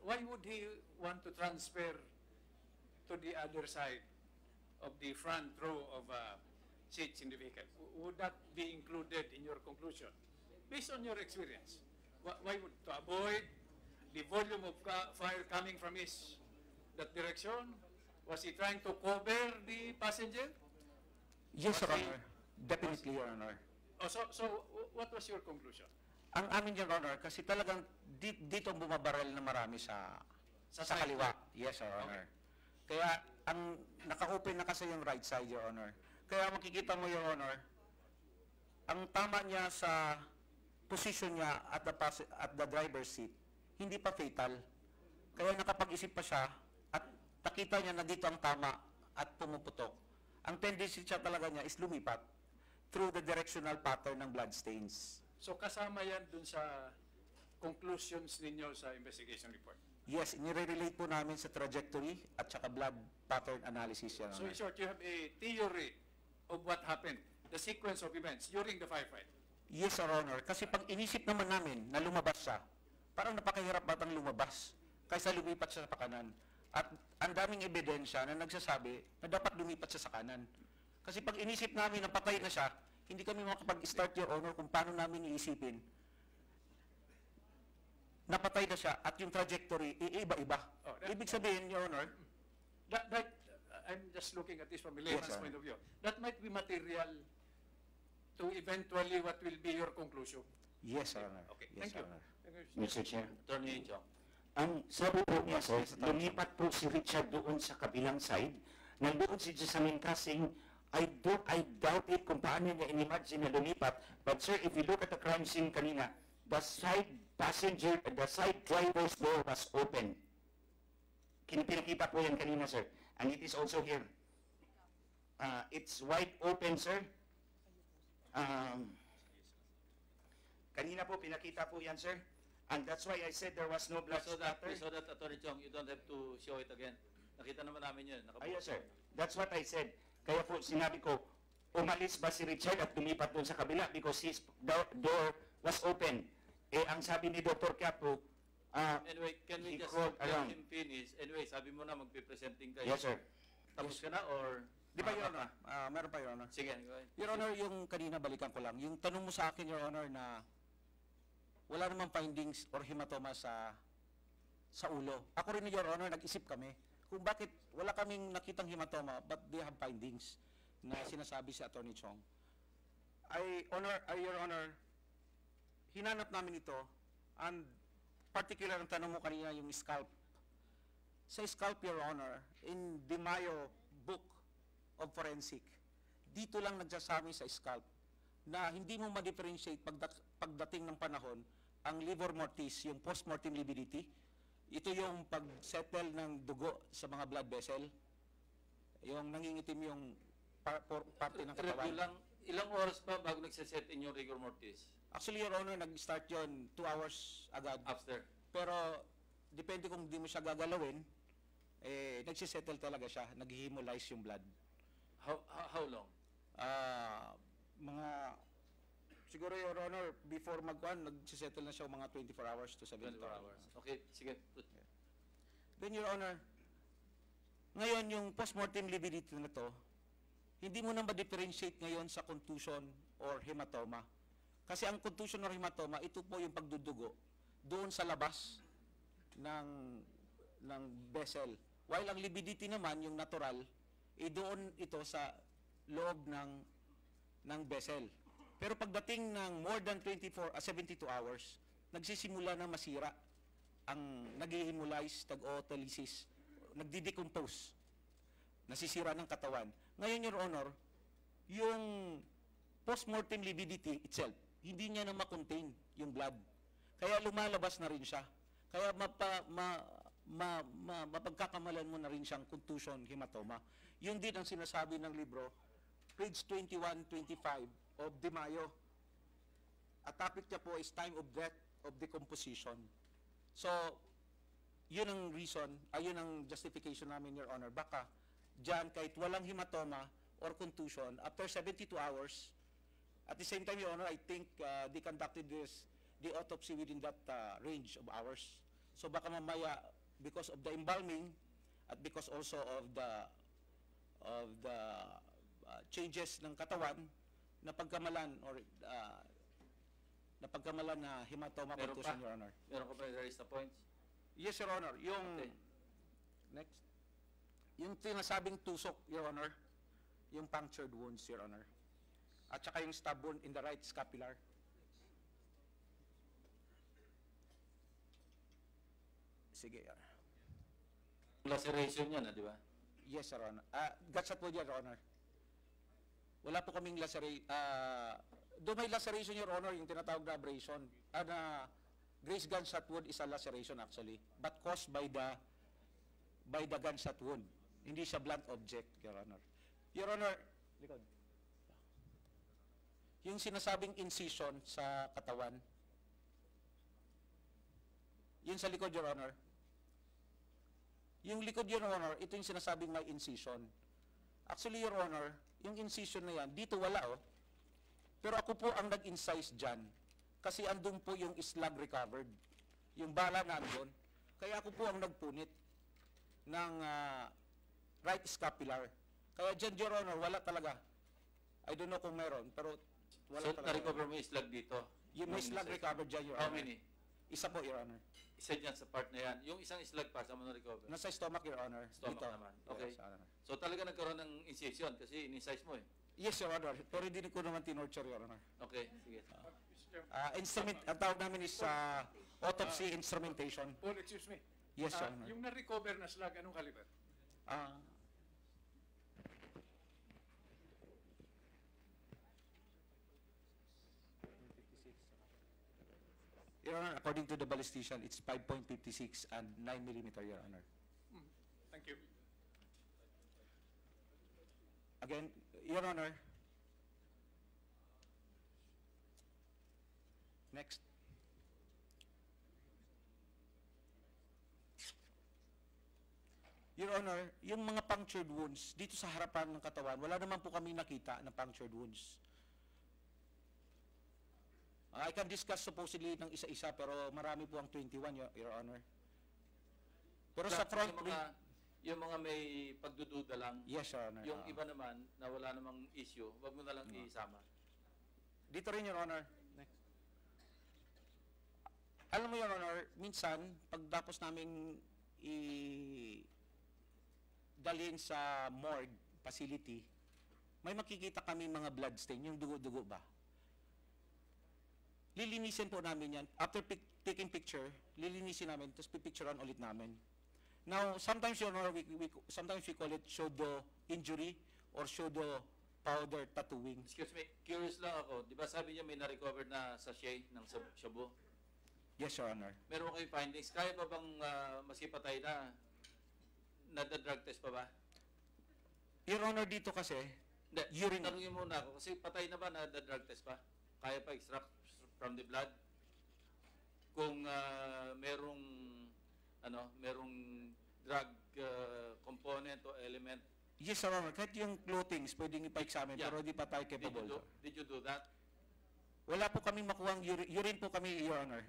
Why would he want to transfer to the other side of the front row of seats in the vehicle? Would that be included in your conclusion? Based on your experience, why would, to avoid the volume of fire coming from that direction? Was he trying to cover the passenger? Yes, Your Honor. Definitely, Your Honor. Oh, so what was your conclusion? Ang amin, Your Honor, kasi talagang dito bumabaril na marami sa kaliwa. Yes, Your Honor. Kaya ang naka-open na kasi yung right side, Your Honor. Kaya makikita mo, Your Honor, ang tama niya sa position niya at the driver's seat, hindi pa fatal. Kaya nakapag-isip pa siya at nakita niya na dito ang tama at pumuputok. Ang tendency siya talaga niya is lumipat through the directional pattern ng blood stains. So kasama yan dun sa conclusions ninyo sa investigation report? Yes, nire-relate po namin sa trajectory at saka blood pattern analysis yan. So in short, you have a theory of what happened, the sequence of events during the firefight? Yes, Your Honor. Kasi pag inisip naman namin na lumabas siya, parang napakahirap batang lumabas kaysa lumipat siya sa pakanan. At ang daming ebidensya na nagsasabi na dapat lumipat siya sa kanan. Kasi pag inisip namin na patay na siya, hindi kami makapag-start, Your Honor, kung paano namin iisipin. Napatay na siya at yung trajectory, iiba-iba. Ibig sabihin, Your Honor, I'm just looking at this from a layman's point of view. That might be material to eventually what will be your conclusion. Yes, Your Honor. Okay, Yes, thank you. Your Honor. Mr. Chair. Attorney Chong. Ang sabi po niya, sir, lumipat po si Richard doon sa kabilang side. Nandoon si Jessamine Casing, I doubt it kung paano niya in-imagine na lumipat. But sir, if you look at the crime scene kanina, the side driver's door was open. Pinakita po yan kanina, sir. And it is also here. It's wide open, sir. Kanina po, pinakita po yan, sir. And that's why I said there was no blood spatter. So that, Attorney Chong, you don't have to show it again. Nakita naman namin yun. Yes, sir. That's what I said. Kaya po, sinabi ko, umalis ba si Richard at lumipat doon sa kabila because his door was open. Eh, ang sabi ni Dr. Capo, anyway, can we just let him finish? Anyway, sabi mo na magpipresenting kayo. Yes, sir. Tapos ka na or... Di ba, Your Honor? Meron pa, Your Honor. Sige, go ahead. Your Honor, yung kanina balikan ko lang. Yung tanong mo sa akin, Your Honor, na wala namang findings or hematoma sa ulo. Ako rin, Your Honor, nag-isip kami kung bakit wala kaming nakitang hematoma but they have findings na sinasabi si Attorney Chong. Your Honor, hinanap namin ito and particular ang tanong mo kanina yung scalp. Sa scalp, Your Honor, in the Mayo Book of Forensic, dito lang nagsasabi sa scalp na hindi mo ma-differentiate pagdating ng panahon ang livor mortis, yung post-mortem lividity. Ito yung pag-settle ng dugo sa mga blood vessel. Yung nangingitim yung parte ng katawan. Ilang oras pa bago nagsiset in yung rigor mortis? Actually, Your Honor, nag-start yun 2 hours agad. After? Pero, depende kung di mo siya gagalawin, nagsisettle talaga siya, nag-hemolyze yung blood. How long? Siguro, Your Honor, before nagsisettle na siya mga 24 hours to 72 hours. Okay, sige. Then, Your Honor, Ngayon, yung postmortem lividity na to, hindi mo na ma-differentiate ngayon sa contusion or hematoma. Kasi ang contusion or hematoma, ito po yung pagdudugo doon sa labas ng vessel. While ang lividity naman, yung natural, doon ito sa loob ng vessel. Pero pagdating ng more than 72 hours, nagsisimula na masira ang nag-hemolyze, nag-autolysis, nagdi-decompose, nasisira ng katawan. Ngayon, Your Honor, yung postmortem lividity itself, hindi niya na ma-contain yung blood. Kaya lumalabas na rin siya. Kaya mapagkakamalan mo na rin siyang contusion hematoma. Yun din ang sinasabi ng libro, page 21-25 of De Mayo. At topic niya po is time of death of decomposition. So, yun ang reason, yun ang justification namin, Your Honor. Baka dyan, kahit walang hematoma or contusion, after 72 hours, at the same time, Your Honor, I think they conducted the autopsy within that range of hours. So baka mamaya, because of the embalming, at because also of the changes ng katawan, napagkamalan or napagkamalan na hematoma contusion, Your Honor. Meron ka pa raise na points? Yes, Your Honor. Yung next, yung tinasabing tusok, Your Honor, yung punctured wounds, Your Honor, at saka yung stab wound in the right scapular. Sige, Your Honor. Laceration yan, di ba? Yes, Your Honor. Gunshot wound, Your Honor. Wala po kaming laceration. Doon may laceration, Your Honor, yung tinatawag na abrasion. Grace gunshot wound is a laceration actually, but caused by the gunshot wound. Hindi siya blunt object, Your Honor. Your Honor, likod. Yung sinasabing incision sa katawan, yun sa likod, Your Honor. Yung likod, Your Honor, ito yung sinasabing may incision. Actually, Your Honor, yung incision na yan, dito wala, oh. Pero ako po ang nag-incise dyan. Kasi andun po yung slug recovered. Yung bala na andun. Kaya ako po ang nagpunit ng right scapular. Kaya dyan, Your Honor, wala talaga. I don't know kung meron, pero wala so, talaga. So, na-recover mo yung slug dito? Yung may slug recovered dyan, Your Honor. How many? Isa po, Your Honor. Isa dyan sa part na yan. Yung isang slug pa, saan mo na-recover? Nasa stomach, Your Honor. Stomach dito naman. Okay. Yes, Honor. So talaga nagkaroon ng incision kasi in-incise mo eh. Yes, Your Honor. Pero hindi ko naman tinorture, Your Honor. Okay, sige. Instrument, ang tawag namin is autopsy instrumentation. Paul, excuse me. Yes, Your Honor. Yung na-recover na slug, anong caliber? Your Honor, according to the ballistician, it's 5.56 and 9 millimeter, Your Honor. Thank you. Again, Your Honor. Next. Your Honor, yung mga punctured wounds, dito sa harapan ng katawan, wala naman po kami nakita na punctured wounds. I can discuss supposedly ng isa-isa, pero marami po ang 21, Your Honor. Pero sa front, yung mga may pagdududa lang, yes, Your Honor. Yung iba naman, na wala namang issue, wag mo na lang isama. Dito rin, Your Honor. Next. Alam mo, Your Honor, minsan, pagtapos namin dalhin sa morgue facility, may makikita kami mga blood stain, yung dugo-dugo ba? Lilinisin po namin yan. After taking picture, lilinisin namin, tapos pipicturean ulit namin. Now, sometimes, Your Honor, sometimes we call it pseudo injury or pseudo powder tattooing. Excuse me, curious lang ako. Di ba sabi niya may na-recover na sachet ng shabu? Yes, Your Honor. Meron kayong findings. Kaya pa bang maski patay na, nada-drug test pa ba? Your Honor, dito kasi, urine. Tanungin muna ako, kasi patay na ba nada-drug test pa? Kaya pa extract from the blood? Kung merong drug component o element. Yes, Your Honor. Kahit yung clothing, pwedeng ipa-examine, Yeah. pero di pa tayo capable. Did you do that? Wala po kaming makuhang urine po kami, Your Honor.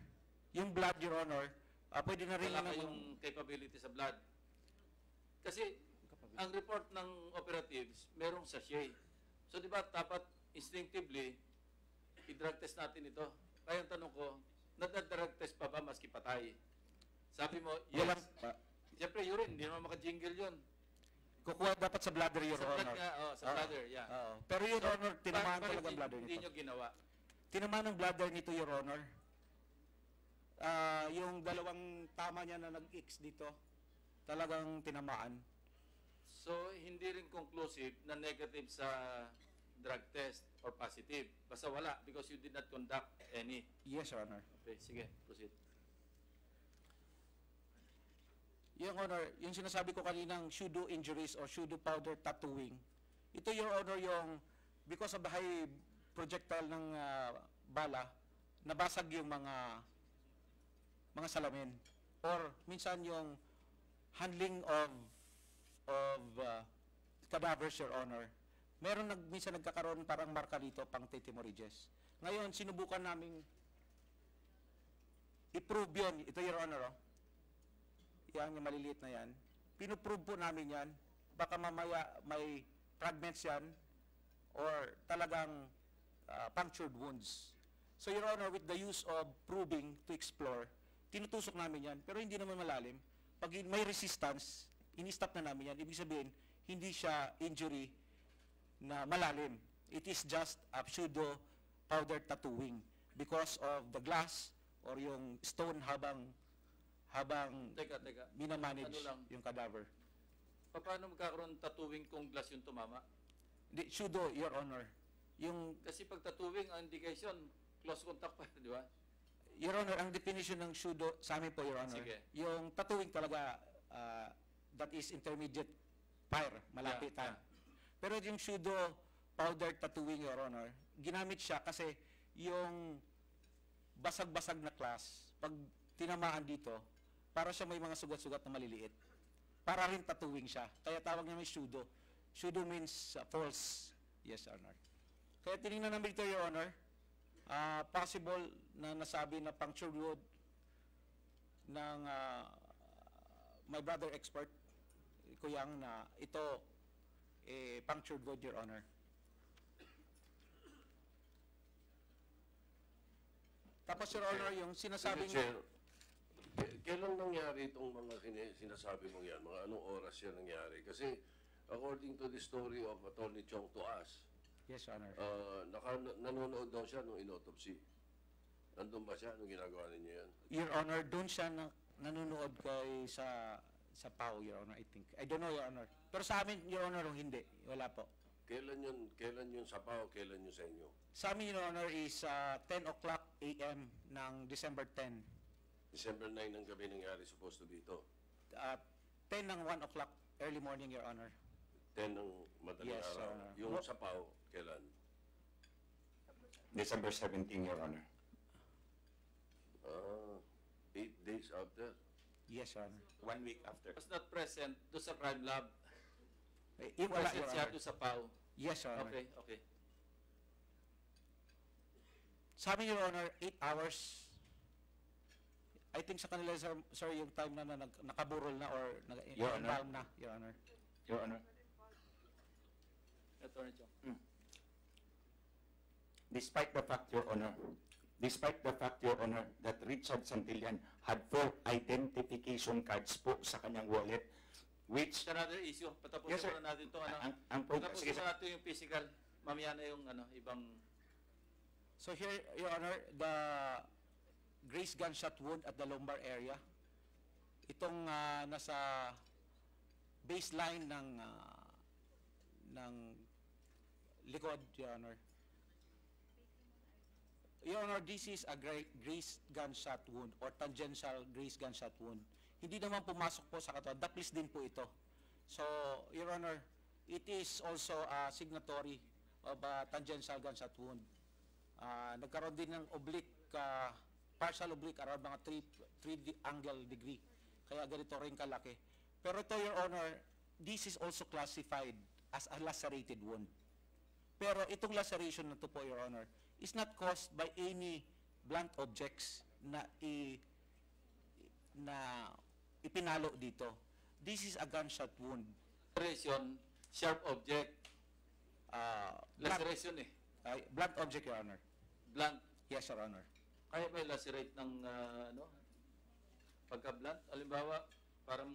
Yung blood, Your Honor, pwede na rin Wala naman. kayong capability sa blood. Kasi, ang report ng operatives, merong sachet. So di ba dapat instinctively, i-drug test natin ito. Kaya ang tanong ko, nadadrug test pa ba maski patay? Sabi mo, yes. Siyempre, urine, hindi naman maka-jingle yun. Kukuha dapat sa bladder, Your Sa blood Honor. nga, sa bladder, yeah. Pero, Your Honor, tinamaan bakit talaga ang bladder hindi nito. nyo ginawa? Tinamaan ang bladder nito, Your Honor. Yung dalawang tama niya na nag-X dito, talagang tinamaan. So, hindi rin conclusive na negative sa drug test or positive. Basta wala because you did not conduct any. Yes, Your Honor. Okay, sige, proceed. Your Honor, yung sinasabi ko kaninang pseudo injuries or pseudo powder tattooing, ito, Your Honor, yung because of the high projectile ng bala, nabasag yung mga salamin. Or minsan yung handling of cadavers, Your Honor. Meron minsan nagkakaroon parang marka dito pang hemorrhages. Ngayon, sinubukan naming i-prove yun. Ito, Your Honor, yan, yung maliliit na yan. Pinuprove po namin yan. Baka mamaya may fragments yan or talagang punctured wounds. So, Your Honor, with the use of probing to explore, tinutusok namin yan, pero hindi naman malalim. Pag may resistance, ini-stop na namin yan. Ibig sabihin, hindi siya injury na malalim. It is just a pseudo powder tattooing because of the glass or yung stone habang Teka. minamanage Ano lang? yung cadaver. Paano magkakaroon tattooing kung glass yung tumama? Di, pseudo, Your Honor. Yung, Kasi pag tattooing, ang indication, close contact pa, di ba? Your Honor, ang definition ng pseudo, sa amin po, Your Honor, Sige. yung tattooing talaga, that is intermediate fire, malapit. Yeah. Pero yung pseudo powder tattooing, Your Honor, ginamit siya kasi yung basag-basag na class, pag tinamaan dito, para siya may mga sugat-sugat na maliliit. Para rin tattooing siya. Kaya tawag niya may pseudo. Pseudo means false. Yes, Your Honor. Kaya tinignan namin dito, Your Honor, possible na nasabi na punctured wound ng my brother expert, Kuyang, na ito punctured wound, Your Honor. Tapos, Your Honor, yung sinasabing... Chair, kailan nangyari itong mga sinasabi mong yan? Mga anong oras yan nangyari? Kasi according to the story of Attorney Chong to us, yes, Your Honor. Nanonood daw siya nung inotopsy. Nandun ba siya nung ginagawa ninyo yan? Your Honor, doon siya nanonood kay sa PAO, Your Honor, I think. I don't know, Your Honor. Pero sa amin, Your Honor, hindi. Wala po. Kailan yun sa PAO, kailan yun sa inyo? Sa amin, Your Honor, is 10 o'clock a.m. ng December 10. December 9 ng gabi nangyari, supposed to be ito. 10 ng 1 o'clock early morning, Your Honor. 10 ng madaling Yes, araw. Your Honor. Yung sa PAO, kailan? December 17, Your Honor. 8 days after? Yes, Your Honor. 1 week after. Was not present do sa crime lab. Wala, Present Your siya Honor. do sa PAO. Yes, Your Honor. Okay. Sa amin, Your Honor, 8 hours. I think sa kanila, sir, yung time na nakaburol na or Your Honor. na, Your Honor. Your Honor. Attorney Chong. Despite the fact, Your Honor, that Richard Santillan had 4 identification cards po sa kanyang wallet, which... Another issue. Yes, sir. Patapusin muna natin itong Sige, Patapusin sir. natin yung physical. Mamaya na yung ibang... So here, Your Honor, the Grace gunshot wound at the lumbar area. Itong nasa baseline ng likod, Your Honor. Your Honor, this is a grace gunshot wound or tangential grace gunshot wound. Hindi naman pumasok po sa katawan. Daplis din po ito. So, Your Honor, it is also a signatory of a tangential gunshot wound. Nagkaroon din ng oblique, partial oblique around mga 3 angle degree. Kaya ganito rin kalaki. Pero ito, Your Honor, this is also classified as a lacerated wound. Pero itong laceration na ito po, Your Honor, is not caused by any blunt objects na ipinalo dito. This is a gunshot wound. Laceration, sharp object. Laceration eh. Blunt object, Your Honor. Blunt. Yes, Your Honor. Kaya ba lacerate ng pagka-blunt? Halimbawa, parang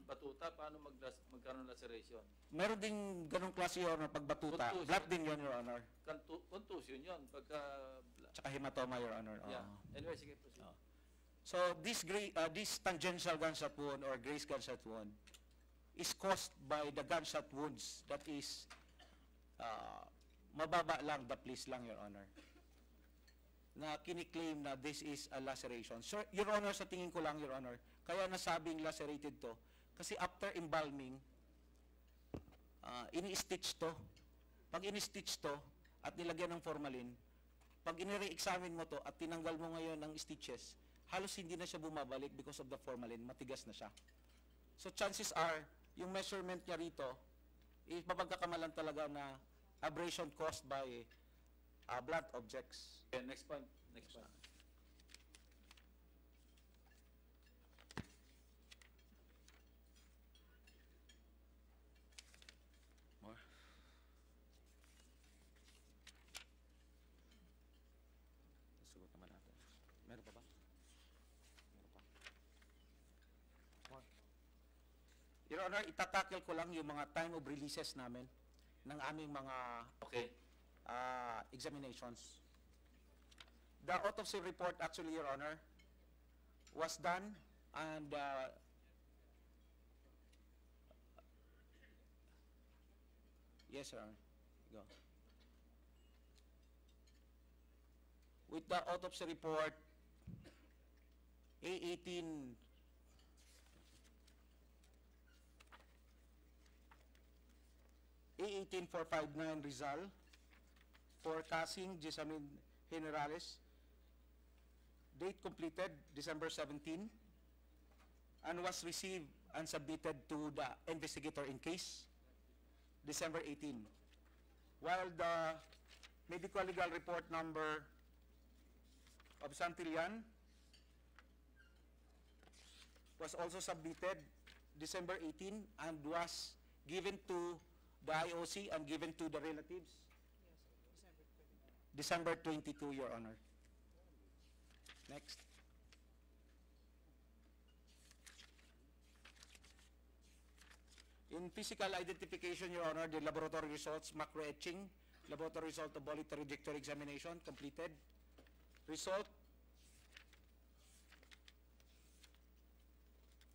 batuta, paano magkaroon ng laceration? Meron ding ganong klase, Your Honor, pagbatuta. Contusion. Blunt din yun, Your Honor. Contusion yun, pagka... Tsaka hematoma, Your Honor. Yeah. Anyway, sige, proceed. So, this tangential gunshot wound or graze gunshot wound is caused by the gunshot wounds that is mababa lang, daplis lang, Your Honor, na kiniklaim na this is a laceration. So, Your Honor, sa tingin ko lang, Your Honor, kaya nasabing lacerated to, kasi after embalming, ini-stitch to. Pag ini-stitch to, at nilagyan ng formalin, pag inire-examine mo to, at tinanggal mo ngayon ng stitches, halos hindi na siya bumabalik because of the formalin, matigas na siya. So, chances are, yung measurement niya rito, mapagkakamalan talaga na abrasion caused by blunt objects. Okay, next point. Next point. More? Sugot naman natin. Meron pa ba? Meron pa. More. Your Honor, itatackle ko lang yung mga time of releases namin ng aming mga examinations. The autopsy report actually, Your Honor, was done and yes, Your Honor. Go. With the autopsy report, A18 A18459 Rizal for casing Jessamine Generalis, date completed December 17, and was received and submitted to the investigator in case December 18. While the medical legal report number of Santillan was also submitted December 18 and was given to the IOC and given to the relatives? December 22, Your Honor. Next. In physical identification, Your Honor, the laboratory results, macro-etching, laboratory result of bullet trajectory examination completed. Result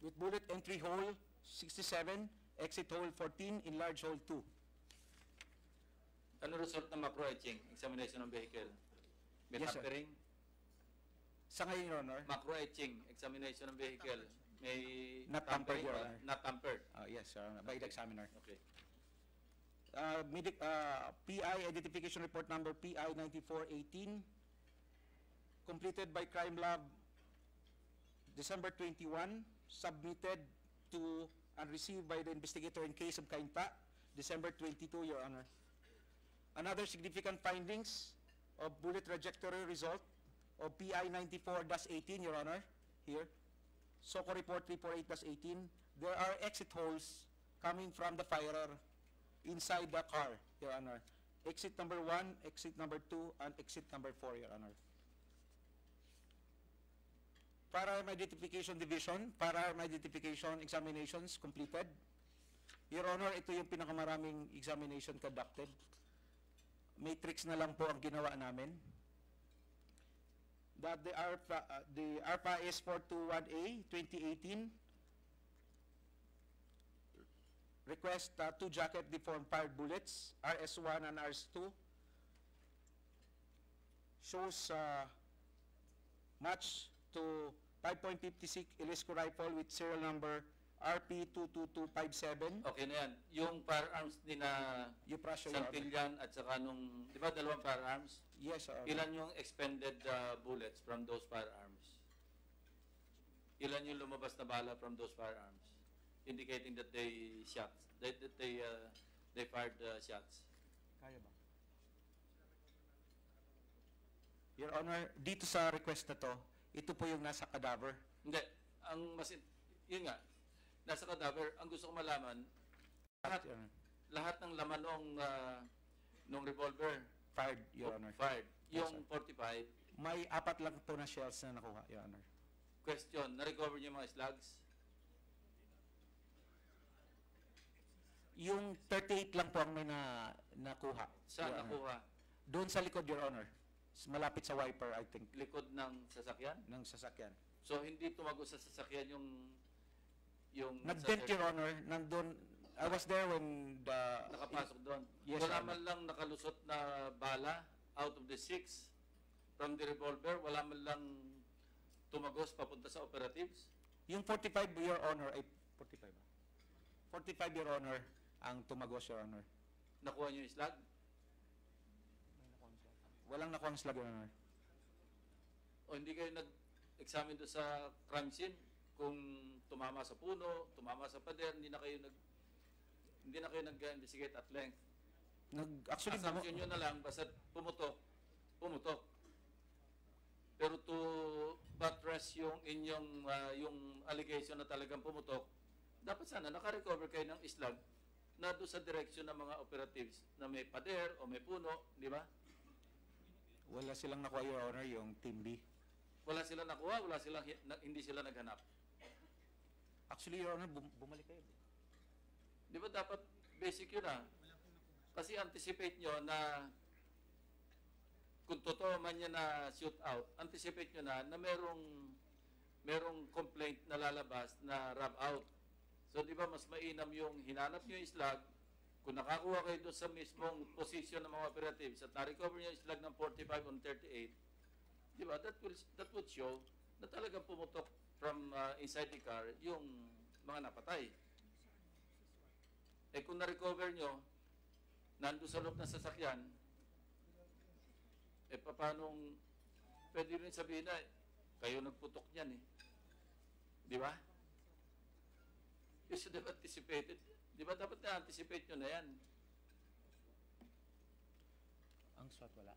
with bullet entry hole 67, exit hole 14, enlarged hole 2. Ano result ng macro-etching, examination ng vehicle? May Yes, sir. tampering? Sa ngayon, Your Honor. Macro-etching, examination ng vehicle. May Not tampered, tampering Your ba? Honor. Not tampered. Yes, Your Honor, by the examiner. Okay. PI identification report number PI 9418, completed by Crime Lab December 21, submitted to and received by the investigator in case of Kainta December 22, Your Honor. Another significant findings of bullet trajectory result of PI 94-18, Your Honor, here. SOCO report 348-18. There are exit holes coming from the firer inside the car, Your Honor. Exit number 1, exit number 2, and exit number 4, Your Honor. Firearm Identification Division, firearm identification examinations completed. Your Honor, ito yung pinakamaraming examination conducted. Matrix na lang po ang ginawa namin. That the ARPA S421A 2018 request 2 jacket deformed fired bullets, RS1 and RS2, shows match to 5.56 Elisco rifle with serial number RP22257. Okay na yan. Yung firearms ni na Santillan at saka nung, di ba dalawang firearms? Yes, sir. Ilan yung expended bullets from those firearms? Ilan yung lumabas na bala from those firearms? Indicating that they shot, that they fired shots. Kaya ba? Your Honor, dito sa request na to, ito po yung nasa cadaver. Hindi. Ang yun nga, nasa cadaver, ang gusto ko malaman, Lahat ng laman nung revolver Fired, Your Honor. fired. Yes, Yung 45, May 4 lang po na shells na nakuha, Your Honor. question, na-recover niyo yung mga slugs? Yung 38 lang po ang may nakuha. Saan Your Honor. nakuha? Doon sa likod, Your Honor. Malapit sa wiper, I think. Likod ng sasakyan? Ng sasakyan. So, hindi tumago sa sasakyan yung Nag-dent, Your Honor. Nandun, I was there when the... nakapasok doon. Yes, Wala Your Honor. man lang nakalusot na bala out of the 6 from the revolver. Wala man lang tumagos papunta sa operatives. Yung 45, Your Honor, ay 45 ba? 45, Your Honor, ang tumagos, Your Honor. Nakuha niyo yung slug? Walang nakuha ang slug, Your Honor. O hindi kayo nag-examine doon sa crime scene? Kung tumama sa puno, tumama sa pader, hindi na kayo nag-investigate at length. Actually, assumption nyo na lang, basta pumutok. Pero to buttress yung inyong yung allegation na talagang pumutok, dapat sana naka-recover kayo ng slug na doon sa direction ng mga operatives na may pader o may puno, di ba? Wala silang nakuha, Your Honor, yung Team B. Wala silang nakuha, hindi sila naghanap. Actually, Your Honor, bumalik kayo. Di ba dapat basic yun Kasi anticipate nyo na kung totoo man yan na shoot out, anticipate nyo na merong complaint na lalabas na rub out. So di ba mas mainam yung hinanap nyo yung slug, kung nakakuha kayo doon sa mismong position ng mga operatives at na-recover nyo yung slug ng 45 on 38, di ba, that would show na talagang pumutok from inside the car yung mga napatay. Eh kung na-recover nyo, nandun sa loob ng sasakyan, eh paanong, pwede rin sabihin na, kayo nagputok niyan Di ba? You should have anticipated. Di ba dapat na-anticipate nyo na yan? Ang SWAT wala.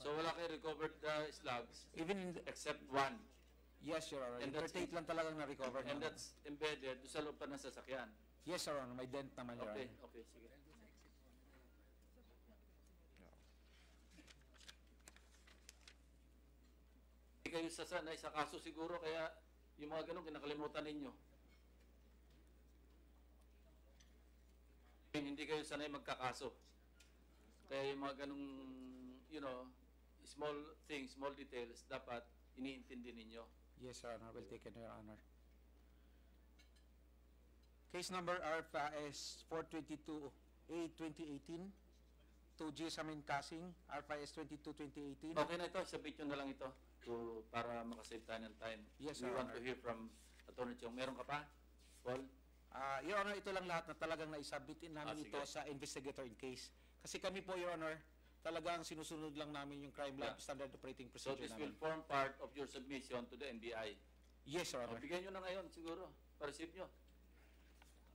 So wala kayo recovered slugs, Even in except one. Yes, Your Honor. And Yung that's 38 lang talagang na-recover. And naman. that's embedded doon sa loob pa ng sasakyan. Yes, Your Honor. May dent naman, Your Okay, Honor. okay, sige. Hindi kayo sasanay sa kaso siguro, kaya yung mga ganun kinakalimutan ninyo. Hindi kayo sanay magkakaso. Kaya yung mga ganung, small things, small details, dapat iniintindi ninyo. Yes, Your Honor. Will take it, Your Honor. Case number RFIS 422A 2018 to GSM Casing, RFIS 22-2018. Okay na ito, submit nyo na lang ito para makasave tayo ng time. Yes, We Your want Honor. to hear from Attorney Chong. Meron ka pa, Paul? Your Honor, ito lang lahat na talagang naisubmitin namin sige. ito sa investigator in case. Kasi kami po, Your Honor, talagang sinusunod lang namin yung crime lab standard operating So procedure this namin. will form part of your submission to the NBI. Yes, Your Honor. Bigyan nyo na ngayon siguro, pa-receive nyo.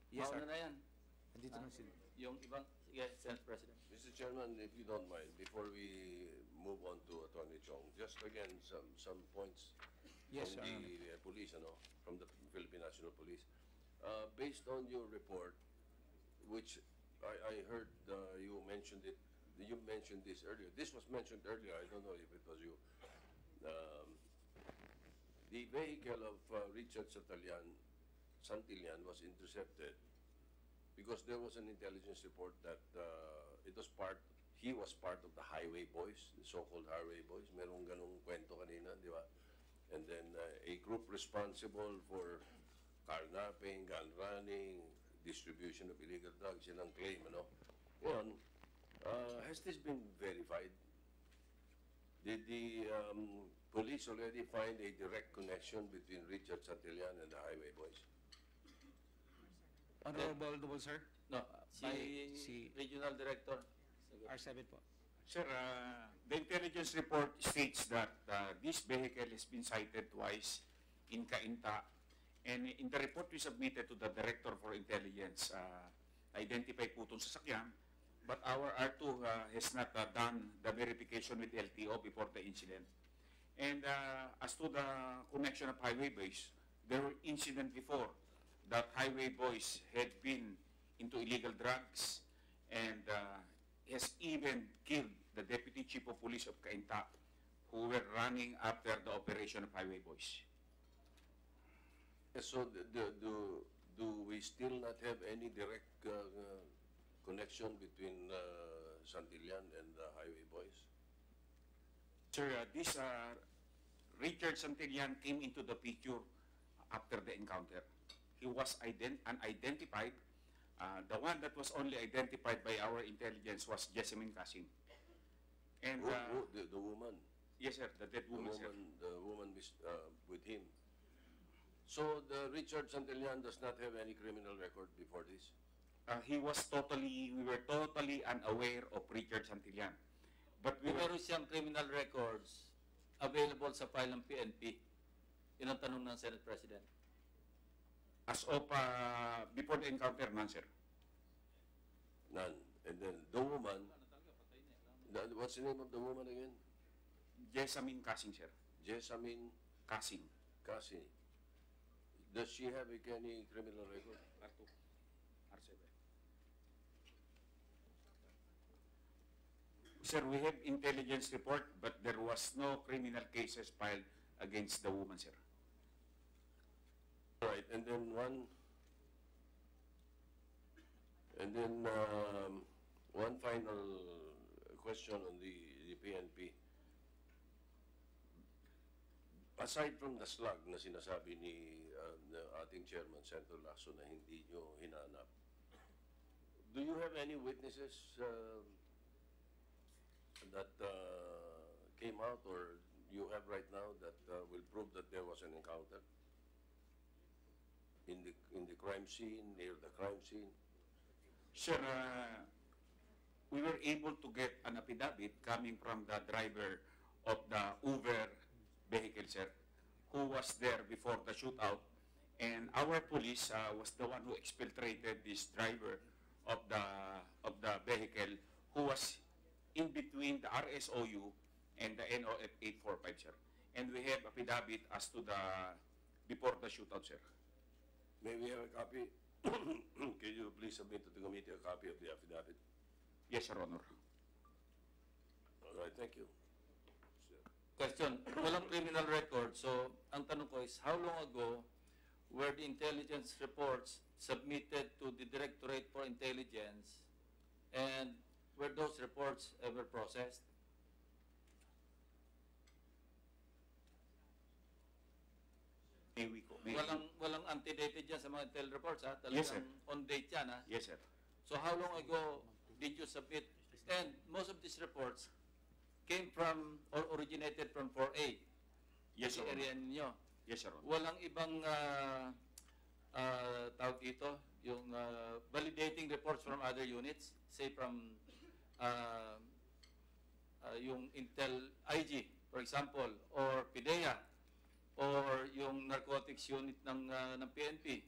Yes, sir. Mauna na yan. Andito na sila. Yung ibang, sige, Senate President. Mr. Chairman, if you don't mind, before we move on to Attorney Chong, just again, some points Yes, from Your the police, from the Philippine National Police. Based on your report, which I heard you mentioned this earlier. This was mentioned earlier. I don't know if it was you. The vehicle of Richard Santillan was intercepted because there was an intelligence report that he was part of the highway boys, the so-called highway boys. Merong ganong kwento kanina, di ba? And then a group responsible for carnapping, gun running, distribution of illegal drugs, yun ang claim, Yun, has this been verified? Did the police already find a direct connection between Richard Santillan and the highway boys? Honorable Sir? No, By si Regional Director. R7 po. Sir, the intelligence report states that this vehicle has been cited twice in Cainta, and in the report we submitted to the Director for Intelligence, identify po itong sasakyan, but our R2 has not done the verification with LTO before the incident. And as to the connection of highway boys, there were incidents before that highway boys had been into illegal drugs, and has even killed the Deputy Chief of Police of Cainta, who were running after the operation of Highway Boys. So do we still not have any direct connection between Santillan and the Highway Boys? Sir, this Richard Santillan came into the picture after the encounter. He was unidentified. The one that was only identified by our intelligence was Jessamine Casing. And the woman? Yes, sir, the dead woman, sir. The woman with him. So the Richard Santillan does not have any criminal record before this? We were totally unaware of Richard Santillan. But we Meron siyang criminal records available sa file ng PNP. Yun ang tanong ng Senate President. As of before the encounter, none, sir. None. And then the woman, what's the name of the woman again? Jessamine Casing, sir. Jessamine Casing. Casing. Does she have any criminal record? R2. R7. Sir, we have intelligence report, but there was no criminal cases filed against the woman, sir. All right, and then one final question on the PNP. Aside from the slug na sinasabi ni ating chairman, Senator Lacson, na hindi nyo hinanap, do you have any witnesses that came out or you have right now that will prove that there was an encounter in the crime scene, near the crime scene? Sir, we were able to get an affidavit coming from the driver of the Uber vehicle, sir, who was there before the shootout, and our police was the one who exfiltrated this driver of the vehicle, who was in between the RSOU and the NOF 845, sir. And we have affidavit as to the before the shootout, sir. May we have a copy? Can you please submit to the committee a copy of the affidavit? Yes, Your Honor. All right, thank you. Question, walang criminal record. So, ang tanong ko is, how long ago were the intelligence reports submitted to the Directorate for Intelligence, and were those reports ever processed? Walang antedated dyan sa mga intel reports, ha? Talagang Yes, sir. on date yan, ha? Yes, sir. So how long ago did you submit? And most of these reports came from or originated from 4A. Yes, Sa Your area Honor. ninyo. Yes, Your Honor. Walang ibang tawag dito, yung validating reports from other units, say from yung Intel IG, for example, or PIDEA, or yung narcotics unit ng PNP.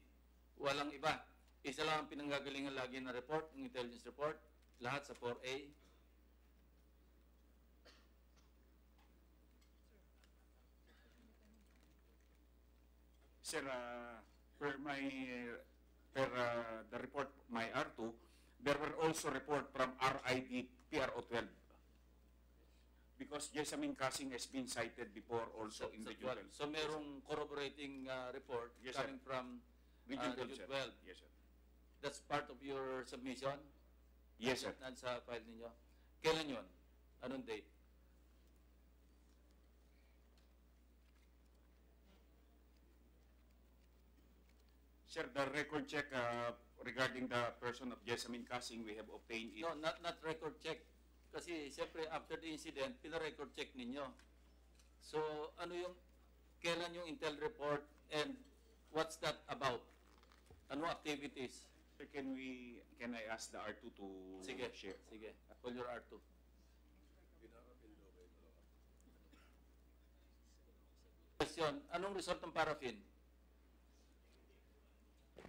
Walang iba. Isa lang ang pinanggagalingan lagi na report, ng intelligence report, lahat sa 4A. Sir, per the report, my R2, there were also report from RID PRO12. Because Jessamine Casing has been cited before also in the Region 12. So merong corroborating report Yes, coming sir. from Region 12, Region sir. 12. Yes, sir. That's part of your submission? Yes, sir. Nasa file ninyo. Kailan yun? Anong date? Sir, the record check regarding the person of Jessamine Casing, we have obtained it. No, not record check. Kasi siyempre after the incident, pina-record check ninyo. So ano yung, kailan yung intel report and what's that about? Ano activities? Sir, can I ask the R2 to Sige, share? sige. Call your R2. Question, anong result ng paraffin?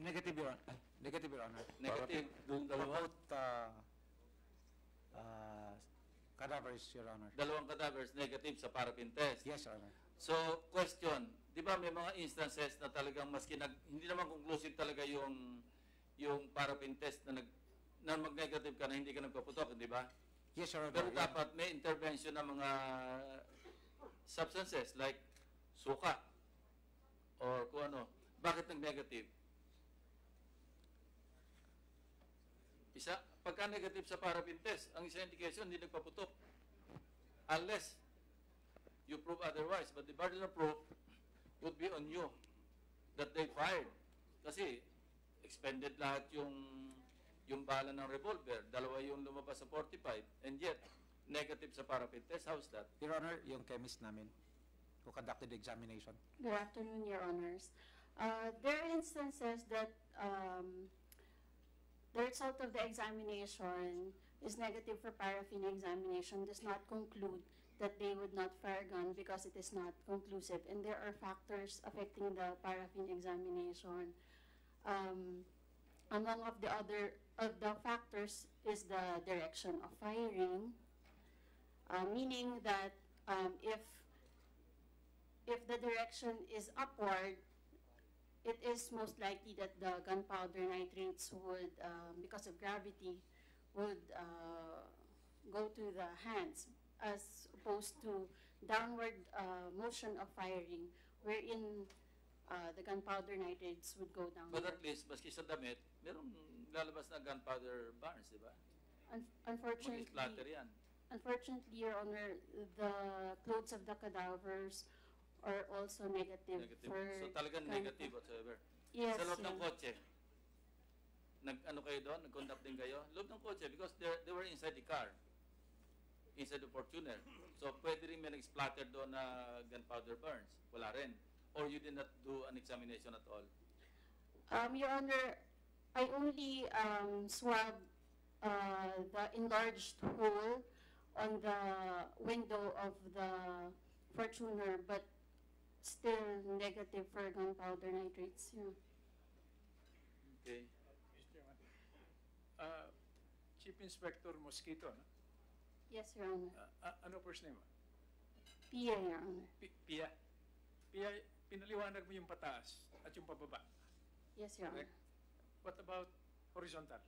Negative, Your Honor. Negative, Your Honor. Negative. Yung dalawa? Both cadavers, Your Honor. Dalawang cadavers negative sa paraffin test. Yes, Your Honor. So, question, di ba may mga instances na talagang maski hindi naman conclusive talaga yung yung paraffin test na mag-negative ka na hindi ka nagpaputok, di ba? Yes, Your Honor. Pero dapat may intervention ng mga substances like suka or kung ano. Bakit nag-negative? Pagka negative sa paraffin test, ang isa indication hindi nagpaputok. Unless you prove otherwise. But the burden of proof would be on you that they fired. Kasi expended lahat yung bala ng revolver. Dalawa yung lumabas sa 45 and yet negative sa paraffin test. How's that? Your Honor, yung chemist namin who conducted the examination. Good afternoon, Your Honors. There are instances that the result of the examination is negative for paraffin examination does not conclude that they would not fire a gun because it is not conclusive. And there are factors affecting the paraffin examination. Among of the factors is the direction of firing, meaning that if the direction is upward, it is most likely that the gunpowder nitrates would, because of gravity, would go to the hands, as opposed to downward motion of firing, wherein the gunpowder nitrates would go down. But at least, maski sa damit, merong lalabas na gunpowder burns, di ba? Unfortunately, Mag-splatter yan. Unfortunately, Your Honor, the clothes of the cadavers are also negative. So talagang negative whatsoever. Yes. Sa loob ng kotse, nag-ano kayo doon? Nag-conduct din kayo? Loob ng kotse because they were inside the car, inside the Fortuner. So pwede rin may nag-splatter doon na gunpowder burns. Wala rin. Or you did not do an examination at all? Your Honor, I only swabbed the enlarged hole on the window of the Fortuner, but still negative for gunpowder nitrates. Yeah. Okay. Chief Inspector Mosquito, no? Yes, Your Honor. Ano first name mo? Pia, Your Honor. Pia. Pia, pinaliwanag mo yung pataas at yung pababa. Yes, Your Honor. What about horizontal?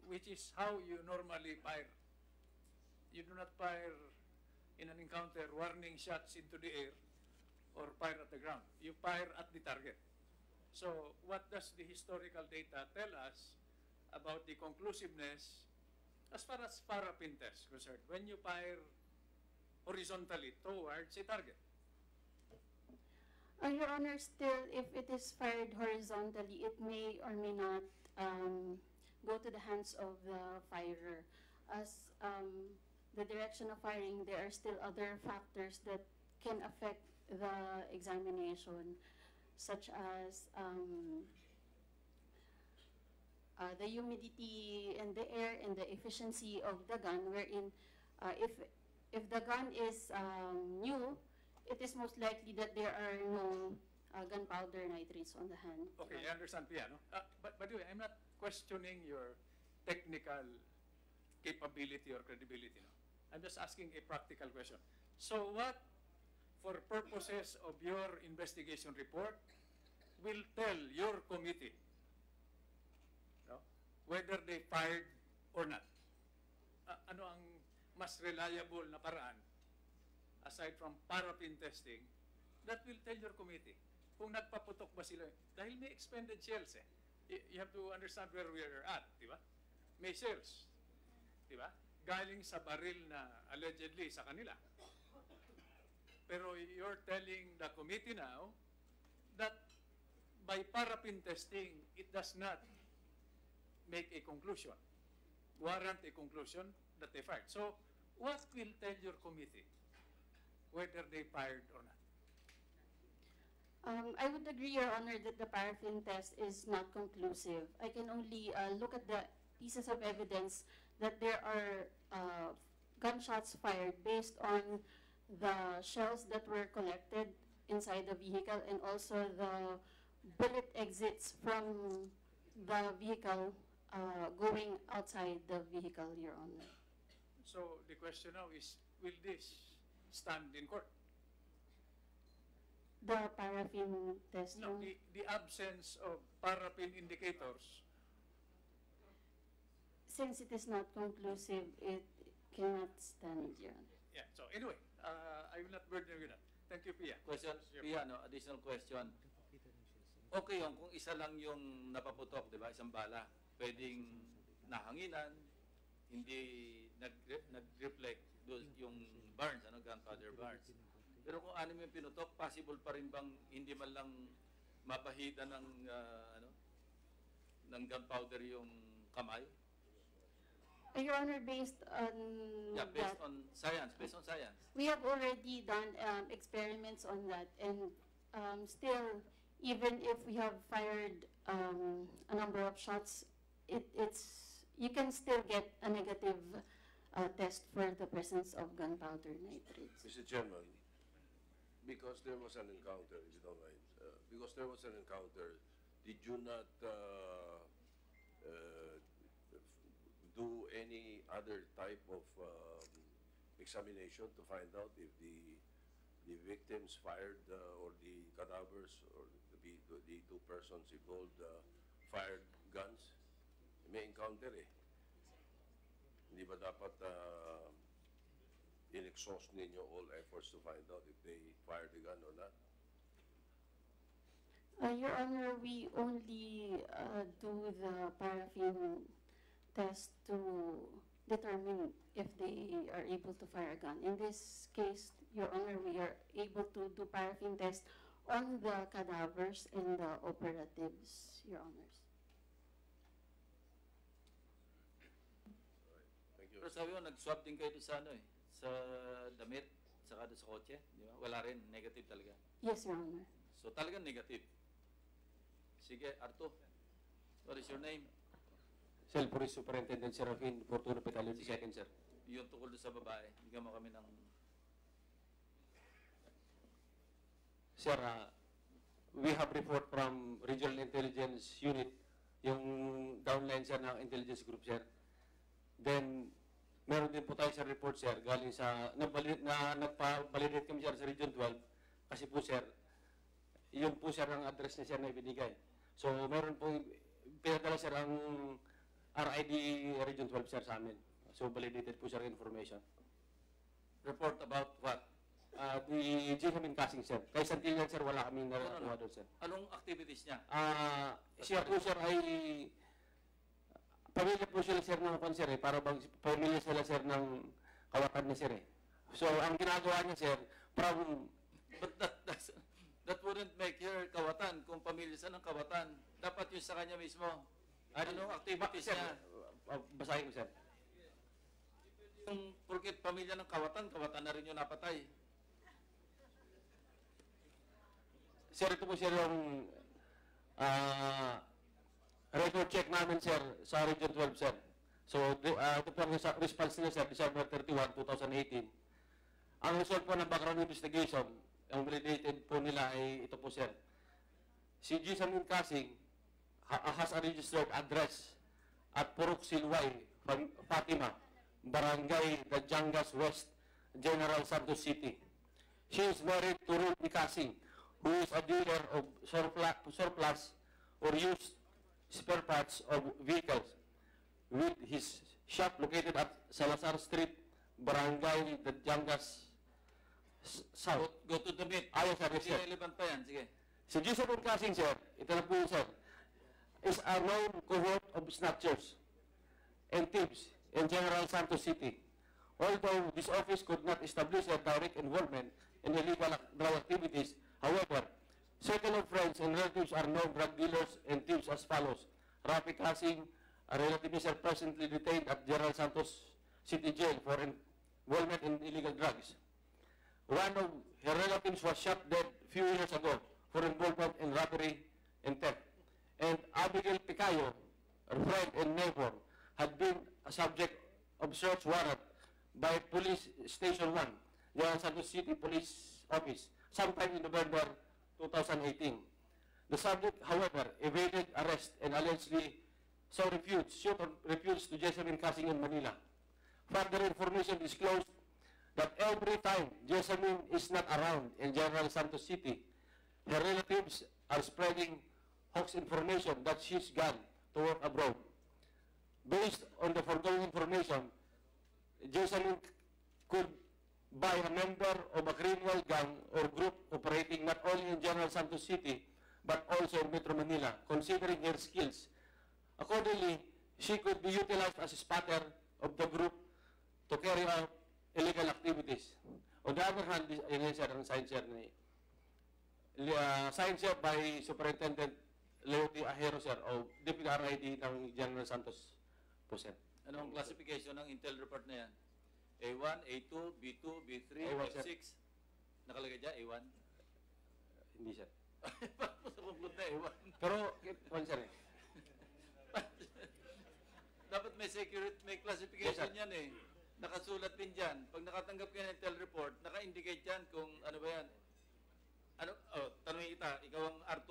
Which is how you normally fire. You do not fire in an encounter warning shots into the air or fire at the ground. You fire at the target. So what does the historical data tell us about the conclusiveness as far as paraffin test concerned when you fire horizontally towards a target? Your Honor, still, if it is fired horizontally, it may or may not go to the hands of the firer. As the direction of firing, there are still other factors that can affect the examination, such as the humidity in the air and the efficiency of the gun, wherein if the gun is new, it is most likely that there are no gunpowder nitrates on the hand. Okay, I understand, Pia, no? But by the way, I'm not questioning your technical capability or credibility, no? I'm just asking a practical question. So what, for purposes of your investigation report, will tell your committee, no, whether they fired or not? Ano ang mas reliable na paraan, aside from paraffin testing, that will tell your committee kung nagpaputok ba sila. Dahil may expended shells eh. You have to understand where we are at, di ba? May shells, di ba? Galing sa baril na allegedly sa kanila. Pero you're telling the committee now that by paraffin testing, it does not make a conclusion, warrant a conclusion that they fired. So what will tell your committee whether they fired or not? I would agree, Your Honor, that the paraffin test is not conclusive. I can only look at the pieces of evidence that there are gunshots fired based on the shells that were collected inside the vehicle and also the bullet exits from the vehicle going outside the vehicle, Your Honor. So the question now is, will this stand in court? The paraffin test? No, the absence of paraffin indicators since it is not conclusive, it cannot stand, Your Honor. Yeah, so anyway, I will not burden you with that. Thank you, Pia. Question, Pia, no, additional question. Okay yung kung isa lang yung napaputok, di ba? Isang bala. Pwedeng nahanginan, hindi nag-reflect yung burns, gunpowder burns. Pero kung anim yung pinutok, possible pa rin bang hindi man lang mapahida ng gunpowder yung kamay? Your Honor, based on based on science. We have already done experiments on that, and still, even if we have fired a number of shots, you can still get a negative test for the presence of gunpowder nitrates. Mr. Chairman, because there was an encounter, if you don't mind, because there was an encounter, did you not do any other type of examination to find out if the victims fired or the cadavers or the two persons involved fired guns? May encounter eh. Hindi ba dapat in-exhaust ninyo all efforts to find out if they fired the gun or not? Your Honor, we only do the paraffin test to determine if they are able to fire a gun. In this case, Your Honor, we are able to do paraffin test on the cadavers and the operatives, Your Honors. Thank you. Pero sabi mo, nag-swab din kayo sa sa damit, saka sa kotse, di ba? Wala rin, negative talaga. Yes, Your Honor. So talagang negative. Sige, Arto, what is your name? Sir, Police Superintendent Serafin, Fortuna Battalion, second, sir. Yung tungkol sa babae, bigyan mo kami ng... Sir, we have report from Regional Intelligence Unit, yung downline, sir, ng intelligence group, sir. Then, meron din po tayo sa report, sir, galing sa... Nagpa-validate kami, sir, sa Region 12. Kasi po, sir, yun po, sir, ang address niya, sir, na ibinigay. So, meron po, pinadala, sir, ang RID Region 12, sir, sa amin. So, validated po, sir, information. Report about what? The G-Hamin casing, sir. Kay Santillan, sir, wala kaming nakuha doon, sir. Anong activities niya? Siya po, sir, ay... Pamilya po sila, sir, ng sir, eh. Para bang pamilya sila, sir, ng kawatan na, sir, eh. So, ang ginagawa niya, sir, from... But that wouldn't make her kawatan kung pamilya siya ng kawatan. Dapat yung sa kanya mismo. Anong activities niya? Basahin ko, sir. Yung porkit pamilya ng kawatan, kawatan na rin yung napatay. Sir, ito po, sir, yung record check namin, sir, sa Region 12, sir. So, ito po ang response nila, sir, December 31, 2018. Ang result po ng background investigation, ang validated po nila ay ito po, sir. Si G-Hamin Kasing has a registered address at Purok Silway, Fatima, Barangay Dajangas West, General Santos City. She is married to Rudy Kasing, who is a dealer of surplus or used spare parts of vehicles, with his shop located at Salazar Street, Barangay Dajangas South. Go to the meat. Ayaw, sir, yes, sir. Relevant pa yan, sige. Si G-Hamin Kasing, sir, ito na po yun, sir, is a known cohort of snatchers and thieves in General Santos City. Although this office could not establish a direct involvement in illegal drug activities, however, circle of friends and relatives are known drug dealers and thieves as follows. Rafi Kasing, a relative, is presently detained at General Santos City Jail for involvement in illegal drugs. One of her relatives was shot dead a few years ago for involvement in robbery and theft. And Abigail Picayo, her friend and neighbor, had been a subject of search warrant by Police Station 1, General Santos City Police Office, sometime in November 2018. The subject, however, evaded arrest and allegedly refused to G-Hamin Kasing in Manila. Further information disclosed that every time G-Hamin is not around in General Santos City, her relatives are spreading hoax information that she's gone to work abroad. based on the foregoing information, Jocelyn could by a member of a criminal gang or group operating not only in General Santos City, but also in Metro Manila, considering her skills. Accordingly, she could be utilized as a spatter of the group to carry out illegal activities. On the other hand, signed sir by Superintendent Leoty Ahero, sir, o Deputy RID ng General Santos po, sir. Anong classification ng intel report na yan? A1, A2, B2, B3, A1, F6? sir. Nakalagay dyan, A1? Hindi, sir. Nakumplut na A1. Pero, sir, Dapat may security, may classification yan eh. Nakasulat din dyan. Pag nakatanggap ka ng intel report, naka-indicate dyan kung ano ba yan. Ano, tanongin kita, ikaw ang R2.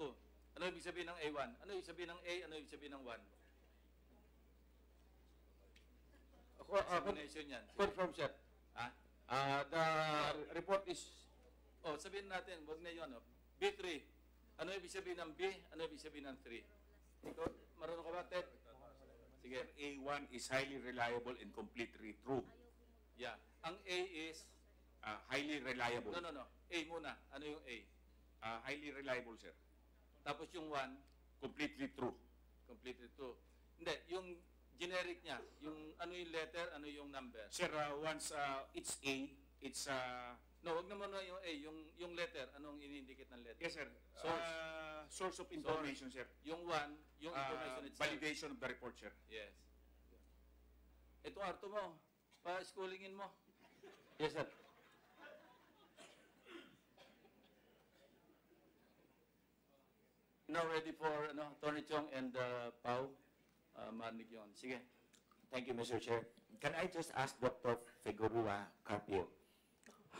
Ano ibig sabihin ng A1? Ano ibig sabihin ng A? Ano ibig sabihin ng 1? Examination yan. Confirm, sir. Ha? The report is... Sabihin natin, wag na yun, B3. Ano ibig sabihin ng B? Ano ibig sabihin ng 3? Ikaw, marunong ka ba, Ted? Sige. A1 is highly reliable and completely true. Yeah. Ang A is? Highly reliable. No. A muna. Ano yung A? Highly reliable, sir. Tapos yung 1? Completely true. Completely true. Hindi, yung generic niya, yung ano yung letter, ano yung number? Sir, once it's A, it's... No, wag naman na yung A, yung letter, anong ini-indicate ng letter? Yes, sir. Source. Source of information, sir. Yung 1, yung information itself. Validation of the report, sir. Yes. Ito Arto mo, pa-schoolingin mo. Yes, sir. Now ready for Attorney Chong and Pau. Manig yun. Sige. Thank you, Mr. Chair. Can I just ask Dr. Figueroa Carpio,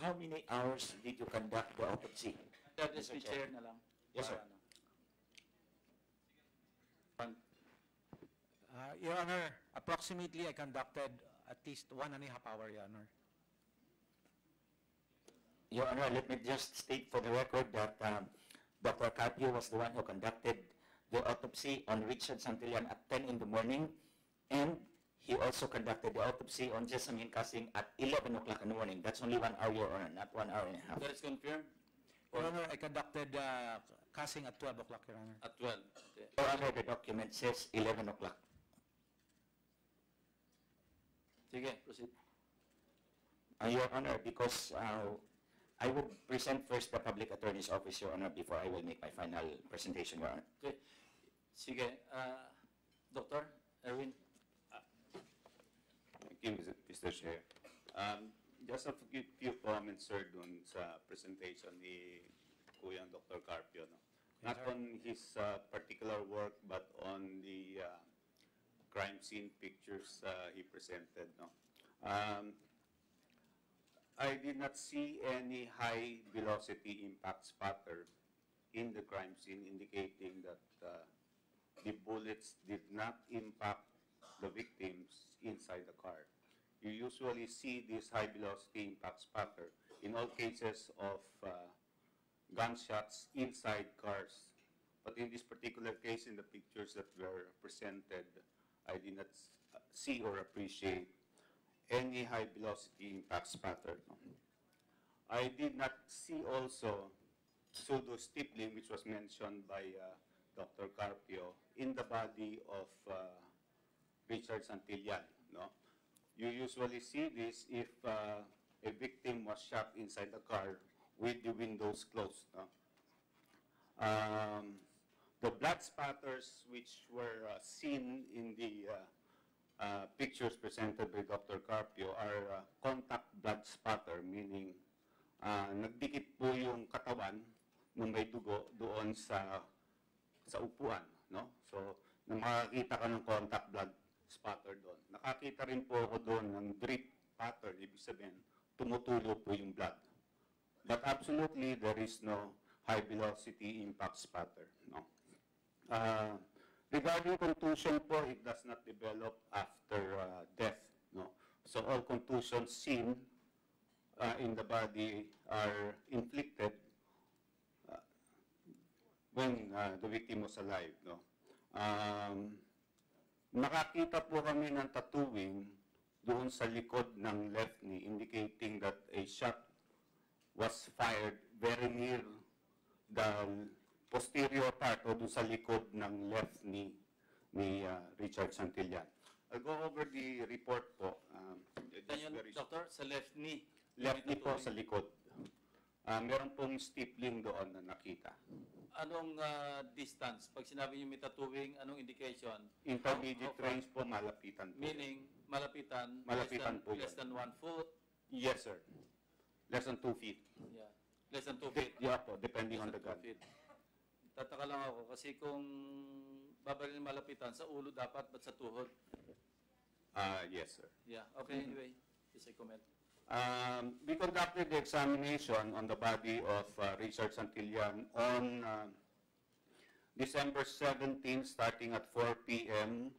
how many hours did you conduct the autopsy? That is the chair na lang. Yes, sir. Your Honor, approximately I conducted at least 1.5 hours, Your Honor. Your Honor, let me just state for the record that Dr. Carpio was the one who conducted the autopsy on Richard Santillan at 10 in the morning, and he also conducted the autopsy on Jessamine Casing at 11 o'clock in the morning. That's only 1 hour, Your Honor, not 1 hour and a half. That is confirmed? Your Honor, I conducted Casing at 12 o'clock, Your Honor. At 12. Okay. Your Honor, the document says 11 o'clock. Sige, proceed. Your Honor, because I would present first the Public Attorney's Office, Your Honor, before I will make my final presentation, Your Honor. Okay. Sige. Dr. Erwin. Thank you, Mr. Chair. Just a few comments, sir, dun sa presentation ni Kuyang Dr. Carpio. No? Not on his particular work, but on the crime scene pictures he presented. No? I did not see any high-velocity impact spatter in the crime scene, indicating that the bullets did not impact the victims inside the car. You usually see this high-velocity impact spatter in all cases of gunshots inside cars. But in this particular case, in the pictures that were presented, I did not see or appreciate any high-velocity impact spatter. I did not see also pseudo-stippling, which was mentioned by Dr. Carpio, in the body of Richard Santillan. No? You usually see this if a victim was shot inside the car with the windows closed. No? The blood spatters which were seen in the pictures presented by Dr. Carpio are contact blood spatter, meaning nagdikit po yung katawan ng may dugo doon sa upuan. No? So, makakita ka ng contact blood spatter doon. Nakakita rin po ako doon ng drip pattern, ibig sabihin, tumutulo po yung blood. But absolutely, there is no high-velocity impact spatter. No? Regarding contusion po, it does not develop after death. No? So all contusions seen in the body are inflicted when the victim was alive. No? Nakakita po kami ng tattooing doon sa likod ng left knee, indicating that a shot was fired very near the posterior part o doon sa likod ng left knee ni Richard Santillan. I'll go over the report po. Doctor, sa left knee? Left knee po sa likod. Meron pong stippling doon na nakita. Anong distance? Pag sinabi niyo may tattooing, anong indication? Intermediate range po, malapitan po. Meaning, malapitan? Malapitan po less than 1 foot? Yes, sir. Less than 2 feet. Yeah. Less than 2 feet? Yeah po, depending on the gun. Tataka lang ako kasi kung babalin malapitan, sa ulo dapat, ba't sa tuhod? Yes, sir. Yeah, okay, anyway. Just a comment. We conducted the examination on the body of Richard Santillan on December 17, starting at 4 p.m.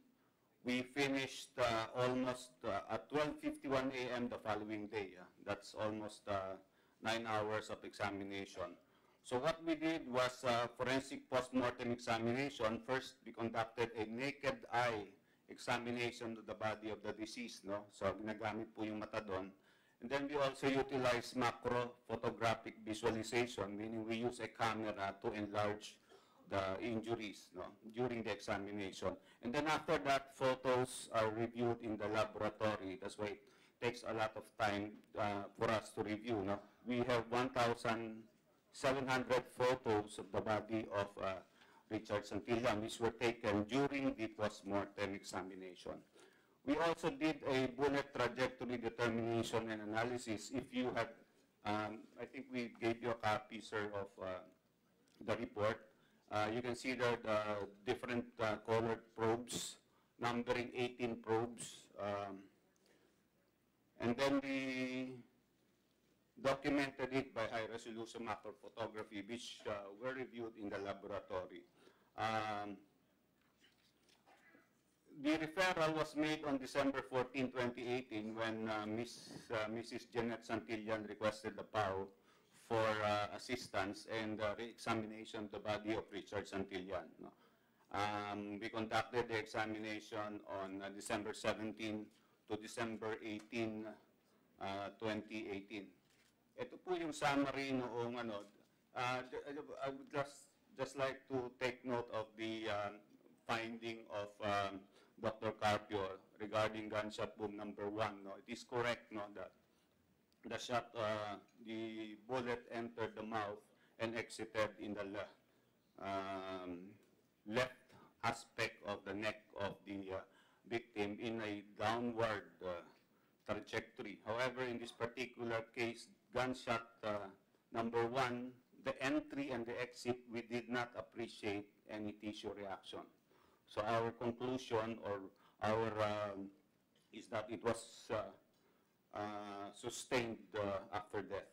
We finished almost at 12:51 a.m. the following day. That's almost 9 hours of examination. So what we did was forensic post-mortem examination. First, we conducted a naked eye examination of the body of the deceased. No? So ginagamit po yung mata doon. And then we also utilize macro photographic visualization, meaning we use a camera to enlarge the injuries during the examination. And then after that, photos are reviewed in the laboratory. That's why it takes a lot of time for us to review. We have 1,700 photos of the body of Richard Santillan, which were taken during the post-mortem examination. We also did a bullet trajectory determination and analysis. If you had, I think we gave you a copy, sir, of the report. You can see there the different colored probes, numbering 18 probes. And then we documented it by high-resolution macro photography, which were reviewed in the laboratory. The referral was made on December 14, 2018, when Mrs. Janet Santillan requested the PAO for assistance and re-examination of the body of Richard Santillan. We conducted the examination on December 17 to December 18, 2018. Ito po yung summary noong I would just like to take note of the finding of Dr. Carpio regarding gunshot wound number 1. It is correct that the shot, the bullet entered the mouth and exited in the left aspect of the neck of the victim in a downward trajectory. However, in this particular case, gunshot number 1, the entry and the exit, we did not appreciate any tissue reaction. So our conclusion is that it was sustained after death.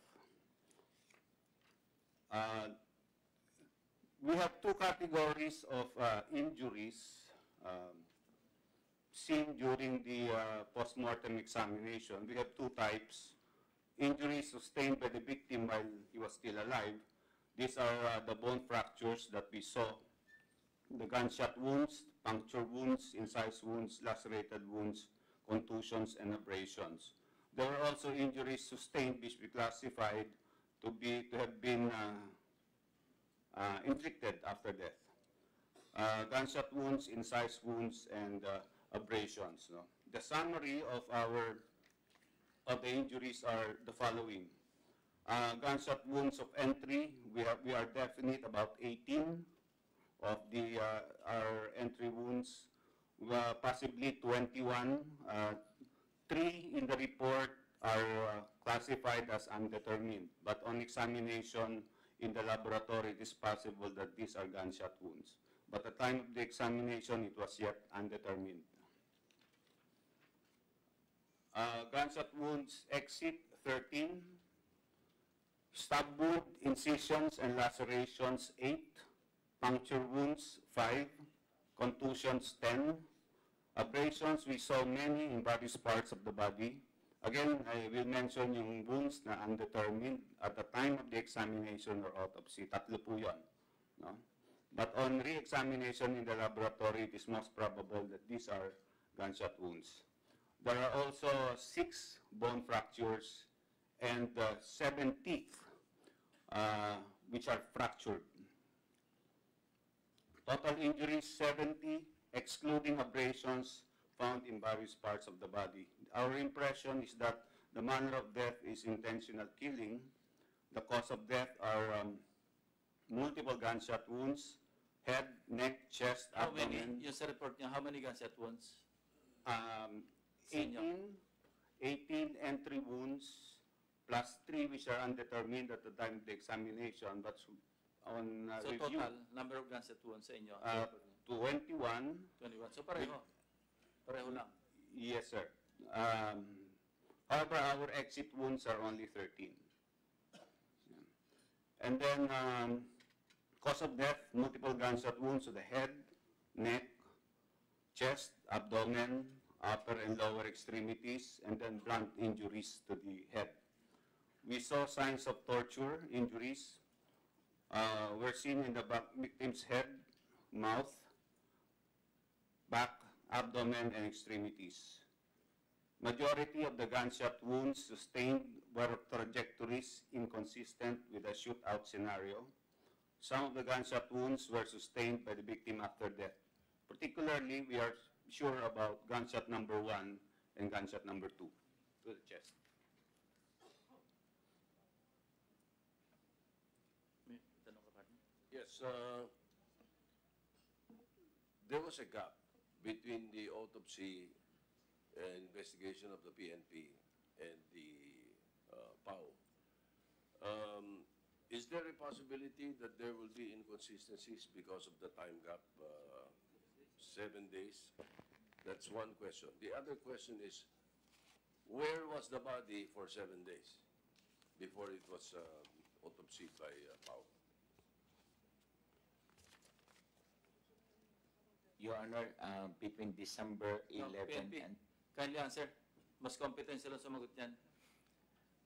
We have two categories of injuries seen during the post-mortem examination. We have two types. Injuries sustained by the victim while he was still alive. These are the bone fractures that we saw, the gunshot wounds, puncture wounds, incised wounds, lacerated wounds, contusions, and abrasions. There were also injuries sustained which we classified to have been inflicted after death. Gunshot wounds, incised wounds, and abrasions. The summary of the injuries are the following. Gunshot wounds of entry, we are definite about 18 of our entry wounds, possibly 21. 3 in the report are classified as undetermined, but on examination in the laboratory, it is possible that these are gunshot wounds. But at the time of the examination, it was yet undetermined. Gunshot wounds exit 13, stab wound, incisions, and lacerations 8, puncture wounds 5, contusions 10, abrasions, we saw many in various parts of the body. Again, I will mention yung wounds na undetermined at the time of the examination or autopsy. Tatlo po yun. No? But on re-examination in the laboratory, it is most probable that these are gunshot wounds. There are also 6 bone fractures and 7 teeth which are fractured. Total injuries 70, excluding abrasions found in various parts of the body. Our impression is that the manner of death is intentional killing. The cause of death are multiple gunshot wounds, head, neck, chest, How many, abdomen. yung sa report niya, how many gunshot wounds? 18 entry wounds, plus 3 which are undetermined at the time of the examination, but on So review, total, number of gunshot wounds sa inyo? 21. 21. So pareho. Pareho lang. Yes, sir. However, our exit wounds are only 13. And then, cause of death, multiple gunshot wounds to the head, neck, chest, abdomen, upper and lower extremities, and then blunt injuries to the head. We saw signs of torture injuries. Were seen in the victim's head, mouth, back, abdomen, and extremities. Majority of the gunshot wounds sustained were of trajectories inconsistent with a shootout scenario. Some of the gunshot wounds were sustained by the victim after death. Particularly, we are sure about gunshot number 1 and gunshot number 2 to the chest. Yes, there was a gap between the autopsy investigation of the PNP and the PAO. Is there a possibility that there will be inconsistencies because of the time gap, 7 days? That's one question. The other question is, where was the body for 7 days before it was autopsied by PAO? Your Honor, between December 11 PNP. and... Kindly answer. Mas competent sila sumagot niyan.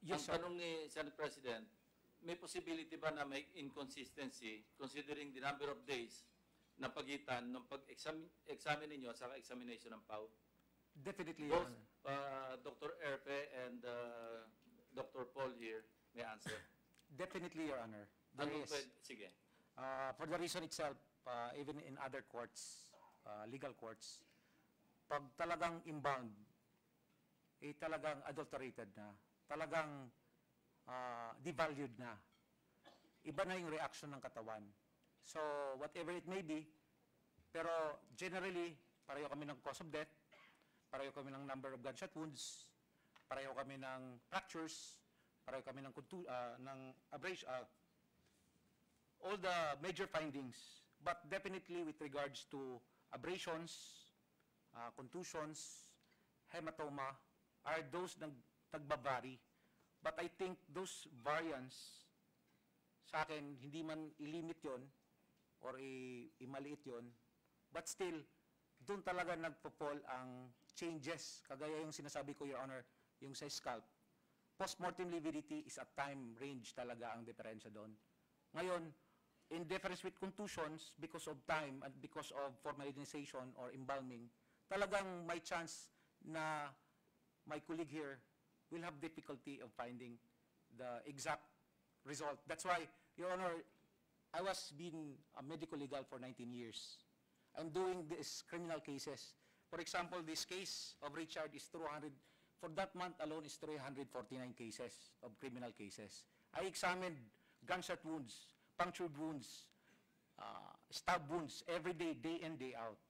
Yes, Ang tanong ni Senate President, may possibility ba na may inconsistency considering the number of days na pagitan ng pag-examine ninyo sa examination ng PAO? Definitely, Your Both Honor. Dr. Erpe and Dr. Paul here may answer. Definitely, Your Honor. There Anong is. Sige. For the reason itself, even in other courts, legal courts, pag talagang inbound, talagang adulterated na, talagang devalued na. Iba na yung reaction ng katawan. So, whatever it may be, pero generally, pareho kami ng cause of death, pareho kami ng number of gunshot wounds, pareho kami ng fractures, pareho kami ng abrasion, all the major findings. But definitely with regards to abrasions, contusions, hematoma, are those nagbabari. But I think those variants, sa akin, hindi man ilimit yon or imaliit yon, but still, doon talaga nagpo-fall ang changes. Kagaya yung sinasabi ko, Your Honor, yung sa scalp. Postmortem lividity is a time range talaga ang diferensya doon. Ngayon, in difference with contusions, because of time and because of formalization or embalming, talagang may chance na my colleague here will have difficulty of finding the exact result. That's why, Your Honor, I was being a medical legal for 19 years. I'm doing these criminal cases. For example, this case of Richard is 200, for that month alone is 349 cases of criminal cases. I examined gunshot wounds, punctured wounds, stab wounds every day, day in, day out.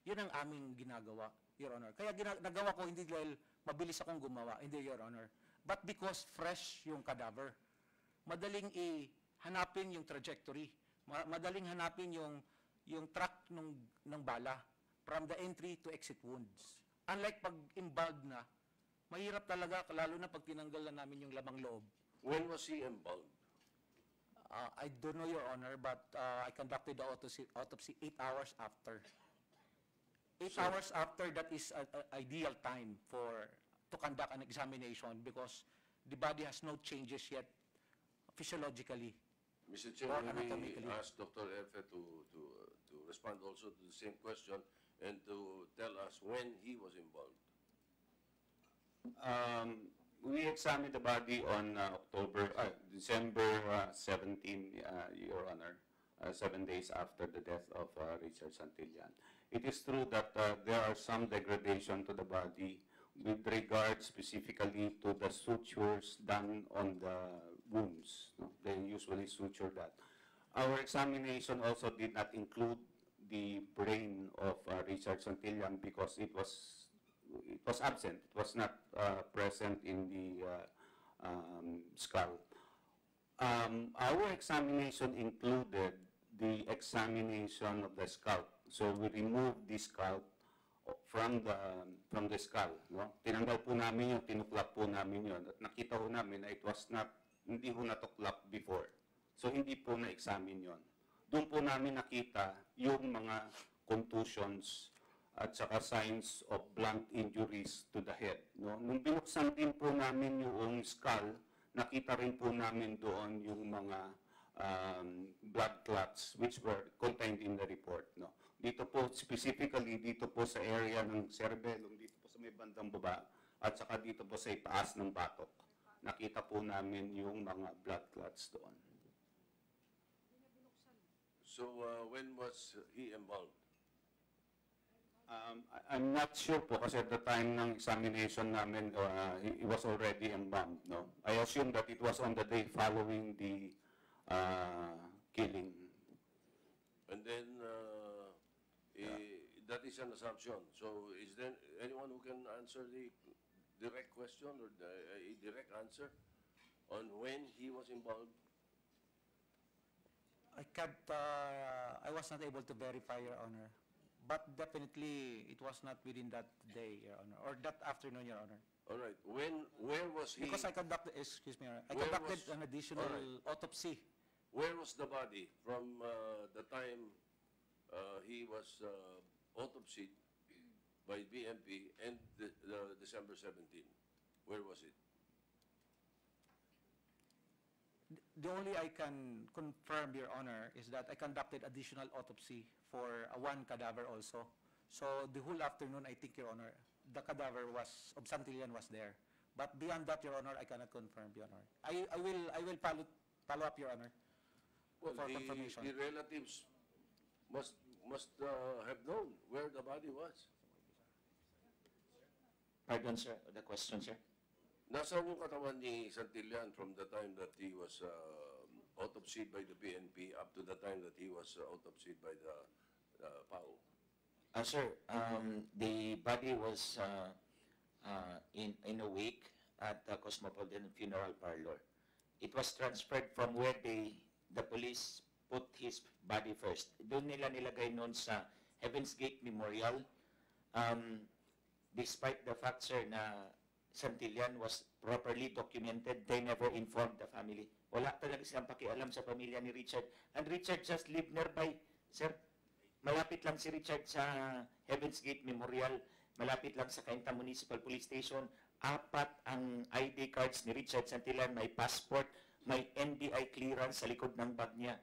Yun ang aming ginagawa, Your Honor. Kaya nagawa ko hindi dahil mabilis akong gumawa, hindi, Your Honor. But because fresh yung cadaver, madaling hanapin yung trajectory, madaling hanapin yung track ng bala from the entry to exit wounds. Unlike pag involved na, mahirap talaga, lalo na pag tinanggal na namin yung lamang loob. When was he involved? I don't know, Your Honor, but I conducted the autopsy 8 hours after. 8 hours after, that is an ideal time to conduct an examination because the body has no changes yet physiologically. Mr. Chair, or may we anatomically. ask Dr. Efe to respond also to the same question and to tell us when he was involved? We examined the body on December 17, Your Honor, 7 days after the death of Richard Santillan. It is true that there are some degradation to the body with regard specifically to the sutures done on the wounds. No? They usually suture that. Our examination also did not include the brain of Richard Santillan because it was absent. It was not present in the skull. Our examination included the examination of the scalp. So we removed the scalp from the skull. No? Tinanggal po namin yun, tinuklap po namin yun. At nakita po namin na it was not, hindi po natuklap before. So hindi po na-examine yun. Doon po namin nakita yung mga contusions at saka signs of blunt injuries to the head. No? Nung binuksan din po namin yung skull, nakita rin po namin doon yung mga blood clots which were contained in the report. No? Dito po, specifically, dito po sa area ng cerebellum, dito po sa may bandang baba, at saka dito po sa itaas ng batok. Nakita po namin yung mga blood clots doon. So when was he involved? I'm not sure po kasi at the time ng examination namin, he was already embalmed. No? I assume that it was on the day following the killing. And then that is an assumption. So is there anyone who can answer the direct question or a direct answer on when he was involved? I was not able to verify, Your Honor. But definitely, it was not within that day, Your Honor, or that afternoon, Your Honor. All right. Where was he? Because I conducted, excuse me, Your Honor, I conducted an additional autopsy. Where was the body from the time he was autopsied by BMP and December 17? Where was it? The only I can confirm, Your Honor, is that I conducted additional autopsy for one cadaver also. So the whole afternoon, I think, Your Honor, the cadaver of Santillan was there. But beyond that, Your Honor, I cannot confirm, Your Honor. I will follow up, Your Honor, Well, for confirmation. the relatives must have known where the body was. Pardon, sir, the question, sir. Nasaan yung katawan ni Santillan from the time that he was autopsied by the PNP up to the time that he was autopsied by the PAO? Sir, the body was in a wake at the Cosmopolitan Funeral Parlor. It was transferred from where the police put his body first. Doon nila nilagay noon sa Heaven's Gate Memorial. Despite the fact, sir, na Santillan was properly documented, they never informed the family. Wala talaga silang pakialam sa pamilya ni Richard. And Richard just lived nearby. Sir, malapit lang si Richard sa Heaven's Gate Memorial, malapit lang sa Cainta Municipal Police Station. 4 ang ID cards ni Richard Santillan, may passport, may NBI clearance sa likod ng bag niya.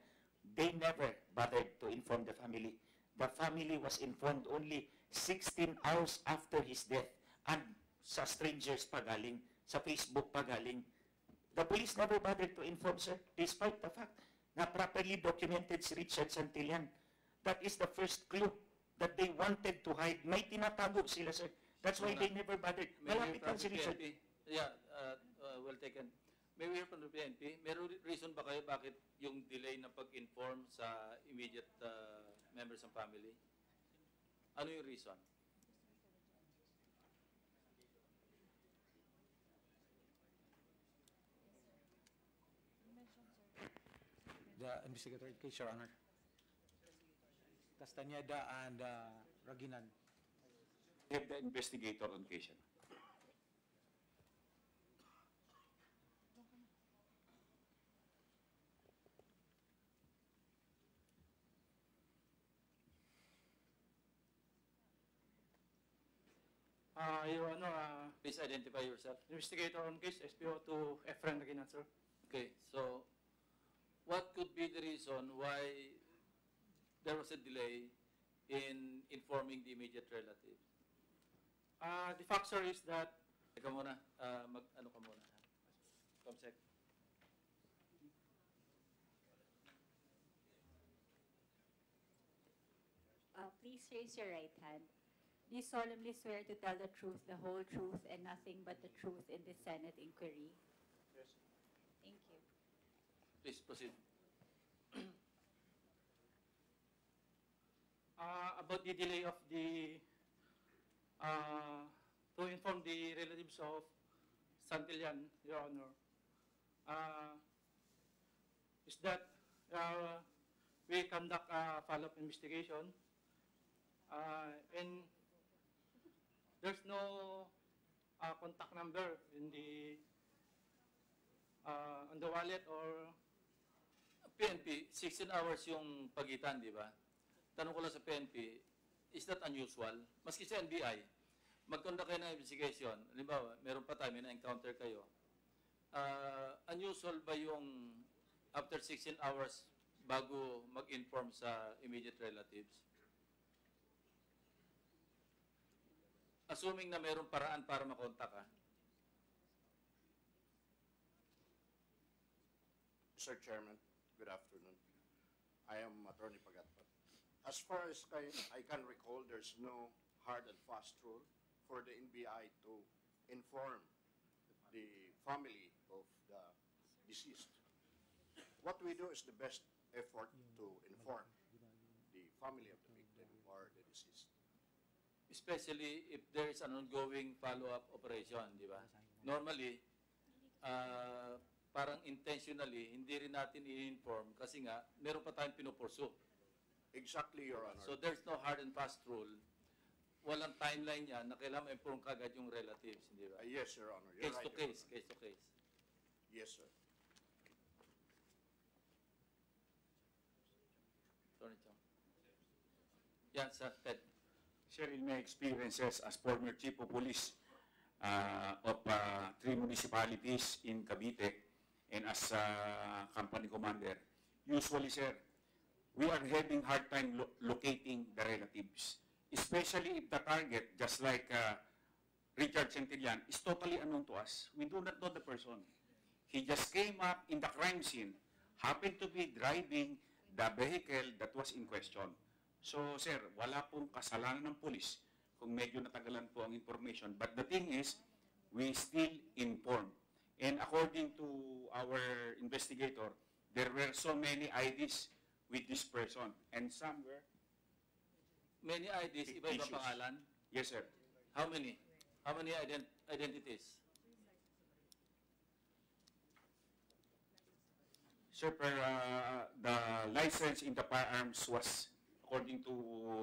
They never bothered to inform the family. The family was informed only 16 hours after his death. And sa strangers pa galing, sa Facebook pa galing. The police never bothered to inform, sir, despite the fact na properly documented si Richard Santillan. That is the first clue that they wanted to hide. May tinatago sila, sir. That's why they never bothered. Malapit lang si Richard. Yeah, well taken. May we hear from the PNP? Meron reason ba kayo bakit yung delay na pag-inform sa immediate members ng family? Ano yung reason? The investigator case, Your Honor. Castañeda and Raginan. We have the investigator on case. Your Honor, please identify yourself. investigator on case, SPO to Efren Raginan, sir. Okay, so what could be the reason why there was a delay in informing the immediate relatives? The fact, sir, is that Teka muna, ano ka muna. Comsec. Please raise your right hand. Do you solemnly swear to tell the truth, the whole truth, and nothing but the truth in this Senate inquiry? Yes. Thank you. Please proceed. About the delay of the to inform the relatives of Santillan, Your Honor, is that we conduct a follow-up investigation, and there's no contact number in the on the wallet or PNP, 16 hours yung pagitan, di ba? Tanong ko lang sa PNP, is that unusual? Maski sa NBI, mag-conduct kayo ng investigation, halimbawa, meron pa tayo, may na-encounter kayo. Unusual ba yung after 16 hours bago mag-inform sa immediate relatives? Assuming na meron paraan para makontak ka. Mr. Chairman, good afternoon. I am Attorney Pagatpat. As far as I can recall, there's no hard and fast rule for the NBI to inform the family of the deceased. What we do is the best effort to inform the family of the victim or the deceased. Especially if there is an ongoing follow-up operation, di ba? Normally, parang intentionally, hindi rin natin i-inform kasi nga, meron pa tayong pinupursu. Exactly, Your Honor. So there's no hard and fast rule. Walang timeline yan na kailangan ma-inform kagad yung relatives, hindi ba? Yes, Your Honor. You're Case right, to Your case, Honor. case to case. Yes, sir. Attorney Chong. Yan, sa Ted. Sir, in my experiences as former chief of police of 3 municipalities in Cavite and as company commander, usually, sir, we are having hard time locating the relatives, especially if the target, just like Richard Santillan, is totally unknown to us. We do not know the person. He just came up in the crime scene, happened to be driving the vehicle that was in question. So, sir, wala pong kasalanan ng police kung medyo natagalan po ang information. But the thing is, we still inform. And according to our investigator, there were so many IDs with this person. And some were... Many IDs, iba-iba fictitious. pangalan? Yes, sir. How many? How many identities? Sir, the license in the firearms was, according to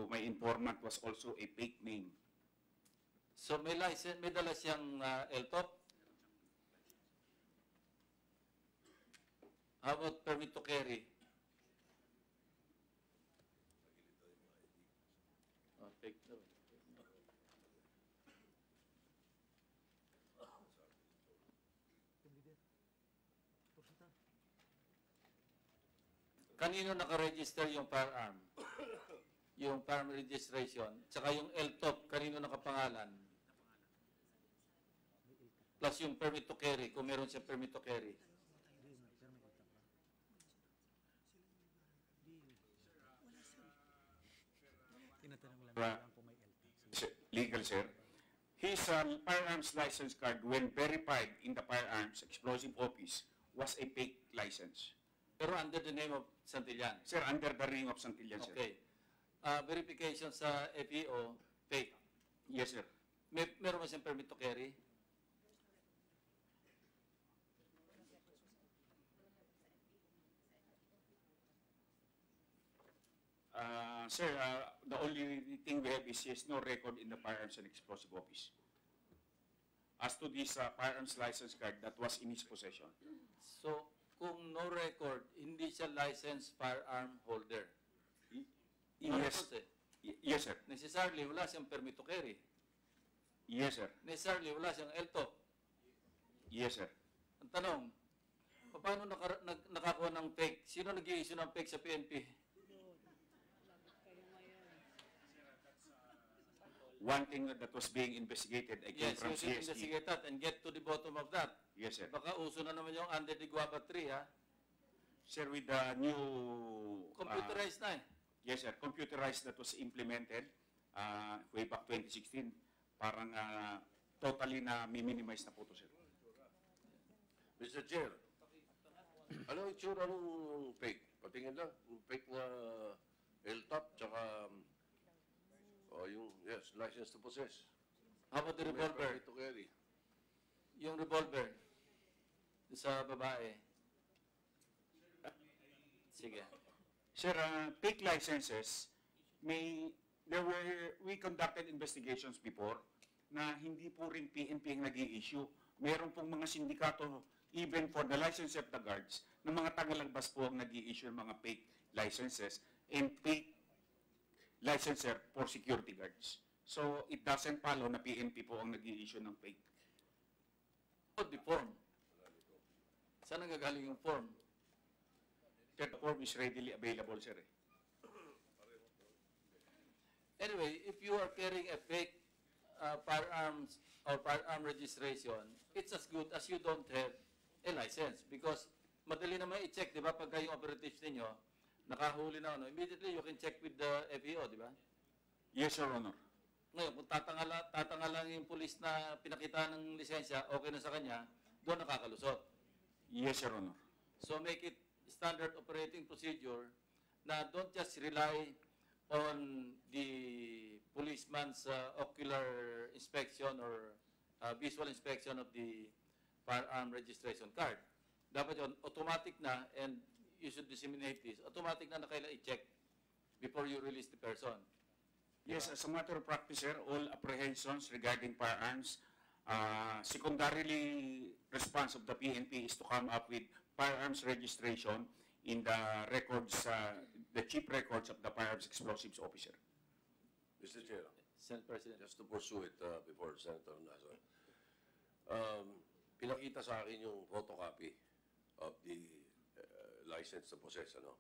my informant, was also a fake name. So may license, may dala siyang LTOP? How about permit to carry? Oh, fake no. Kanino nakaregister yung firearm? Yung firearm registration, tsaka yung LTOP, kanino nakapangalan? Plus yung permit to carry, kung meron siya permit to carry. Legal, sir. His firearms license card, when verified in the firearms explosive office, was a fake license. Pero under the name of Santillan? Sir, under the name of Santillan, sir. Okay. Verification sa FEO, fake? Yes, sir. Meron ba siyang permit to carry? Sir, the only thing we have is he has no record in the firearms and explosive office. As to this firearms license card that was in his possession. So, kung no record, hindi siya licensed firearm holder? No Yes. records eh. Yes, sir. Necessarily, wala siyang permit to carry. Yes, sir. Necessarily, wala siyang LTOP. Yes, sir. Ang tanong, Paano nakakuha ng fake? Sino nag-i-issue ng fake sa PNP? One thing that was being investigated, I came Yes, from you should CSE. investigate that and get to the bottom of that. Yes, sir. Baka uso na naman yung under the guava tree, ha? Sir, with the new... Computerized na eh. Yes, sir. Computerized that was implemented way back 2016. Parang totally na minimize na po to, sir. Mr. Chair, ano ang itsura ng fake? Patingin lang, yung fake na L-top, tsaka yung, yes, license to possess. How about the revolver? To carry. Yung revolver sa babae. Sige. Sir, fake licenses, we conducted investigations before na hindi po rin PNP ang nag-i-issue. Meron pong mga sindikato, even for the license of the guards, na mga tagalagbas po ang nag-i-issue ng mga fake licenses and fake licensor for security guards. So, it doesn't follow na PNP po ang nag-i-issue ng fake. The form. Saan nagagaling yung form? The form is readily available, sir. Anyway, if you are carrying a fake firearms or firearm registration, it's as good as you don't have a license because madali naman i-check, di ba, pagka yung operatives ninyo, nakahuli na ano, immediately you can check with the FEO, di ba? Yes, Your Honor. Ngayon, kung tatanga lang yung pulis na pinakita ng lisensya, okay na sa kanya, doon nakakalusot. Yes, Your Honor. So make it standard operating procedure na don't just rely on the policeman's ocular inspection or visual inspection of the firearm registration card. Dapat yun, automatic na, and you should disseminate this. Automatic na kailangan i-check before you release the person. Yes, as a matter of practice, sir, all apprehensions regarding firearms, secondarily response of the PNP is to come up with firearms registration in the records, the chief records of the firearms explosives officer. Mr. Chair, Senate President. Just to pursue it before Senator Nasa. Pinakita sa akin yung photocopy of the license to possess, ano?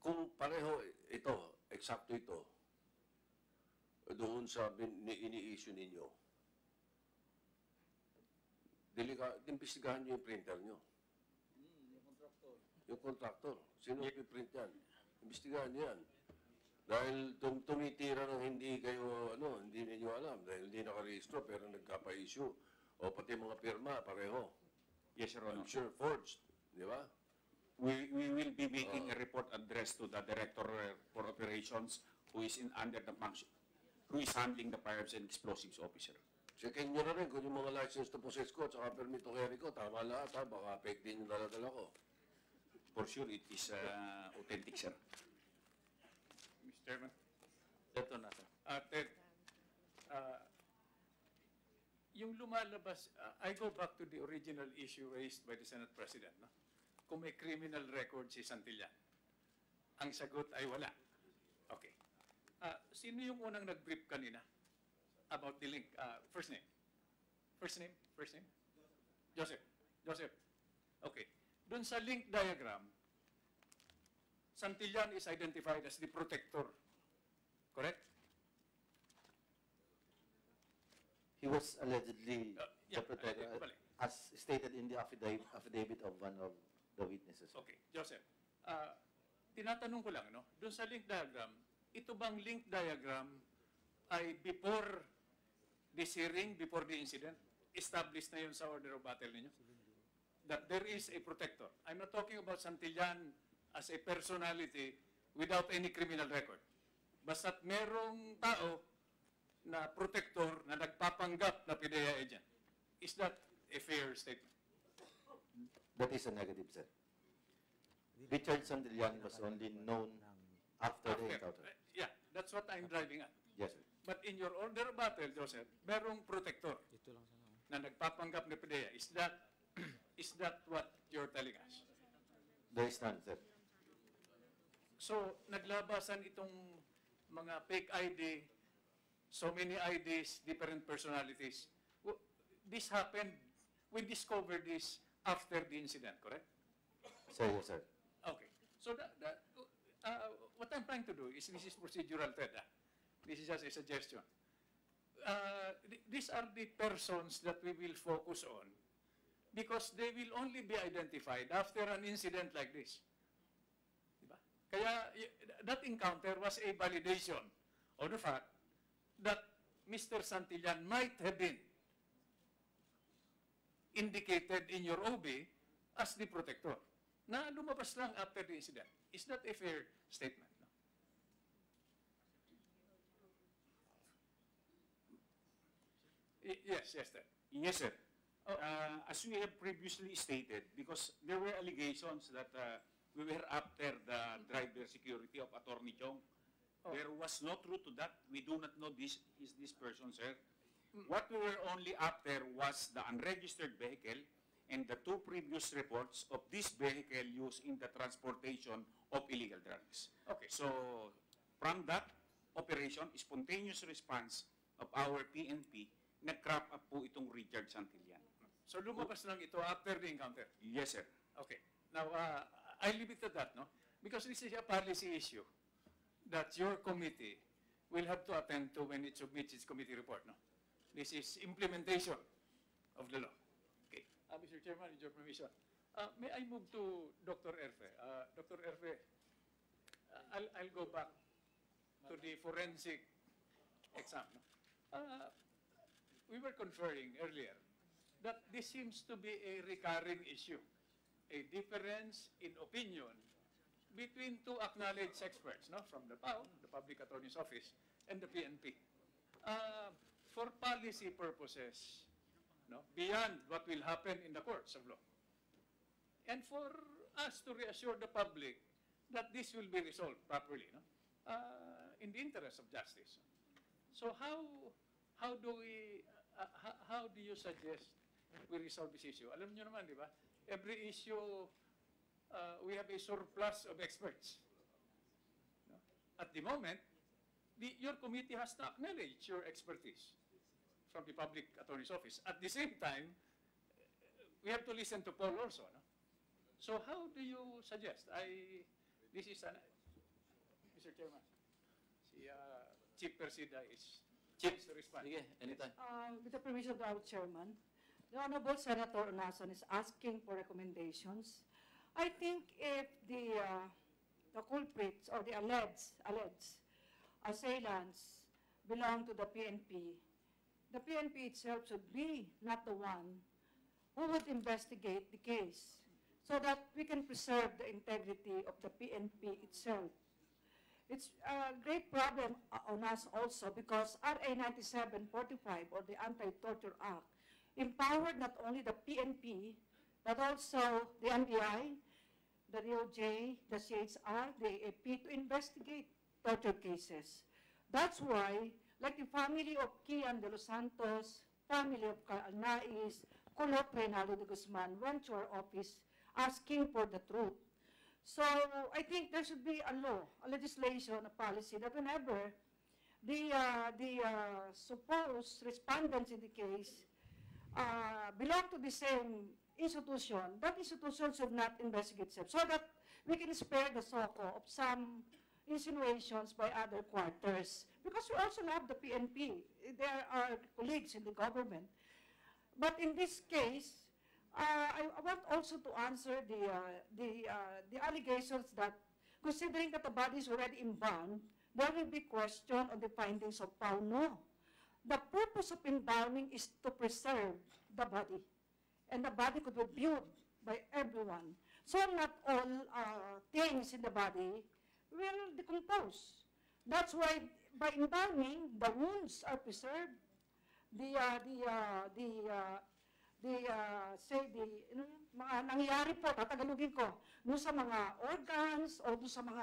Kung pareho ito, eksakto ito, doon sa ini-issue ninyo, imbestigahan nyo yung printer nyo. Yung contractor. Yung contractor. Sino ipiprint yan? Imbestigahan nyo yan. Dahil tumitira ng hindi kayo, hindi ninyo alam, dahil hindi nakarehistro pero nagkapa-issue. O pati mga pirma, pareho. Yes, Your Honor. I'm sure forged, di ba? We will be making a report addressed to the Director for Operations who is under the function, who is handling the firearms and explosives officer. Checkin nyo na rin kung yung mga license to possess ko at saka permit to carry ko, tama lahat ha, baka fake din yung dala-dala ko. For sure, it is authentic, sir. Mr. Chairman. Ito na, sir. Ted, yung lumalabas, I go back to the original issue raised by the Senate President, no? Kung may criminal record si Santillan. Ang sagot ay wala. Okay. Sino yung unang nag-brief kanina about the link? First name? First name? First name? Joseph. Joseph. Okay. Doon sa link diagram, Santillan is identified as the protector. Correct? He was allegedly yeah, the protector, as stated in the affidavit of one of the witnesses. Okay, Joseph. Tinatanong ko lang, no? Doon sa link diagram, ito bang link diagram ay before this hearing, before the incident, established na yun sa order of battle ninyo? That there is a protector. I'm not talking about Santillan as a personality without any criminal record. Basta't merong tao na protector na nagpapanggap na PDEA agent. Is that a fair statement? That is a negative, sir. Richard Santillan was only known after the encounter. Yeah, that's what I'm driving at. Yes, sir. But in your order of battle, Joseph, merong protector na nagpapanggap na PDEA. Is that what you're telling us? There is none, sir. So, naglabasan itong mga fake ID, so many IDs, different personalities. This happened we discovered this after the incident, correct? Sir, yes, sir. Okay. So what I'm trying to do is, this is procedural, Ted. This is just a suggestion. These are the persons that we will focus on because they will only be identified after an incident like this. Diba? Kaya that encounter was a validation of the fact that Mr. Santillan might have been indicated in your OB as the protector na lumabas lang after the incident. Is that a fair statement? No? Yes, sir. Yes, sir. As we have previously stated, because there were allegations that we were after the driver security of Attorney Chong. There was no truth to that. We do not know this person, sir. What we were only after was the unregistered vehicle and the 2 previous reports of this vehicle used in the transportation of illegal drugs. Okay. So, from that operation, spontaneous response of our PNP, nag-crop up po itong Richard Santillan. So lumabas lang ito after the encounter? Yes, sir. Okay. Now, I leave it at that, no? Because this is a policy issue that your committee will have to attend to when it submits its committee report, no? This is implementation of the law. Okay. Mr. Chairman, with your permission, may I move to Dr. Erfe? Dr. Erfe, I'll go back to the forensic exam. No? We were conferring earlier that this seems to be a recurring issue, a difference in opinion between 2 acknowledged experts, no, from the PAO, the Public Attorney's Office, and the PNP. For policy purposes, no, beyond what will happen in the courts of law, and for us to reassure the public that this will be resolved properly, no, in the interest of justice. So how do you suggest we resolve this issue? Alam niyo naman, di ba? Every issue, we have a surplus of experts. No? At the moment, your committee has to acknowledge your expertise from the Public Attorney's Office. At the same time, we have to listen to Paul also. No? So how do you suggest? This is Mr. Chairman, si Chief Presida is to respond. Sige, anytime. With the permission of our chairman, the Honorable Senator Onason is asking for recommendations. I think if the culprits or the alleged assailants belong to the PNP itself should be not the one who would investigate the case so that we can preserve the integrity of the PNP itself. It's a great problem on us also because RA 9745 or the Anti-Torture Act empowered not only the PNP but also the NBI, the DOJ, the CHR, the AP to investigate torture cases. That's why, like the family of Kian de los Santos, family of Alnais, Colot Reynaldo de Guzman went to our office asking for the truth. So I think there should be a law, a legislation, a policy that whenever the supposed respondents in the case belong to the same institution, that institution should not investigate itself so that we can spare the SOCO of some insinuations by other quarters. Because we also love the PNP. There are colleagues in the government. But in this case, I want also to answer the allegations that, considering that the body is already embalmed, there will be question on the findings of PAO. The purpose of embalming is to preserve the body, and the body could be viewed by everyone. So not all things in the body will decompose. That's why by embalming, the wounds are preserved, mga nangyari po, tatagalugin ko, doon sa mga organs o doon sa mga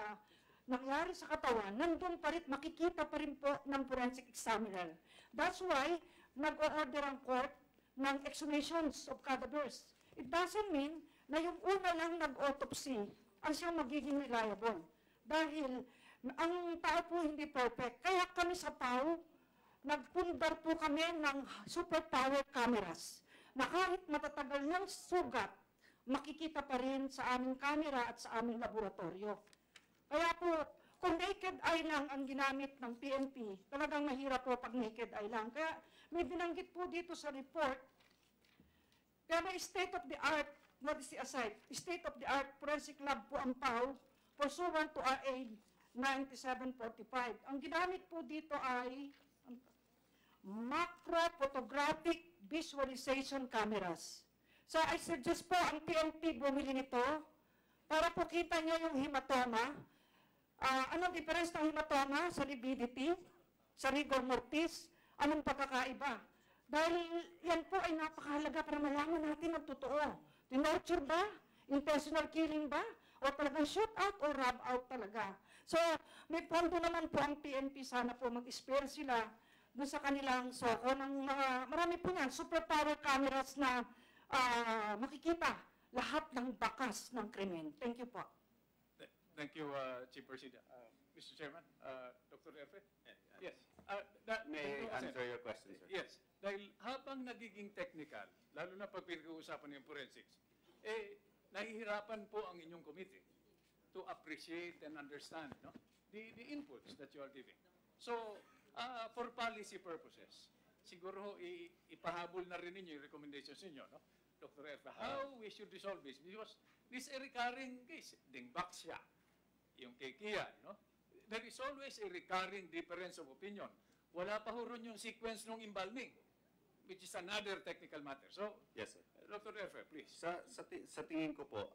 nangyari sa katawan, nandun pa rin, makikita pa rin po ng forensic examiner. That's why nag-order ang court ng exhumations of cadavers. It doesn't mean na yung una lang nag-autopsy ang siyang magiging reliable. Dahil ang tao po hindi perfect. Kaya kami sa PAO, nagpundar po kami ng superpower cameras. na kahit matatagal ng sugat, makikita pa rin sa aming camera at sa aming laboratorio. Kaya po, kung naked eye lang ang ginamit ng PNP, talagang mahirap po pag naked eye lang. Kaya may binanggit po dito sa report, kaya may state-of-the-art, modesty aside, state-of-the-art forensic lab po ang PAW pursuant to RA 9745. Ang ginamit po dito ay macro-photographic visualization cameras. So I suggest po ang PNP bumili nito para po kita nyo yung hematoma. Anong difference ng hematoma sa lividity, sa rigor mortis, anong pagkakaiba? Dahil yan po ay napakahalaga para malaman natin ang totoo. Tinorture ba? Intentional killing ba? O talagang shoot out o rob out talaga? So, may pondo naman po ang PNP, sana po mag-spare sila doon sa kanilang soko ng mga, marami po yan, superpower cameras na makikita lahat ng bakas ng krimen. Thank you po. Thank you, Chief Presida. Mr. Chairman, Dr. Erfe? Yes. May I answer your question, sir? Yes. Dahil habang nagiging technical, lalo na pag pinag-uusapan yung forensics, nahihirapan po ang inyong committee to appreciate and understand the inputs that you are giving. So, for policy purposes, siguro ipahabol na rin ninyo yung recommendations ninyo, no? Dr. Erfa, how we should resolve this? Because this is a recurring case. Dingbak siya. Yung kay Kian, no? There is always a recurring difference of opinion. Wala pa ho ron yung sequence ng embalming, which is another technical matter. So, yes, sir. Dr. Erfa, please. Sa tingin ko po,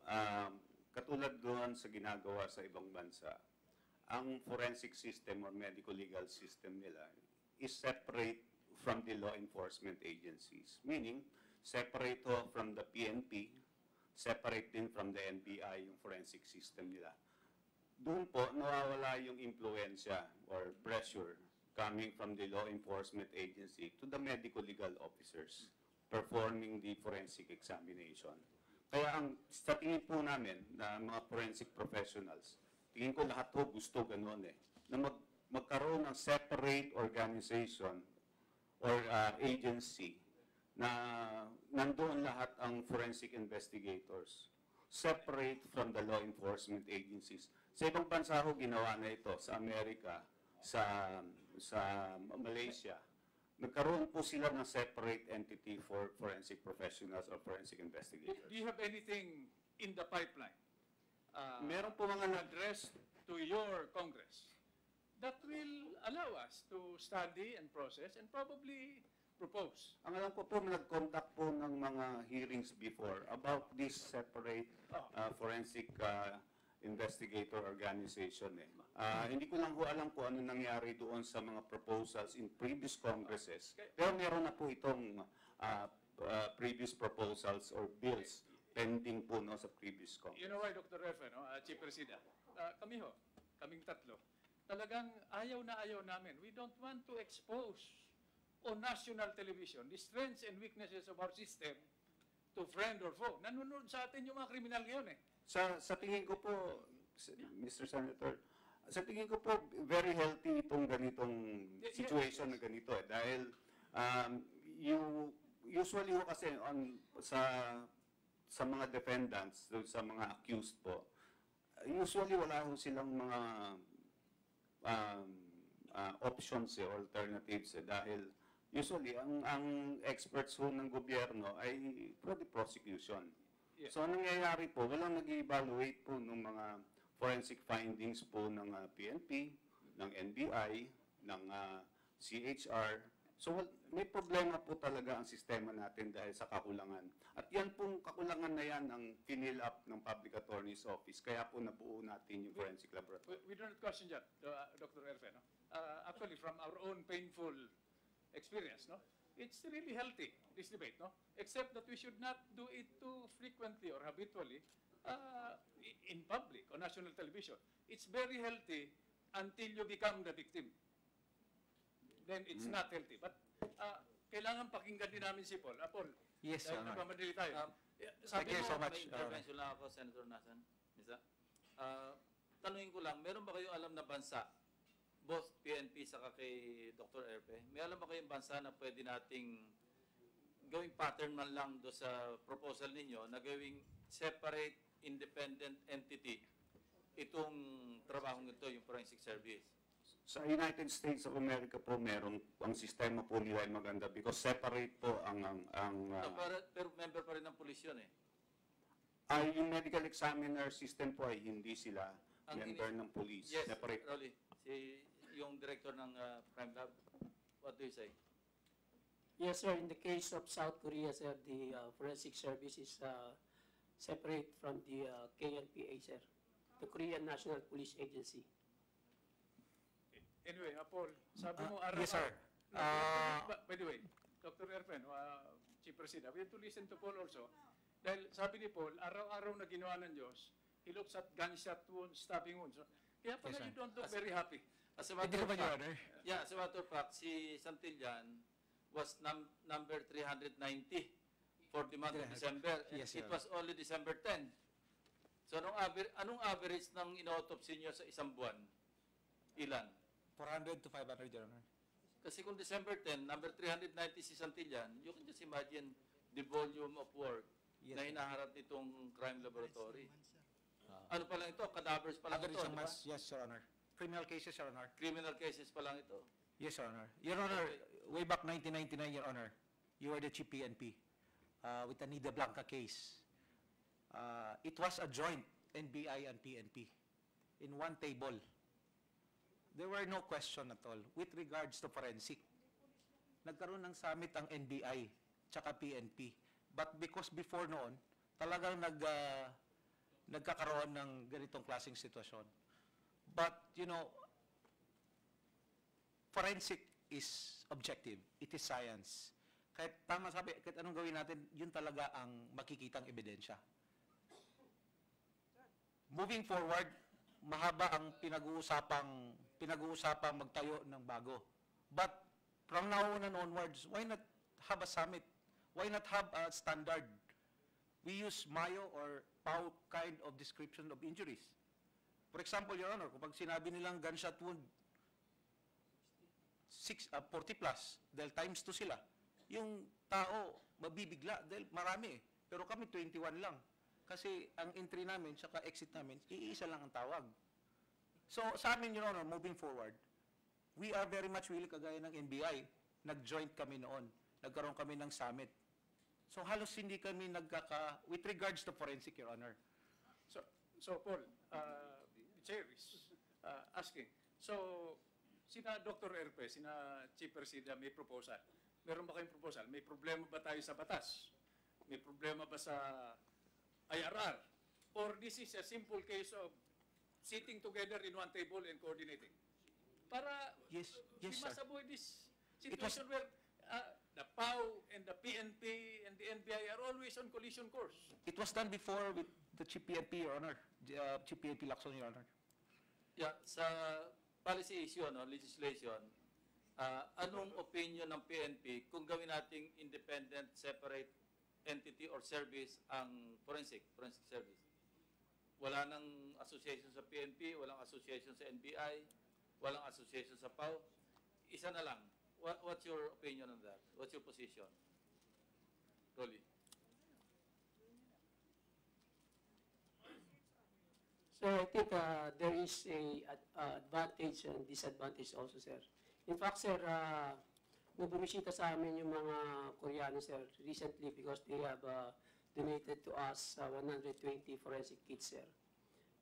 katulad doon sa ginagawa sa ibang bansa, ang forensic system or medical legal system nila is separate from the law enforcement agencies. Meaning, separate from the PNP, separate din from the NBI yung forensic system nila. Doon po, nawawala yung influensya or pressure coming from the law enforcement agency to the medical legal officers performing the forensic examination. Kaya sa tingin po namin na mga forensic professionals, tingin ko lahat po gusto ganun na magkaroon ng separate organization or agency na nandoon lahat ang forensic investigators, separate from the law enforcement agencies. Sa ibang bansa ho ginawa na ito, sa Amerika, sa Malaysia. Nagkaroon po sila ng separate entity for forensic professionals or forensic investigators. Do you have anything in the pipeline? Meron po mga address to your Congress that will allow us to study and process and probably propose. Ang alam ko po, nag-conduct po ng mga hearings before about this separate forensic investigator organization. Hindi ko lang po alam kung ano nangyari doon sa mga proposals in previous Congresses. Pero meron na po itong previous proposals or bills pending po sa previous Congress. You know why, Dr. Refe, Chief Presida? Kaming tatlo, talagang ayaw namin. We don't want to expose on national television the strengths and weaknesses of our system to friend or foe. Nanonood sa atin yung mga kriminal ngayon Sa tingin ko po, Mr. Senator, sa tingin ko po, very healthy itong ganitong situation na ganito dahil usually ho kasi sa mga defendants, sa mga accused po, usually wala ho silang mga options or alternatives dahil usually ang experts ho ng gobyerno ay for the prosecution. Yeah. So nangyayari po, walang nag-evaluate po ng mga forensic findings po ng PNP, ng NBI, ng CHR. So may problema po talaga ang sistema natin dahil sa kakulangan. At yan pong kakulangan na yan ang finil up ng Public Attorney's Office. Kaya po nabuo natin yung forensic laboratory. We don't question that, Dr. Erfe. Actually, from our own painful experience, it's really healthy, this debate, except that we should not do it too frequently or habitually in public, on national television. It's very healthy until you become the victim. Then it's not healthy. But kailangan pakinggan din namin si Paul. Paul, yes, dahil nagmamadali tayo. Thank you so much. May intervention lang ako, Senator Nasan. Tanungin ko lang, meron ba kayong alam na bansa, both PNP saka kay Dr. Erpe, may alam ba kayong bansa na pwede nating gawing pattern man lang do sa proposal ninyo na gawing separate independent entity itong trabahong ito, yung forensic service. Sa United States of America po, meron ang sistema po nila ay maganda because separate po Pero member pa rin ng pulis yun eh. Yung medical examiner system po ay hindi sila member ng police. Yes, Separate. Rolly, yung director ng crime lab, what do you say? Yes, sir. In the case of South Korea, sir, the forensic service is separate from the KNPA, sir, the Korean National Police Agency. Anyway, Paul, sabi mo araw. Yes, sir. By the way, Dr. Erpen, Chief President, we have to listen to Paul also. Dahil sabi ni Paul, araw-araw na ginawa ng Diyos, he looks at gunshot wounds, stabbing wounds. Kaya pala you don't look very happy. As a matter of fact, yeah, as a matter of fact, si Santillan was number 390 for the month of December. And Yes, it sir. was only December 10. So anong average ng inautopsy nyo sa isang buwan? Ilan? 400 to 500, Your Honor. Kasi kung December 10, number 390 si Santillan, you can just imagine the volume of work na hinaharap nitong crime laboratory. Ano pa lang ito? Cadavers pa lang ito, di ba? Yes, Your Honor. Criminal cases, Your Honor. Criminal cases pa lang ito. Yes, Your Honor. Your Honor, way back 1999, Your Honor, you were the chief PNP with the Nida Blanca case. It was a joint NBI and PNP in one table. There were no question at all with regards to forensic. Nagkaroon ng summit ang NBI tsaka PNP. But because before noon, talagang nagkakaroon ng ganitong klaseng sitwasyon. But, you know, forensic is objective. It is science. Kahit tama sabi, kahit anong gawin natin, yun talaga ang makikitang ebidensya. Moving forward, mahaba ang pinag-uusapang magtayo ng bago. But from now on and onwards, why not have a summit? Why not have a standard? We use Mayo or POW kind of description of injuries. For example, Your Honor, kapag sinabi nilang gunshot wound, 40 plus, dahil times 2 sila, yung tao mabibigla dahil marami eh. Pero kami 21 lang. Kasi ang entry namin, saka exit namin, iisa lang ang tawag. So sa amin, Your Honor, moving forward, we are very much willing, kagaya ng NBI, nag-joint kami noon. Nagkaroon kami ng summit. So halos hindi kami with regards to forensic, Your Honor. So Paul, the chair is asking. So, sina Dr. Erpe, sina Chief President, may proposal. Meron ba kayong proposal? May problema ba tayo sa batas? May problema ba sa IRR? Or this is a simple case of sitting together in one table and coordinating? Para we must avoid this situation where the POW and the PNP and the NBI are always on collision course. It was done before with the Chief PNP, Your Honor. Chief PNP Lacson, Your Honor. Yeah, sa policy issue, legislation, anong opinion ng PNP kung gawin nating independent, separate entity or service ang forensic service? Wala nang association sa PNP, walang association sa NBI, walang association sa POW. Isa na lang. What's your opinion on that? What's your position? Rolly. So I think there is a advantage and disadvantage also, sir. In fact, sir, bumisita sa amin yung mga Koreano, sir, recently because they have donated to us 120 forensic kits, sir.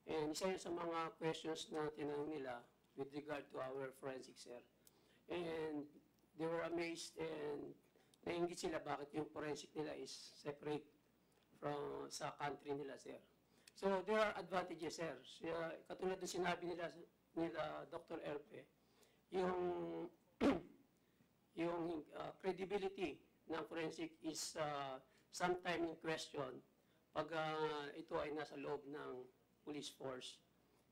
And isa yun sa mga questions na tinanong nila with regard to our forensic, sir. And they were amazed and nainggit sila bakit yung forensic nila is separate from sa country nila, sir. So there are advantages, sir. Katulad ng sinabi nila Dr. Erpe, yung credibility ng forensic is sometime in question pag ito ay nasa loob ng police force.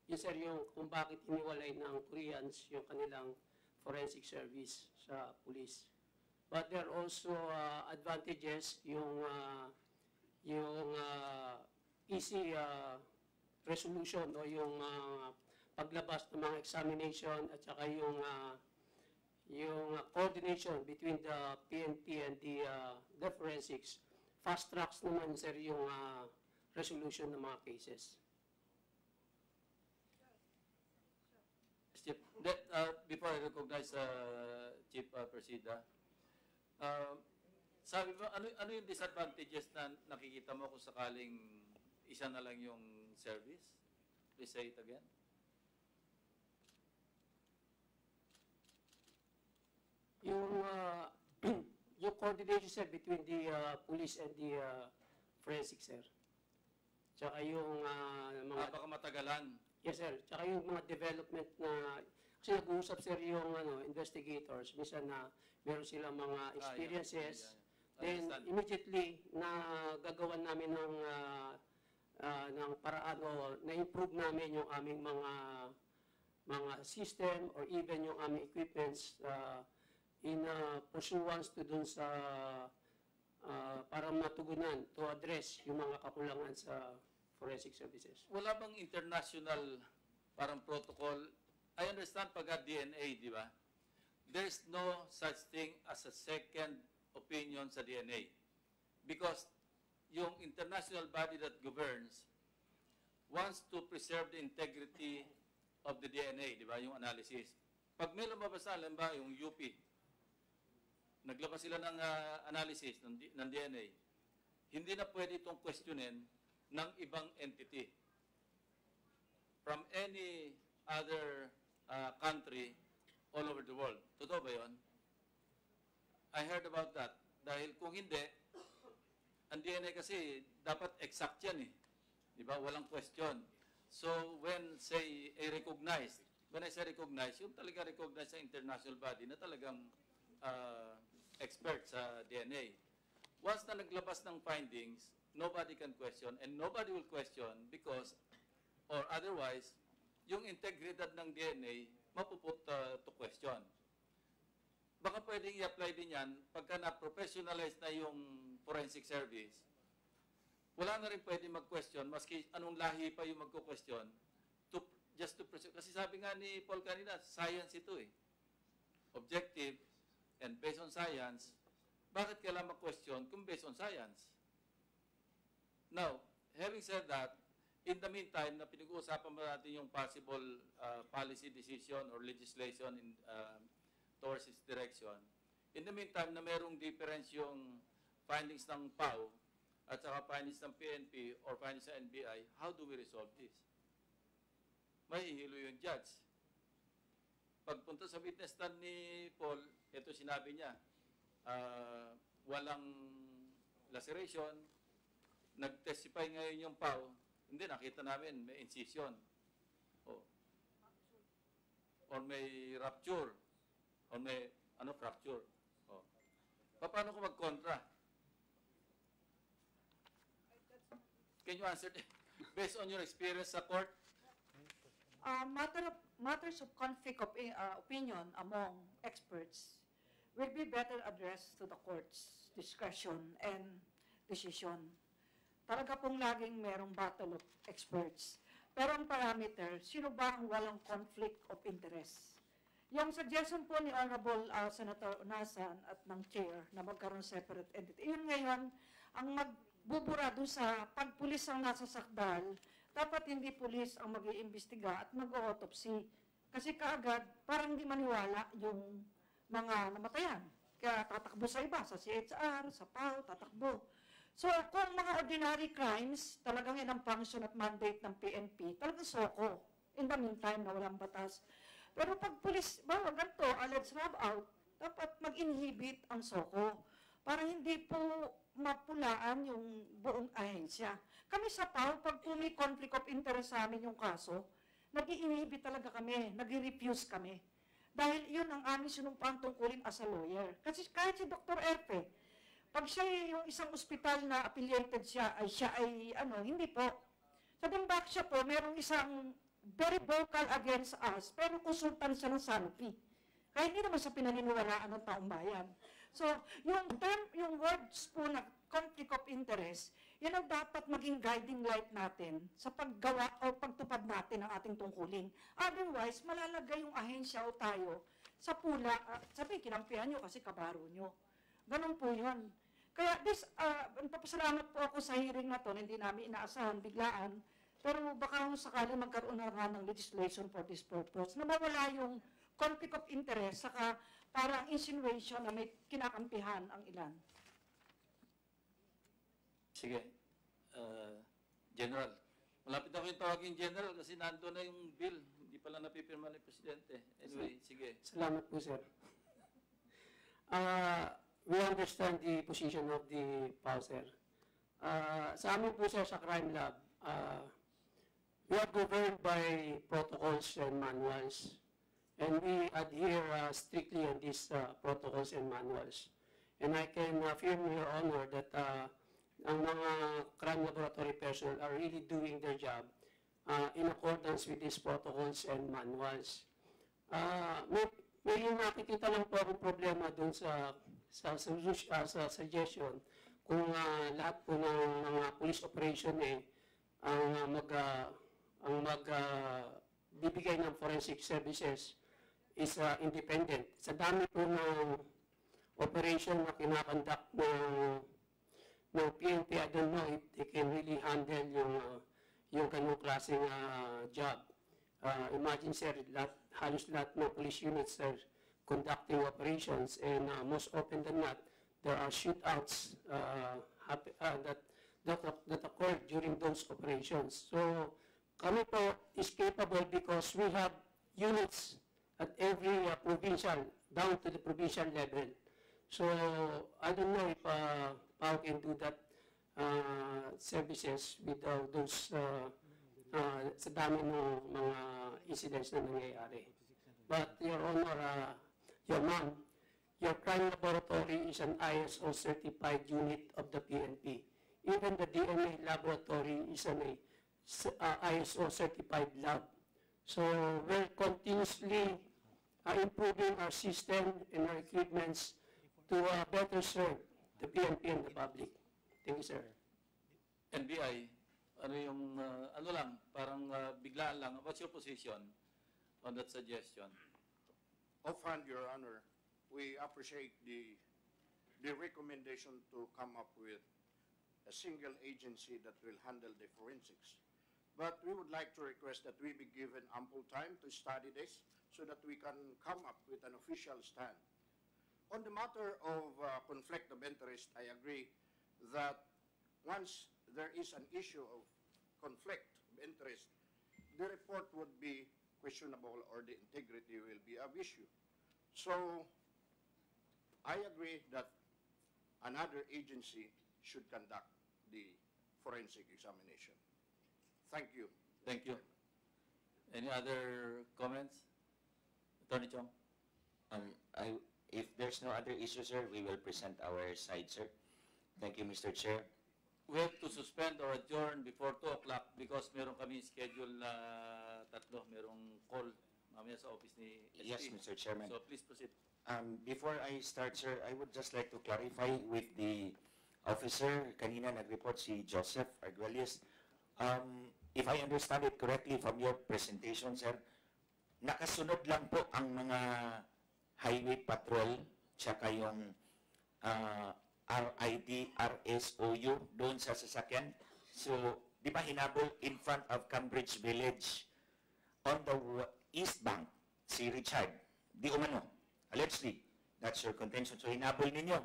Yun, sir, yung kung bakit iniwalay ng Koreans yung kanilang forensic service sa police. But there are also advantages, yung easy resolution o yung paglabas ng mga examination at saka yung coordination between the PNP and the forensics, fast tracks naman, sir, yung resolution ng mga cases. Chief, before I recognize Chief Presida, sabi mo, ano yung disadvantages na nakikita mo kung sakaling isa na lang yung service? Please say it again. Yung yung coordination, sir, between the police and the forensic, sir. Tsaka yung mga... baka matagalan. Yes, sir. Tsaka yung mga development na... Kasi nag-uusap, sir, yung investigators. Minsan na meron silang mga experiences. Then, immediately, na gagawan namin ng paraan o na-improve namin yung aming mga system or even yung aming equipments in pursuance to dun sa para matugunan, to address yung mga kakulangan sa forensic services. Wala bang international parang protocol? I understand pagka DNA, di ba? There's no such thing as a second opinion sa DNA. Because yung international body that governs wants to preserve the integrity of the DNA, di ba? Yung analysis. Pag may lumabas na, alam ba, yung UP, naglabas sila ng analysis ng DNA, hindi na pwede itong questionin ng ibang entity from any other country all over the world. Totoo ba yun? I heard about that. Dahil kung hindi, ang DNA kasi dapat exact yan eh. Di ba? Walang question. So when, say, when I say recognize, yung talaga recognize sa international body na talagang expert sa DNA. Once na naglabas ng findings, nobody can question and nobody will question because, or otherwise, yung integridad ng DNA mapuput to question. Baka pwedeng i-apply din yan pagka na-professionalize na yung forensic service. Wala na rin pwede mag-question, maski anong lahi pa yung mag-question, just to preserve. Kasi sabi nga ni Paul kanina, science ito eh. Objective and based on science, bakit kailangan mag-question kung based on science? Now, having said that, in the meantime, na pinag-uusapan ba natin yung possible policy decision or legislation in, towards its direction, in the meantime na merong difference yung findings ng PAO at saka findings ng PNP or findings ng NBI, how do we resolve this? Mahihilo yung judge. Pagpunta sa witness stand ni Paul, ito sinabi niya, walang laceration, nag-testify ngayon yung PAO, hindi, nakita namin, may incision. Or may rupture. Or may, fracture. Paano ko mag-contra? Can you answer that? Based on your experience sa court? Matters of conflict of opinion among experts will be better addressed to the court's discretion and decision. Talaga pong laging merong battle of experts. Pero ang parameter, sino ba ang walang conflict of interest? Yung suggestion po ni Honorable Senator Unasan at ng Chair na magkaroon separate entity, yun ngayon ang magbubura doon sa pagpulis ang nasa sakdal, dapat hindi pulis ang mag-iimbestiga at mag-autopsy. Kasi kaagad, parang hindi maniwala yung mga namatayan. Kaya tatakbo sa iba, sa CHR, sa PAO, tatakbo. So, kung mga ordinary crimes, talagang yan ang function at mandate ng PNP, talagang soko. In the meantime, na walang batas. Pero pag pulis, ganito, let's rub out, dapat mag-inhibit ang soko para hindi po mapulaan yung buong ahensya. Kami sa PAO, pag po may conflict of interest sa amin yung kaso, nag-inhibit talaga kami, nag-refuse kami. Dahil yun ang aming sinumpang tungkulin as a lawyer. Kasi kahit si Dr. Erpe, pag siya yung isang ospital na affiliated siya ay hindi po. Sa Dimbak siya po, merong isang very vocal against us, pero konsultan siya ng Sanofi. Kaya hindi naman siya pinaniniwalaan ng taong bayan. So, yung words po na conflict of interest, yan ang dapat maging guiding light natin sa paggawa o pagtupad natin ng ating tungkulin. Otherwise, malalagay yung ahensya o tayo sa pula, sabi, kinampihan nyo kasi kabaro nyo. Ganun po yun. Kaya nagpapasalamat po ako sa hearing na to, hindi namin inaasahan, biglaan, pero baka kung sakali magkaroon na ng legislation for this purpose, na mawala yung conflict of interest, saka parang insinuation na may kinakampihan ang ilan. Sige. General. Malapit ako yung tawagin General kasi nandun na yung bill. Hindi pala napipirma ng Presidente. Anyway, sige. Salamat po, sir. We understand the position of the PAO, sir. Sa amin po, sir, sa crime lab, we are governed by protocols and manuals. And we adhere strictly on these protocols and manuals. And I can affirm, Your Honor, that ang mga crime laboratory personnel are really doing their job in accordance with these protocols and manuals. May nakikita lang po akong problema dun sa suggestion kung lahat po ng mga police operation ang bibigay ng forensic services is independent. Sa dami po ng operation na kinakonduct ng PNP, I don't know if they can really handle yung ganung klaseng job. Imagine, sir, halos lahat ng police units are conducting operations, and most often than not, there are shootouts that occur during those operations. So, kami po is capable because we have units at every provincial, down to the provincial level. So, I don't know if PAO can do that services with those sa dami ng mga incidents na nangyayari. But, Your Honor, Your Ma'am, your crime laboratory is an ISO certified unit of the PNP. Even the DNA laboratory is an ISO certified lab. So we're continuously improving our system and our equipments to better serve the PNP and the public. Thank you, sir. NBI, ano lang, parang biglaan lang. What's your position on that suggestion? Offhand, Your Honor, we appreciate the recommendation to come up with a single agency that will handle the forensics. But we would like to request that we be given ample time to study this so that we can come up with an official stand. On the matter of conflict of interest, I agree that once there is an issue of conflict of interest, the report would be questionable or the integrity will be of issue. So, I agree that another agency should conduct the forensic examination. Thank you. Thank you. Any other comments? Attorney Chong? If there's no other issue, sir, we will present our side, sir. Thank you, Mr. Chair. We have to suspend or adjourn before 2 o'clock because meron kami schedule na tatlo. Merong call mamaya sa office ni SP. Yes, Mr. Chairman. So please proceed. Before I start, sir, I would just like to clarify with the officer. Kanina nag-report si Joseph Arguelles. If I understand it correctly from your presentation, sir, nakasunod lang po ang mga highway patrol tsaka yung RID, RSOU doon sa sasakyan. So, di ba hinabol in front of Cambridge Village on the east bank, si Richard, di umano, allegedly, that's your contention. So, hinabol ninyo.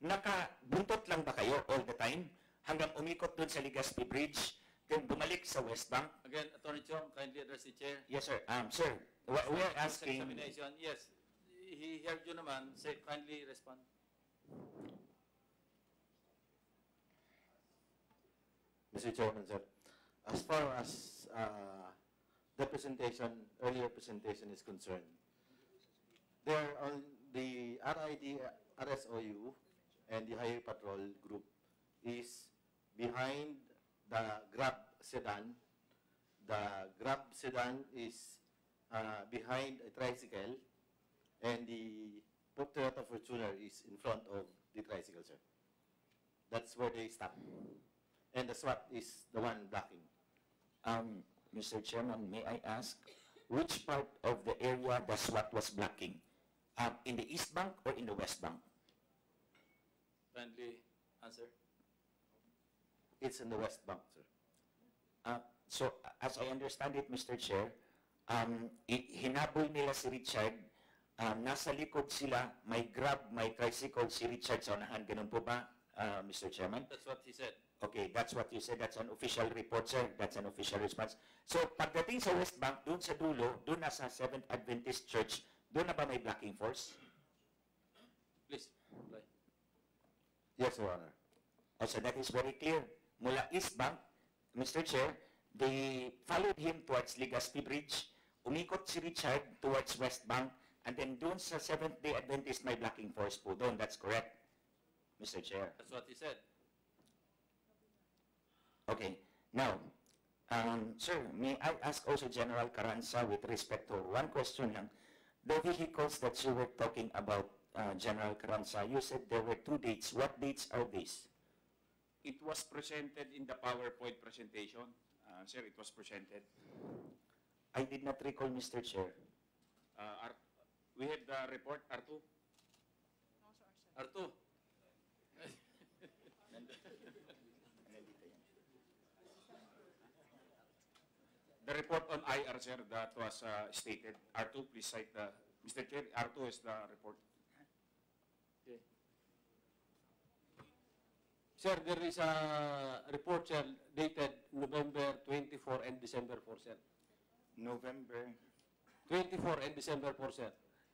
Nakabuntot lang ba kayo all the time hanggang umikot doon sa Legazpi Bridge, then bumalik sa West Bank? Again, Attorney Chong, kindly address the chair. Yes, sir. Sir, we are asking... Examination, yes. He heard you naman. Say, kindly respond. Mr. Chairman, sir, as far as the earlier presentation is concerned, there on the RID, RSOU, and the Highway Patrol group is behind the Grab sedan. The Grab sedan is behind a tricycle, and the Toyota Fortuner is in front of the tricycle, sir. That's where they stop. And the SWAT is the one blocking. Mr. Chairman, may I ask, which part of the area the SWAT was blocking? In the East Bank or in the West Bank? Kindly answer. It's in the West Bank, sir. So, as I understand it, Mr. Chair, hinabol nila si Richard, nasa likod sila, may grab, may tricycle si Richard sa unahan. Ganun po ba, Mr. Chairman? That's what he said. Okay, that's what you said. That's an official report, sir. That's an official response. So, pagdating sa West Bank, doon sa dulo, doon na sa Seventh Adventist Church, doon na ba may blocking force? Please, reply. Yes, Your Honor. So that is very clear. Mula East Bank, Mr. Chair, they followed him towards Legazpi Bridge, umikot si Richard towards West Bank, and then doon sa Seventh-day Adventist may blocking force po doon. That's correct, Mr. Chair. That's what he said. Okay. Now, sir, may I ask also General Carranza with respect to one question lang. The vehicles that you were talking about, General Carranza, you said there were 2 dates. What dates are these? It was presented in the PowerPoint presentation. Sir, it was presented. I did not recall, Mr. Chair. We have the report, R2. R2. The report on IR, sir, that was stated. R2, please cite the, Mr. Chair, R2 is the report. Okay. Sir, there is a report, sir, dated November 24 and December 4, sir. November 24 and December 4, sir.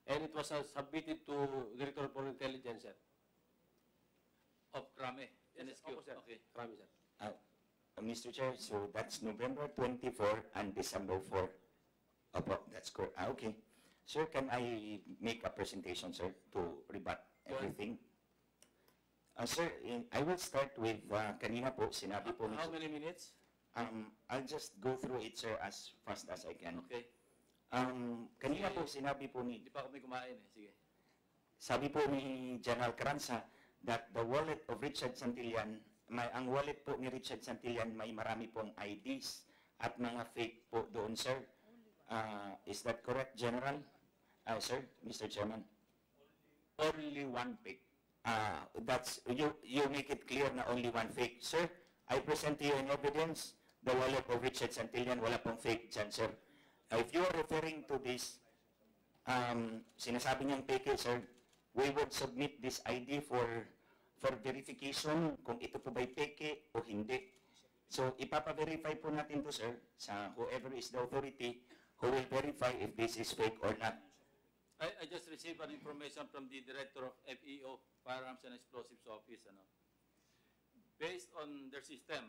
And it was submitted to Director for Intelligence, sir. Of Krame, NSQ. Opo, sir. Okay. Krame, sir. Mr. Chair, so that's November 24 and December 4. Opo, that's correct. Okay. Sir, can I make a presentation, sir, to rebut everything? Sir, I will start with, kanina po, sinabi po. How many minutes? I'll just go through it, sir, as fast as I can. Okay. Kanina po, sinabi po ni... Hindi pa kami kumain eh. Sige. Sabi po ni General Carranza that the wallet of Richard Santillan, ang wallet po ni Richard Santillan may marami pong IDs at mga fake po doon, sir. Is that correct, General? Sir, Mr. Chairman? Only one fake. That's you make it clear na only one fake. Sir, I present to you in evidence the wallet of Richard Santillan. Wala pong fake dyan, sir. If you are referring to this, sinasabi niyang fake, sir, we would submit this ID for verification kung ito po ba'y peke o hindi. So, ipapa-verify po natin to, sir, sa whoever is the authority who will verify if this is fake or not. I just received an information from the Director of FEO, Firearms and Explosives Office. Based on their system,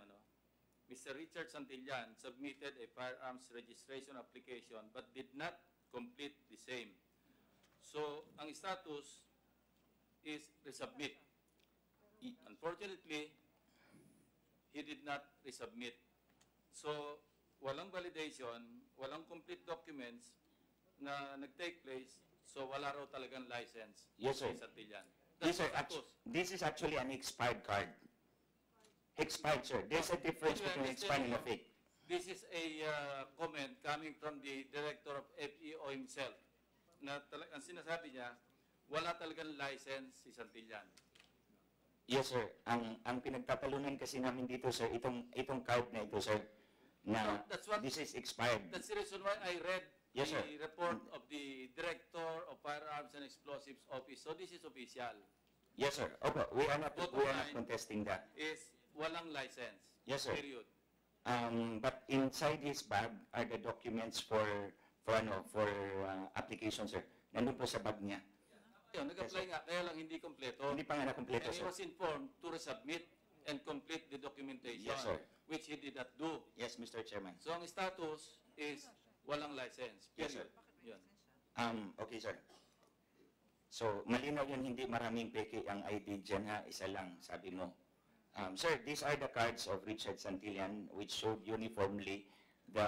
Mr. Richard Santillan submitted a firearms registration application but did not complete the same. So, ang status is resubmit. Unfortunately, he did not resubmit. So, walang validation, walang complete documents na nag-take place, so wala raw talagang license. Yes, sir. Sa Santillan. Yes, sir. This is actually an expired card. Expired, sir. There's a difference between expired and a fake. This is a comment coming from the Director of FEO himself na ang sinasabi niya, wala talagang license si Santillan. Yes, sir. Ang pinagtatalunan kasi namin dito, sir, itong card na ito, sir, na this is expired. That's the reason why I read Yes, the sir. report of the Director of Firearms and Explosives Office. So this is official. Yes, sir. Opo, we are not contesting that. Is walang license. Yes, sir. Period. But inside his bag are the documents for application, sir. Nandun po sa bag niya. Yun, nag-apply nga, kaya lang hindi kompleto. Hindi pa nga nakompleto, And he sir. was informed to resubmit and complete the documentation. Yes, sir. Which he did not do. Yes, Mr. Chairman. So ang status is walang license. Yes, Period. sir. Yun. Okay, sir. So, malinaw yun, hindi maraming peke ang ID dyan, ha? Isa lang, sabi mo. Sir, these are the cards of Richard Santillan which showed uniformly the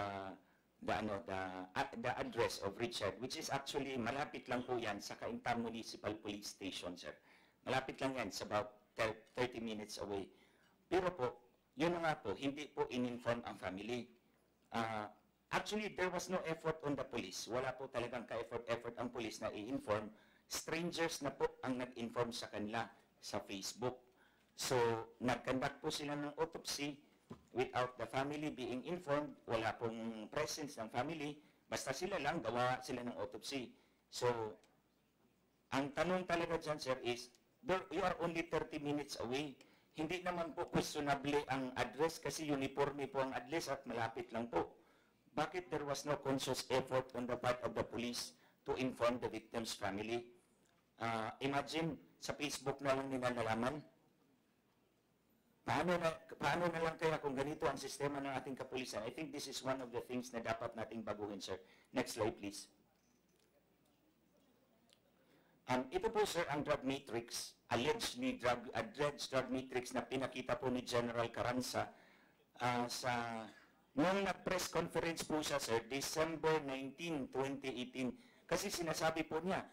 address of Richard, which is actually malapit lang po yan sa Cainta Municipal Police Station, sir. Malapit lang yan, it's about 30 minutes away. Pero po, yun na nga po, hindi po in-inform ang family. Actually, there was no effort on the police. Wala po talagang ka-effort ang police na i-inform strangers na po ang nag-inform sa kanila sa Facebook. So, nag-conduct po sila ng autopsy without the family being informed. Wala pong presence ng family. Basta sila lang, gawa sila ng autopsy. So, ang tanong talaga dyan, sir, is, you are only 30 minutes away. Hindi naman po questionable ang address kasi uniforme po ang address at malapit lang po. Bakit there was no conscious effort on the part of the police to inform the victim's family? Imagine, sa Facebook na lang nila nalaman. Paano na lang kaya kung ganito ang sistema ng ating kapulisan? I think this is one of the things na dapat nating baguhin, sir. Next slide, please. Ito po, sir, ang drug matrix, alleged drug matrix na pinakita po ni General Carranza nung nag-press conference po siya, sir, December 19, 2018. Kasi sinasabi po niya,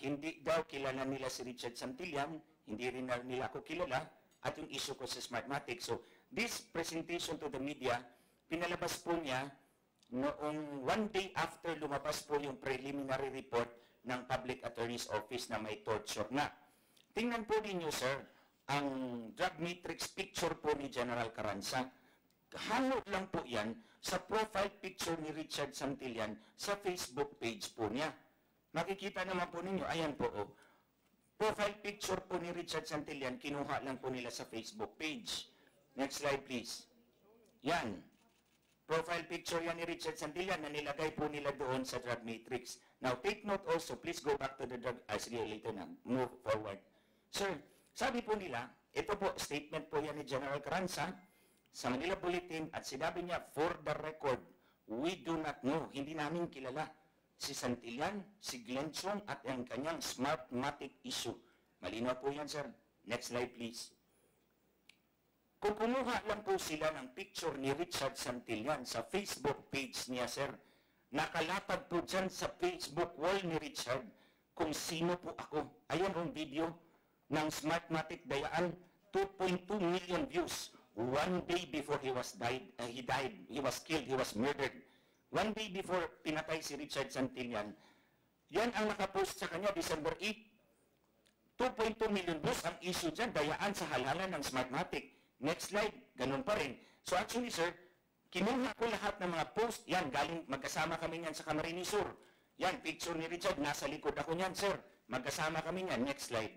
hindi daw kilala nila si Richard Santillan, hindi rin nila ako kilala, at yung issue ko sa Smartmatic. So, this presentation to the media, pinalabas po niya noong 1 day after lumabas po yung preliminary report ng Public Attorney's Office na may torture na. Tingnan po ninyo, sir, ang drug matrix picture po ni General Carranza. Hango lang po yan sa profile picture ni Richard Santillan sa Facebook page po niya. Makikita naman po ninyo, ayan po, oh. Profile picture po ni Richard Santillan, kinuha lang po nila sa Facebook page. Next slide, please. Yan. Profile picture yan ni Richard Santillan na nilagay po nila doon sa drug matrix. Now, take note also, please go back to the drug, sige, later na, move forward. Sir, sabi po nila, ito po, statement po yan ni General Carranza sa Manila Bulletin at sinabi niya, for the record, we do not know, hindi namin kilala si Santillan, si Glenchong at ang kanyang Smartmatic issue. Malinaw po yan, sir. Next slide, please. Kung kumuha lang po sila ng picture ni Richard Santillan sa Facebook page niya, sir, nakalatag po dyan sa Facebook wall ni Richard kung sino po ako. Ayan ang video ng Smartmatic dayaan, 2.2 million views. 1 day before he died, he was killed, he was murdered. 1 day before pinatay si Richard Santillan, yan ang nakapost sa kanya, December 8. 2.2 million views ang issue dyan, dayaan sa halalan ng Smartmatic. Next slide, ganun pa rin. So actually, sir, kinuha ko lahat ng mga post, yan, galing, magkasama kami yan sa Camarines Sur. Yan, picture ni Richard, nasa likod ako niyan, sir. Magkasama kami yan. Next slide.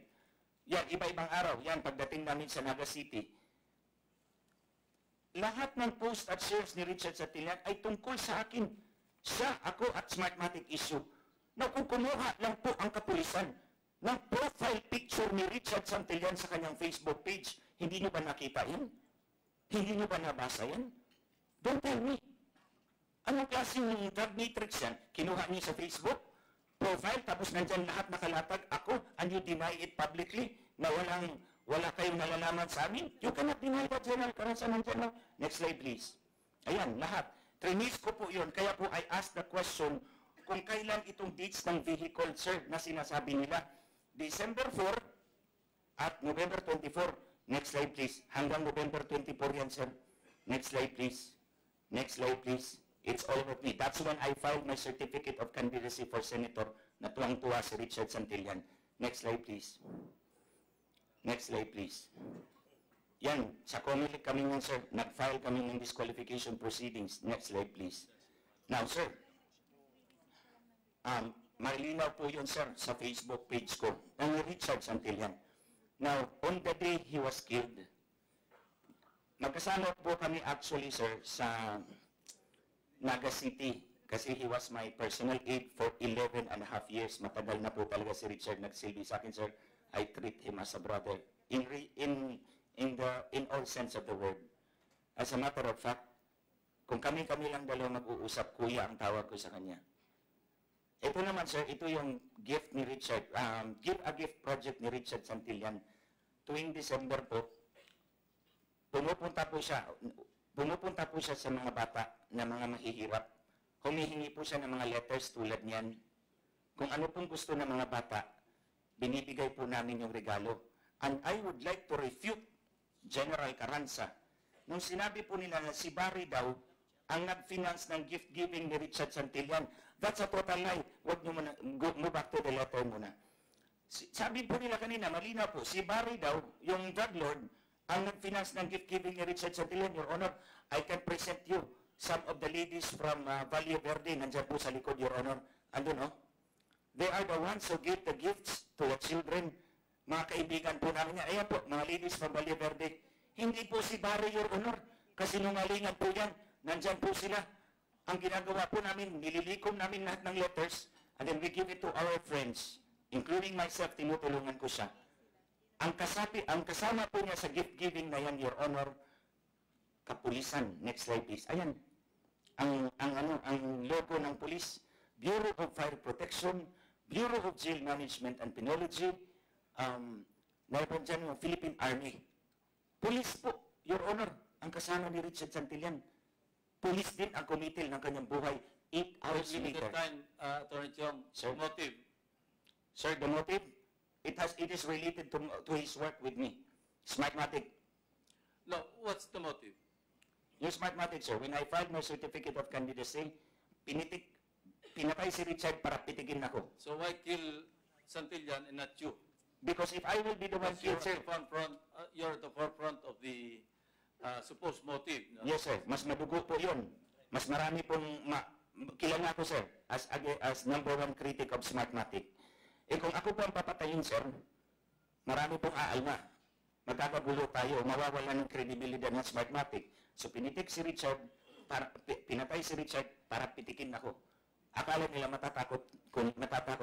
Yan, iba-ibang araw. Yan, pagdating namin sa Naga City. Lahat ng post at shares ni Richard Santillan ay tungkol sa akin. Siya, ako at Smartmatic issue. Na kung kumuha lang po ang kapulisan ng profile picture ni Richard Santillan sa kanyang Facebook page, hindi nyo ba nakita yan? Hindi nyo ba nabasa yan? Don't tell me. Anong klaseng drug matrix yan? Kinuha niyo sa Facebook profile, tapos nandyan lahat nakalatag ako, and you deny it publicly na wala kayong nalalaman sa amin? You cannot deny that, General Carranza, nandyan lang. Next slide, please. Ayan, lahat. Trinis ko po yun. Kaya po I asked the question kung kailan itong dates ng vehicle, sir, na sinasabi nila. December 4 at November 24. Next slide, please. Hanggang November 24 yan, sir. Next slide, please. Next slide, please. It's all about me. That's when I filed my certificate of candidacy for senator na tuwang-tuwa si Richard Santillan. Next slide, please. Next slide, please. Yan, sa COMELEC kami nga, sir. Nag-file kami ng disqualification proceedings. Next slide, please. Now, sir, malinaw po yun, sir, sa Facebook page ko. Ang Richard Santillan. Now, on the day he was killed, magkasama po kami actually, sir, sa Naga City kasi he was my personal aide for 11 and a half years. Matagal na po talaga si Richard nagsilbi sa akin, sir. I treat him as a brother in all sense of the word. As a matter of fact, kung kami lang dalawa mag-uusap, kuya ang tawag ko sa kanya. Ito naman, sir, ito yung gift ni Richard, Give a Gift project ni Richard Santillan. Tuwing December po, pumupunta po siya sa mga bata na mga mahihirap. Humihingi po siya ng mga letters tulad niyan. Kung ano pong gusto ng mga bata, binibigay po namin yung regalo. And I would like to refute General Carranza. Nung sinabi po nila na si Barry daw ang nag-finance ng gift-giving ni Richard Santillan, that's a total lie. Huwag nyo muna, go back to the letter muna. Sabi po nila kanina, malinaw po, si Barry daw, yung drug lord, ang nag-finance ng gift-giving ni Richard Santillan, Your Honor. I can present you some of the ladies from Valle Verde, nandiyan po sa likod, Your Honor. Andun, no? They are the ones who give the gifts to the children. Mga kaibigan po namin yan. Ayan po, mga ladies from Valle Verde. Hindi po si Barry, Your Honor. Kasinungalingan po yan. Nandyan po sila. Ang ginagawa po namin, nililikom namin lahat ng letters, and then we give it to our friends, including myself, tinutulungan ko siya. Ang kasama po niya sa gift-giving na yan, Your Honor, kapulisan. Next slide, please. Ayan. Ang logo ng police, Bureau of Fire Protection, Bureau of Jail Management and Penology, naroon dyan yung Philippine Army. Police po, Your Honor, ang kasama ni Richard Santillan. Police din ang kumitil ng kanyang buhay 8 hours later. Time, Attorney Chong, Sir? motive. Sir, the motive? It is related to his work with me. Smartmatic. No, what's the motive? Yung Smartmatic, sir, when I filed my certificate of candidacy, pinatay si Richard para pitigin ako. So why kill Santillan and not you? Because if I will be the one killed, sir. You're at the forefront of the supposed motive. No? Yes, sir. Mas madugo po yun. Mas marami pong kilala ko, sir, as number one critic of Smartmatic. Eh kung ako po ang papatayin, sir, marami pong aalma. Magkakagulo tayo, mawawala ng credibility ng Smartmatic. So pinatay si Richard para pitikin ako. Akala nila matatakot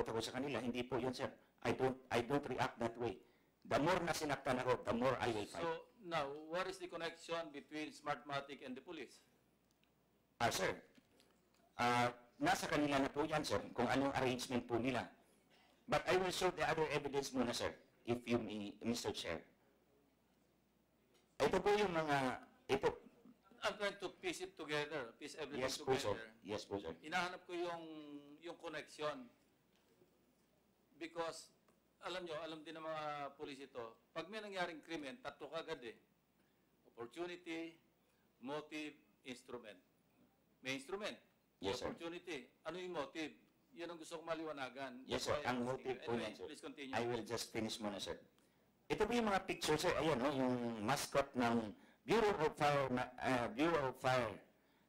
ako sa kanila. Hindi po yun, sir. I don't react that way. The more na sinaktan ako, the more I will fight. So now, what is the connection between Smartmatic and the police? Sir, nasa kanila na po yan, sir, kung anong arrangement po nila. But I will show the other evidence muna, sir, if you may, Mr. Chair. Ito po yung ito. I'm trying to piece it together, piece everything Yes po, sir. together. Yes po, sir. Hinahanap ko yung connection. Because, alam din ng mga pulis ito, pag may nangyaring krimen, tatlo kagad eh. Opportunity, motive, instrument. May instrument, Yes, sir. opportunity. Ano yung motive? Yan ang gusto kong maliwanagan. Yes, sir. Ang motive po yan, sir. Please continue. I will just finish muna, sir. Ito po yung mga pictures, sir. Ayan, no, yung mascot ng Bureau of Fire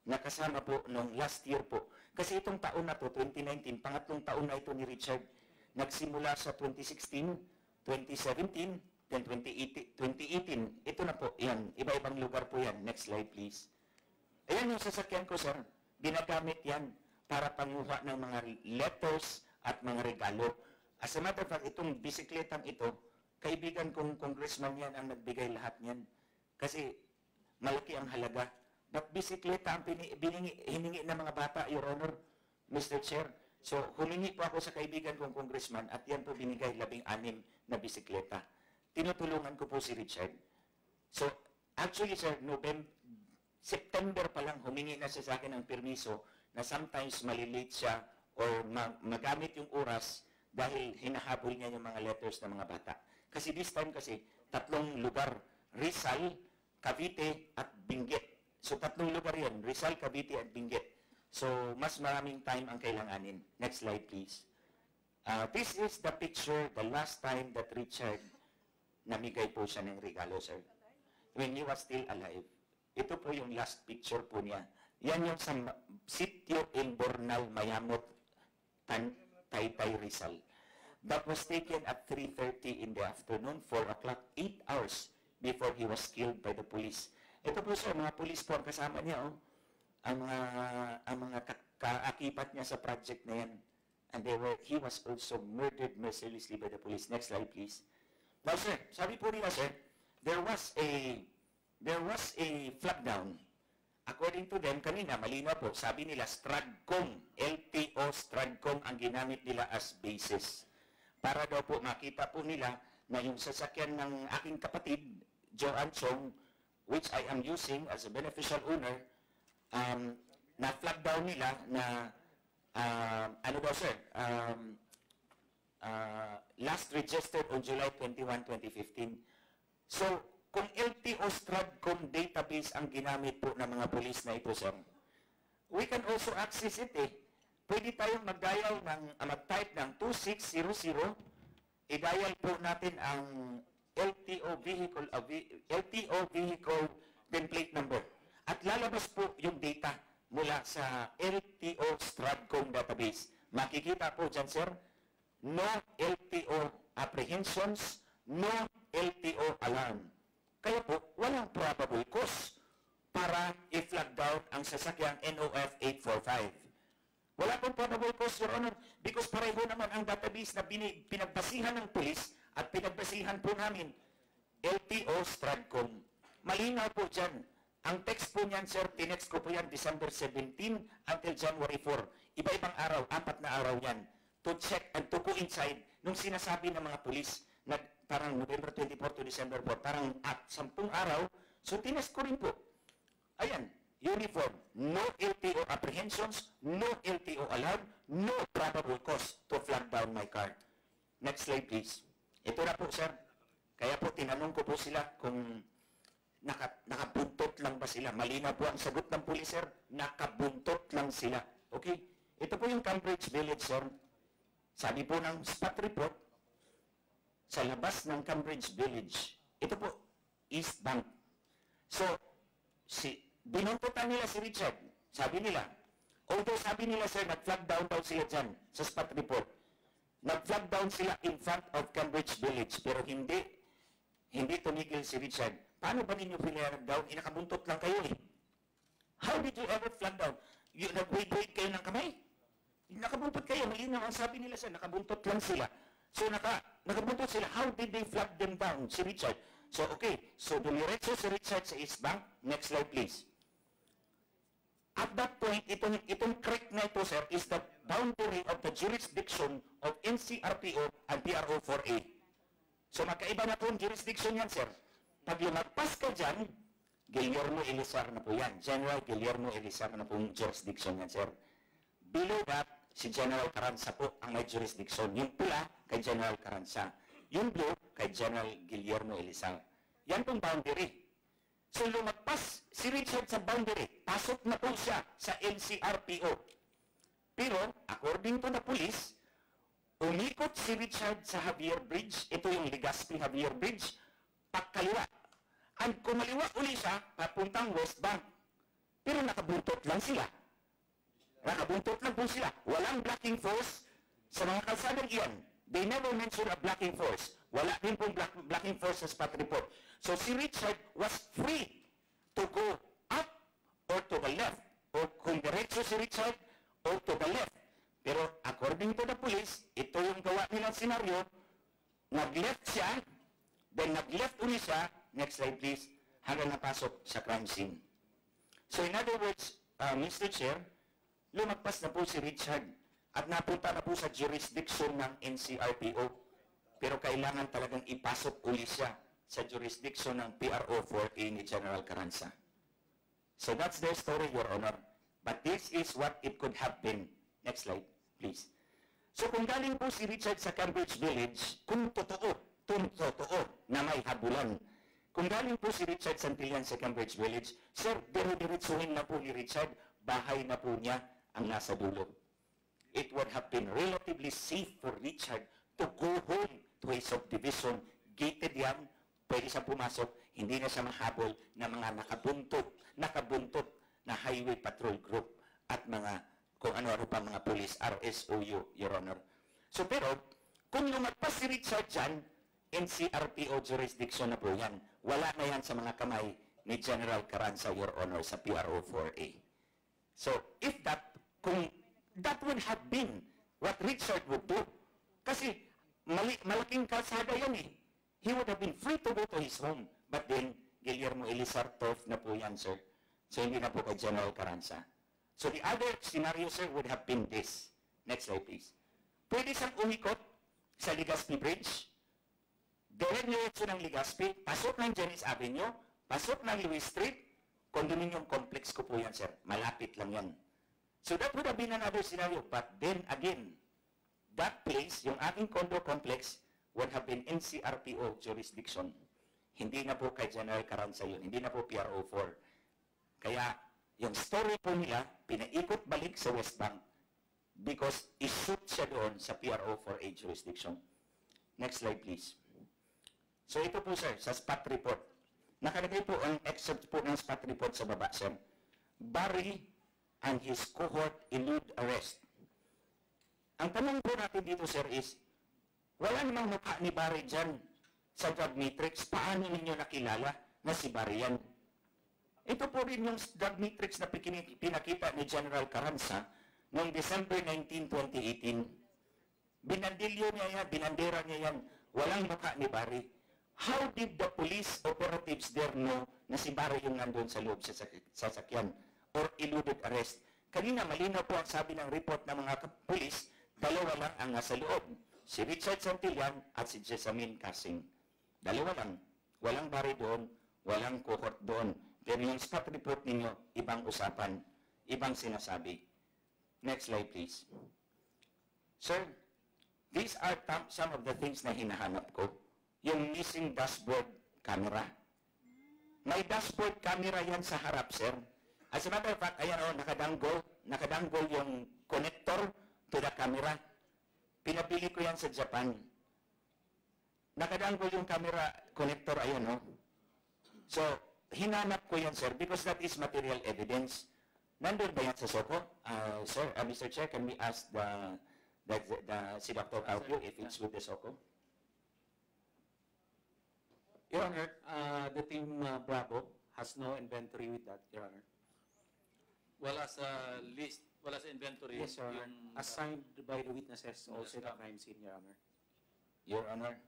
na kasama po nung last year po. Kasi itong taon na to, 2019, pangatlong taon na ito ni Richard. Nagsimula sa 2016, 2017, then 2018. Ito na po, yan. Iba-ibang lugar po yan. Next slide, please. Ayan yung sasakyan ko, sir. Ginagamit yan para panguha ng mga letters at mga regalo. As a matter of fact, itong bisikletang ito, kaibigan kong congressman yan ang nagbigay lahat niyan. Kasi malaki ang halaga. But bisikleta ang hiningi ng mga bata, Your Honor, Mr. Chair. So, humingi po ako sa kaibigan kong congressman at yan po binigay 16 na bisikleta. Tinutulungan ko po si Richard. So, actually, sir, September pa lang humingi na siya sa akin ng permiso na sometimes malilate siya or magamit yung oras dahil hinahabol niya yung mga letters ng mga bata. Kasi this time kasi, 3 lugar, Rizal, Cavite, at Benguet. So 3 lugar yun, Rizal, Cavite, at Benguet. So mas maraming time ang kailanganin. Next slide, please. This is the picture, the last time that Richard namigay po siya ng regalo, sir. When he was still alive. Ito po yung last picture po niya. Yan yung sa sitio in Bornal, Mayamot, Taytay, Rizal. That was taken at 3:30 in the afternoon, 4 o'clock, 8 hours before he was killed by the police. Ito po, sir, mga police po ang kasama niya, oh. Ang mga kaakipat niya sa project na yan. And he was also murdered mercilessly by the police. Next slide, please. Now, sir, sabi po nila, sir, there was a flag down. According to them, kanina, malinaw po, sabi nila, Stradcom, LTO Stradcom ang ginamit nila as basis. Para daw po makita po nila na yung sasakyan ng aking kapatid, Joanne Chong, which I am using as a beneficial owner, na flag down nila na, ano daw, sir, last registered on July 21, 2015. So, kung LTO Stradcom database ang ginamit po ng mga polis na ito, sir, we can also access it, eh. Pwede tayong mag-dial ng, mag-type ng 2600 i-dial po natin ang LTO vehicle then plate number. At lalabas po yung data mula sa LTO Stratcom database. Makikita po dyan, sir, no LTO apprehensions, no LTO alarm. Kaya po, walang probable cause para i-flag down ang sasakyang NOF 845. Wala pong probable cause, Your Honor, because pareho naman ang database na pinagbasihan ng pulis at pinagbasihan po namin, LTO Stratcom. Malinaw po dyan. Ang text po niyan, sir, tinext ko po yan December 17 until January 4. Iba-ibang araw, 4 na araw yan. To check and to coincide nung sinasabi ng mga pulis na parang November 24 to December 4, parang 10 araw. So tinext ko rin po. Ayan, uniform, no LTO apprehensions, no LTO alarm, no probable cause to flag down my car. Next slide, please. Ito na po, sir. Kaya po, tinanong ko po sila kung nakabuntot lang ba sila. Malina po ang sagot ng pulis, sir. Nakabuntot lang sila. Okay? Ito po yung Cambridge Village, sir. Sabi po ng spot report, sa labas ng Cambridge Village, ito po, East Bank. So, binuntutan nila si Richard. Sabi nila, although sabi nila, sir, nag-flag down daw sila dyan sa spot report. Nag-flag down sila in front of Cambridge Village, pero hindi tumigil si Richard. Paano ba ninyo pinayarag down? Inakabuntot lang kayo eh. How did you ever flag down? Nag-wait kayo ng kamay? Nakabuntot kayo. Malinaw ang sabi nila, sir, nakabuntot lang sila. So, nakabuntot sila. How did they flag them down, si Richard? So, okay. So, dumiretso si Richard sa East Bank. Next slide, please. At that point, itong creek na ito, sir, is the boundary of the jurisdiction of NCRPO and PRO4A. So, magkaiba na po ang jurisdiction yan, sir. Pag lumagpas ka dyan, Guillermo Elizar na po yan. General Guillermo Elizar na po yung jurisdiction yan, sir. Below that, si General Caranza po ang may jurisdiction. Yung pula, kay General Caranza. Yung blue, kay General Guillermo Elizar. Yan pong boundary. So lumagpas si Richard sa boundary. Pasok na po siya sa NCRPO. Pero, according to the police, umikot si Richard sa Javier Bridge. Ito yung Legazpi Javier Bridge. Pagkaliwa. And kumaliwa uli siya, papuntang West Bank. Pero nakabuntot lang sila. Nakabuntot lang po sila. Walang blocking force sa mga kalsadang iyan. They never mentioned a blocking force. Wala din pong blocking force sa spot report. So si Richard was free to go up or to the left. O kung diretso si Richard, or to the left. Pero according to the police, ito yung gawa nilang senaryo, nag-left siya, then nag-left uli siya, next slide please, hanggang napasok sa crime scene. So in other words, Mr. Chair, lumagpas na po si Richard at napunta na po sa jurisdiction ng NCRPO. Pero kailangan talagang ipasok uli siya sa jurisdiction ng PRO4A ni General Caranza. So that's their story, Your Honor. But this is what it could have been. Next slide, please. So kung galing po si Richard sa Cambridge Village, kung totoo na may habulan, kung galing po si Richard Santillan sa Cambridge Village, sir, diretsuhin na po ni Richard, bahay na po niya ang nasa dulo. It would have been relatively safe for Richard to go home to his subdivision. Gated yan, pwede siya pumasok, hindi na siya mahabol ng mga nakabuntot na highway patrol group at mga kung ano-ano pa mga police, RSOU, Your Honor. So pero, kung lumagpas si Richard dyan, NCRPO jurisdiction na po yan. Wala na yan sa mga kamay ni General Caranza, Your Honor, sa PRO4A. So, if that would have been what Richard would do. Kasi, malaking kalsada yan eh. He would have been free to go to his home. But then, Guillermo Elizar Torf na po yan, sir. So, hindi na po kay General Caranza. So, the other scenario, sir, would have been this. Next slide, please. Pwede siyang umikot sa Legazpi Bridge, diretso ng Legazpi, pasok ng Janice Avenue, pasok ng Louis Street, condominium complex ko po yan, sir. Malapit lang yan. So that would have been another scenario. But then again, that place, yung aking condo complex, would have been NCRPO jurisdiction. Hindi na po kay General Caranza yun. Hindi na po PRO4. Kaya, yung story po nila, pinaikot balik sa West Bank because ishoot siya doon sa PRO4A jurisdiction. Next slide, please. So ito po, sir, sa spot report. Nakalagay po ang excerpt po ng spot report sa baba, sir. Barry and his cohort elude arrest. Ang tanong po natin dito, sir, is, wala namang mukha ni Barry dyan sa drug matrix. Paano ninyo nakilala na si Barry yan? Ito po rin yung drug matrix na pinakita ni General Carranza noong December 19, 2018. Binandilyo niya yan, binandera niya yan. Walang mukha ni Barry. How did the police operatives there know na si Barry yung nandun sa loob sa sasakyan or eluded arrest? Kanina malinaw po ang sabi ng report ng mga pulis, dalawa lang ang nasa loob. Si Richard Santillan at si Jessamine Casing. Dalawa lang. Walang Barry doon, walang cohort doon. Pero yung spot report ninyo, ibang usapan, ibang sinasabi. Next slide, please. Sir, these are some of the things na hinahanap ko. Yung missing dashboard camera. May dashboard camera yan sa harap, sir. As a matter of fact, ayan o, nakadanggol yung connector to the camera. Pinabili ko yan sa Japan. Nakadanggol yung camera connector, ayan o. So, hinanap ko yan, sir, because that is material evidence. Nandun ba yan sa SOCO? Sir, Mr. Chair, can we ask si Dr. Aubio if it's with the SOCO? Your Honor, the team Bravo has no inventory with that, Your Honor. Wala sa list, wala sa inventory. Yes, Your Honor. Assigned by the witnesses also the crime scene, Your Honor. Your Honor,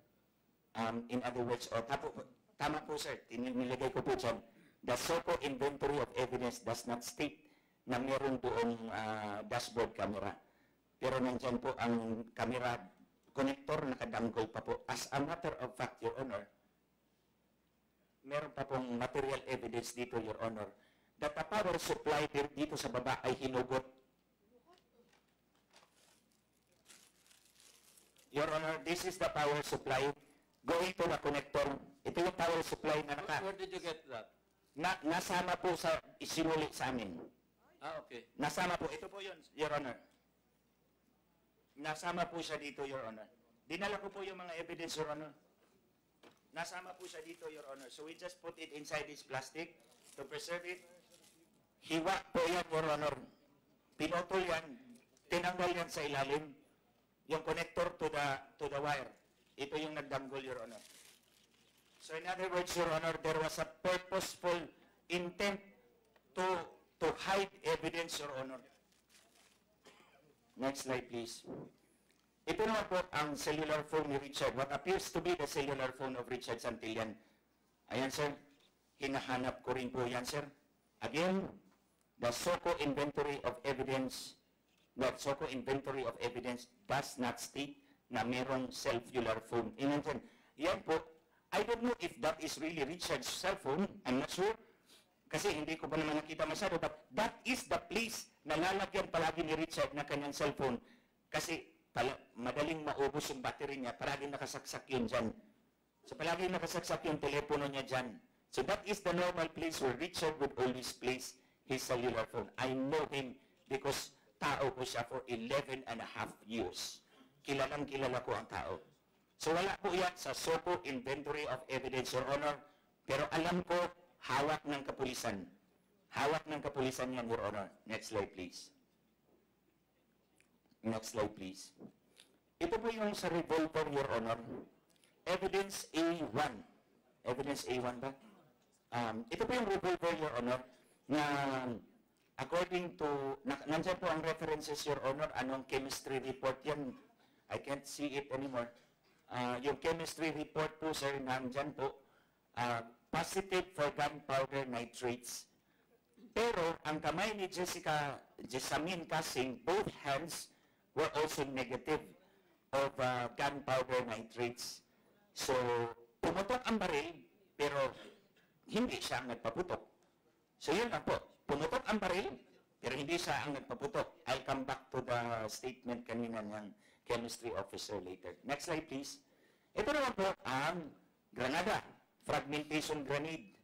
in other words, tama po, sir, nilagay ko po dyan, the SOCO inventory of evidence does not state na meron doon dashboard camera. Pero nandyan po ang camera connector, nakadanggol pa po. As a matter of fact, Your Honor, meron pa pong material evidence dito, Your Honor, that the power supply dito sa baba ay hinugot. Your Honor, this is the power supply going to the connector. Ito yung power supply na Where did you get that? nasama po sa isinuli sa amin. Okay. Nasama po. Ito po yun, Your Honor. Nasama po siya dito, Your Honor. Dinala ko po yung mga evidence, Your Honor. Nasama po siya dito, Your Honor. So we just put it inside this plastic to preserve it. Hiwa po yan, Your Honor. Pinotol yan. Tinanggal yan sa ilalim. Yung connector to the wire. Ito yung nagdanggol, Your Honor. So in other words, Your Honor, there was a purposeful intent to hide evidence, Your Honor. Next slide, please. Ito naman po ang cellular phone ni Richard. What appears to be the cellular phone of Richard Santillan. Ayan, sir. Hinahanap ko rin po yan, sir. Again, the SOCO inventory of evidence does not state na mayroong cellular phone. Yan po. I don't know if that is really Richard's cell phone. I'm not sure. Kasi hindi ko pa naman nakita masyado. But that is the place na lalagyan palagi ni Richard na kanyang cellphone. Kasi madaling maubos yung battery niya, palaging nakasaksak yun dyan. So palaging nakasaksak yung telepono niya dyan. So that is the normal place where Richard would always place his cellular phone. I know him because tao ko siya for 11 and a half years. Kilalang kilala ko ang tao. So wala po yan sa SOCO inventory of evidence, Your Honor. Pero alam ko, hawak ng kapulisan. Hawak ng kapulisan yan, Your Honor. Next slide, please. Next slide, please. Ito po yung sa revolver, Your Honor. Evidence A1. Evidence A1 ba? Ito po yung revolver, Your Honor, na according to, nandyan po ang references, Your Honor, anong chemistry report yan. I can't see it anymore. Yung chemistry report po, sir, nandyan po, positive for gunpowder nitrates. Pero ang kamay ni Jessamine Casing, both hands were also negative of gunpowder nitrates. So, pumutok ang baril, pero hindi siya ang nagpaputok. So, yun lang po. Pumutok ang baril, pero hindi siya ang nagpaputok. I'll come back to the statement kanina ng chemistry officer later. Next slide, please. Ito naman po ang granada, fragmentation grenade.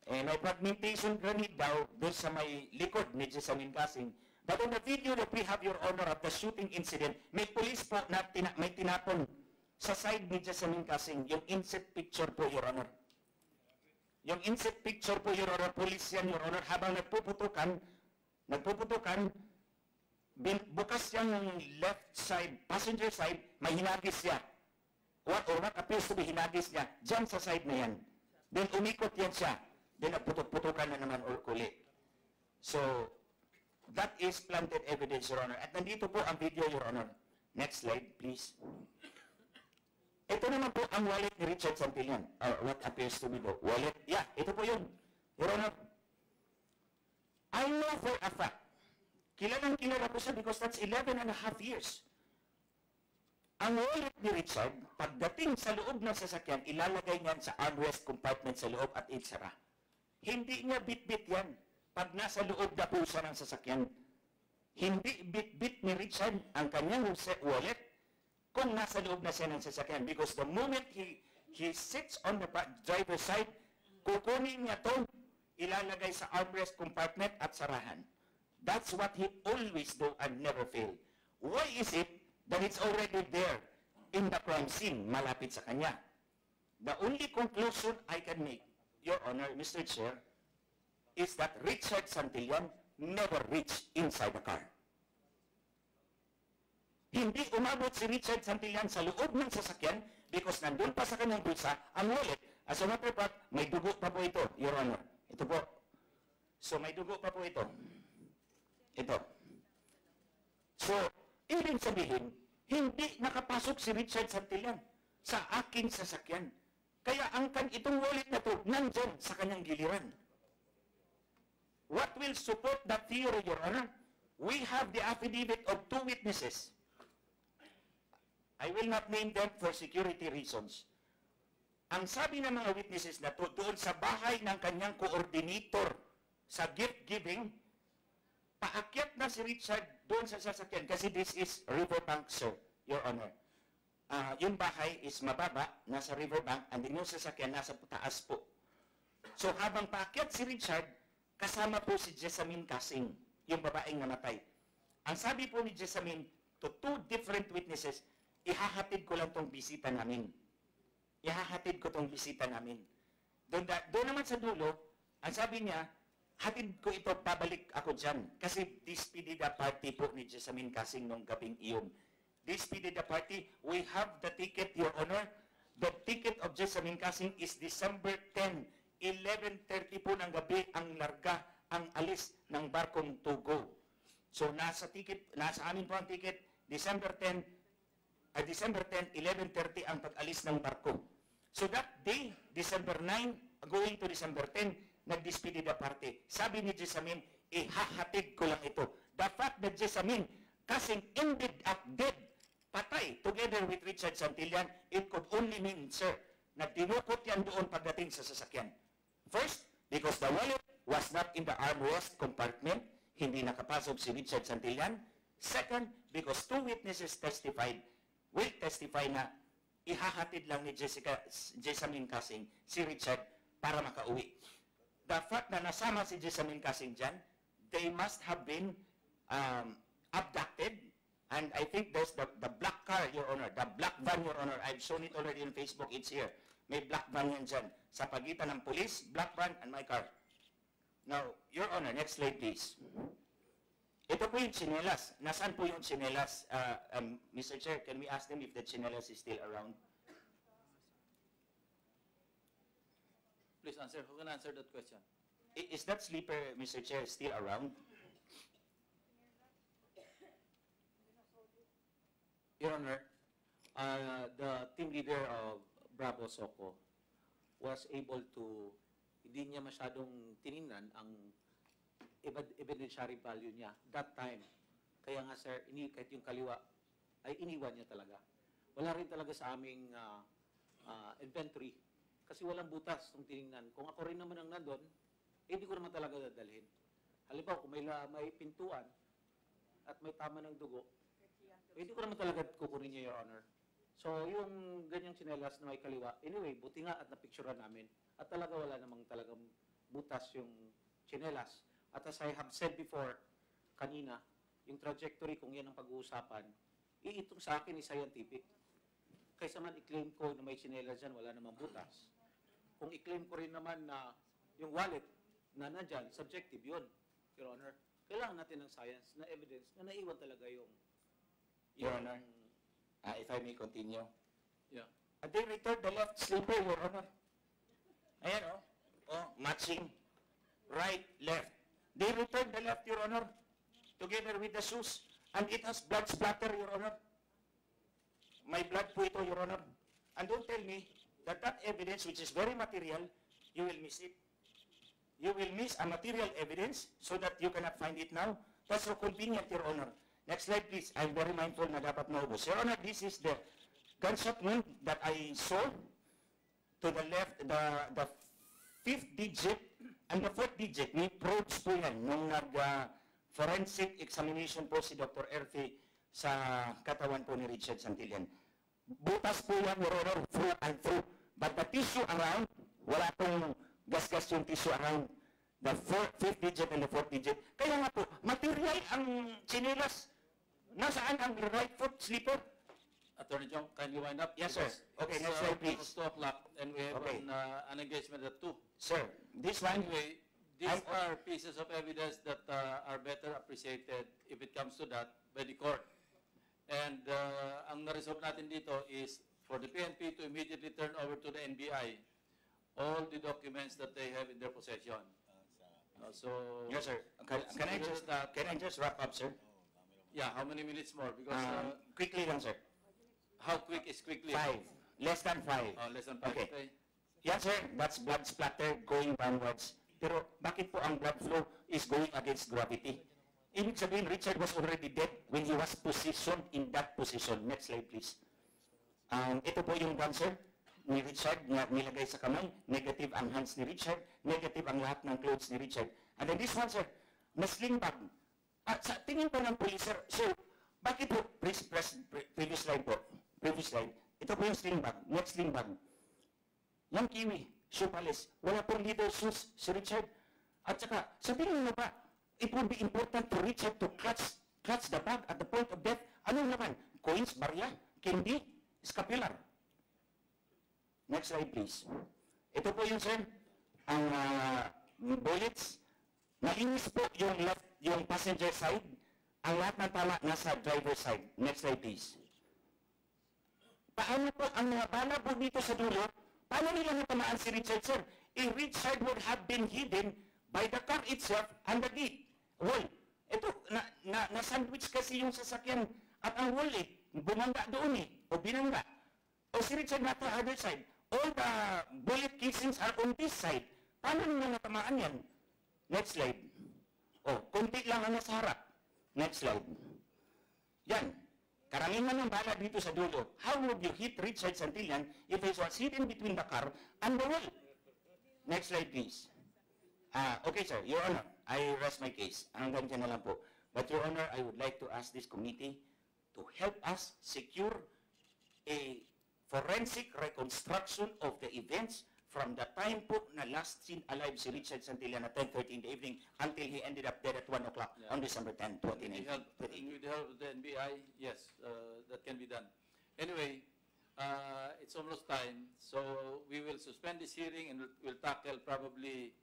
May fragmentation grenade daw doon sa may likod ni Jessamine Casing. But on the video that we have, Your Honor, of the shooting incident, may police po na may tinapon sa side ni Jessamine Casing, yung inset picture po, Your Honor. Yung inset picture po, Your Honor, police yan, Your Honor, habang nagpuputukan, bukas yung left side, passenger side, may hinagis siya. What appears to be hinagis niya, dyan sa side na yan. Then umikot yan siya. Then nagputok-putukan na naman uli. So, that is planted evidence, Your Honor. At nandito po ang video, Your Honor. Next slide, please. Ito naman po ang wallet ni Richard Santillan. What appears to be the wallet. Yeah, ito po yun. Your Honor, I know for a fact, kilala ko siya because that's 11.5 years. Ang wallet ni Richard, pagdating sa loob ng sasakyan, ilalagay niyan sa armrest compartment sa loob at itsara. Hindi niya bit-bit yan pag nasa loob na po siya ng sasakyan. Hindi bit-bit ni Richard ang kanyang wallet kung nasa loob na siya ng sasakyan. Because the moment he sits on the driver's side, kukunin niya to, ilalagay sa armrest compartment at sarahan. That's what he always do and never fail. Why is it that it's already there in the crime scene, malapit sa kanya? The only conclusion I can make, Your Honor, Mr. Chair, is that Richard Santillan never reached inside the car. Hindi umabot si Richard Santillan sa loob ng sasakyan because nandun pa sa kanyang bulsa ang wallet. As a matter of fact, may dugo pa po ito, Your Honor. Ito po. So may dugo pa po ito. Ito. So, ibig sabihin, hindi nakapasok si Richard Santillan sa aking sasakyan. Kaya itong wallet na to, nandyan sa kanyang giliran. What will support that theory, Your Honor? We have the affidavit of 2 witnesses. I will not name them for security reasons. Ang sabi ng mga witnesses na to, doon sa bahay ng kanyang coordinator sa gift-giving, paakyat na si Richard doon sa sasakyan kasi this is riverbank, sir, Your Honor. Yung bahay is mababa, nasa riverbank, and then yung sasakyan nasa taas po. So habang paakyat si Richard, kasama po si Jessamine Casing, yung babaeng namatay. Ang sabi po ni Jessamine to 2 different witnesses, ihahatid ko lang tong bisita namin. Ihahatid ko tong bisita namin. Doon naman sa dulo, ang sabi niya, hatid ko ito, pabalik ako dyan. Kasi dispided the party po ni Jessamine Casing nung gabing iyon. Dispided the party, we have the ticket, Your Honor. The ticket of Jessamine Casing is December 10, 11:30 po ng gabi ang larga, ang alis ng barkong to go. So nasa amin po ang ticket, December 10, 11:30 ang pag-alis ng barko. So that day, December 9, going to December 10, nag-dispided the party. Sabi ni Jessamine, ihahatid ko lang ito. The fact that Jessamine Casing ended up dead, patay, together with Richard Santillan, it could only mean, sir, na tinukot yan doon pagdating sa sasakyan. First, because the wallet was not in the armrest compartment, hindi nakapasok si Richard Santillan. Second, because 2 witnesses will testify na ihahatid lang ni Jessamine Casing si Richard para makauwi. The fact na nasama si Jessamine Casing dyan, they must have been abducted, and I think there's the black car, Your Honor, the black van, Your Honor. I've shown it already on Facebook, it's here. May black van yan dyan. Sa pagitan ng police, black van, and my car. Now, Your Honor, next slide please. Ito po yung tsinelas. Nasaan po yung tsinelas? Mr. Chair, can we ask them if the tsinelas is still around? Please answer. Who can answer that question? Is that sleeper, Mr. Chair, still around? Your Honor, the team leader of Bravo Soco was able to, hindi niya masyadong tiningnan ang evidentiary value niya that time. Kaya nga sir, kahit yung kaliwa, ay iniwan niya talaga. Wala rin talaga sa aming inventory kasi walang butas nung tiningnan. Kung ako rin naman ang nandun, hindi ko naman talaga dadalhin. Halimbawa, kung may pintuan at may tama ng dugo, hindi ko naman talaga kukunin niya, Your Honor. So, yung ganyang tsinelas na may kaliwa, anyway, buti nga at napicturean namin. At talaga wala namang talagang butas yung tsinelas. At as I have said before, kanina, yung trajectory, kung yan ang pag-uusapan, itong sa akin is scientific. kaysa man i-claim ko na may tsinelas dyan, wala namang butas. Kung i-claim ko rin naman na yung wallet na nandyan, subjective yun, Your Honor. Kailangan natin ng science na evidence na naiwan talaga yung... Your Honor, if I may continue. Yeah. They returned the left sleeper, Your Honor. Ayan, matching. Right, left. They returned the left, Your Honor, together with the shoes. And it has blood splatter, Your Honor. May blood po ito, Your Honor. And don't tell me that that evidence, which is very material, you will miss it. You will miss a material evidence so that you cannot find it now. That's so convenient, Your Honor. Next slide, please. I'm very mindful na dapat maubos. Your Honor, this is the gunshot wound that I saw to the left, the fifth digit and the fourth digit. May probes po yan nung forensic examination po si Dr. Erfi sa katawan po ni Richard Santillan. Butas po yan, Your Honor, through and through. But the tissue around, wala pong gas-gas yung tissue around the fifth digit and the fourth digit. Kaya nga po, material ang chinelas. Nasaan ang right foot slipper? Attorney John, kindly wind up. Yes, sir. Okay, next slide, please. It's 2 o'clock, and we have an engagement at 2. Sir, this one... Anyway, these are pieces of evidence that are better appreciated, if it comes to that, by the court. And ang na-resolve natin dito is for the PNP to immediately turn over to the NBI all the documents that they have in their possession. Yes, sir. Can I just wrap up, sir? Yeah, how many minutes more? Because quickly lang, sir. How quick is quickly? 5. Less than 5. Less than 5. Okay. Yes, sir. That's blood splatter going downwards. Pero bakit po ang blood flow is going against gravity? Ibig sabihin, Richard was already dead when he was positioned in that position. Next slide, please. Ito po yung gun, sir, ni Richard na nilagay sa kamay. Negative ang hands ni Richard. Negative ang lahat ng clothes ni Richard. And then this one, sir, na sling bag. Sa tingin po ng police, sir, so, bakit po, previous slide po, previous slide, ito po yung sling bag, next sling bag. Yung kiwi, shoe polish, wala pong leather shoes si Richard. At saka, sabihin mo ba, it would be important to Richard to clutch the bag at the point of death. Ano naman? Coins, barya, candy, scapular. Next slide, please. Ito po yung, sir, ang bullets. Nalinis po yung left, yung passenger side. Ang lahat ng tama nasa driver side. Next slide, please. Paano po ang mga bala po dito sa dulo? Paano nila natamaan si Richard, sir? If Richard would have been hidden by the car itself and the gate. Wall. Ito, na-sandwich kasi yung sasakyan at ang wall bumangga doon o binangga. O si Richard nasa other side. All the bullet casings are on this side. Paano nila natamaan yan? Next slide. Kunti lang ang nasa harap. Next slide. Yan. Karamihan ng bala dito sa dulo. How would you hit Richard Santillan if he was hidden between the car and the wall? Next slide, please. Okay, sir. Your Honor, I rest my case. Hanggang dyan na lang po. But, Your Honor, I would like to ask this committee to help us secure a forensic reconstruction of the events from the time po na last seen alive si Richard Santillan at 10:30 in the evening until he ended up dead at 1 o'clock on December 10, 2019. With the help of the NBI, yes, that can be done. Anyway, it's almost time, so we will suspend this hearing and we'll tackle probably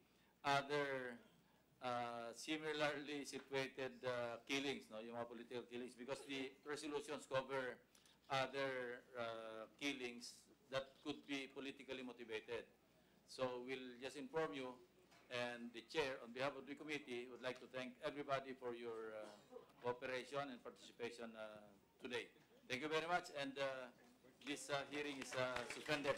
other similarly situated killings, no, yung mga political killings, because the resolutions cover other killings that could be politically motivated. So we'll just inform you, and the chair, on behalf of the committee, would like to thank everybody for your cooperation and participation today. Thank you very much, and this hearing is suspended.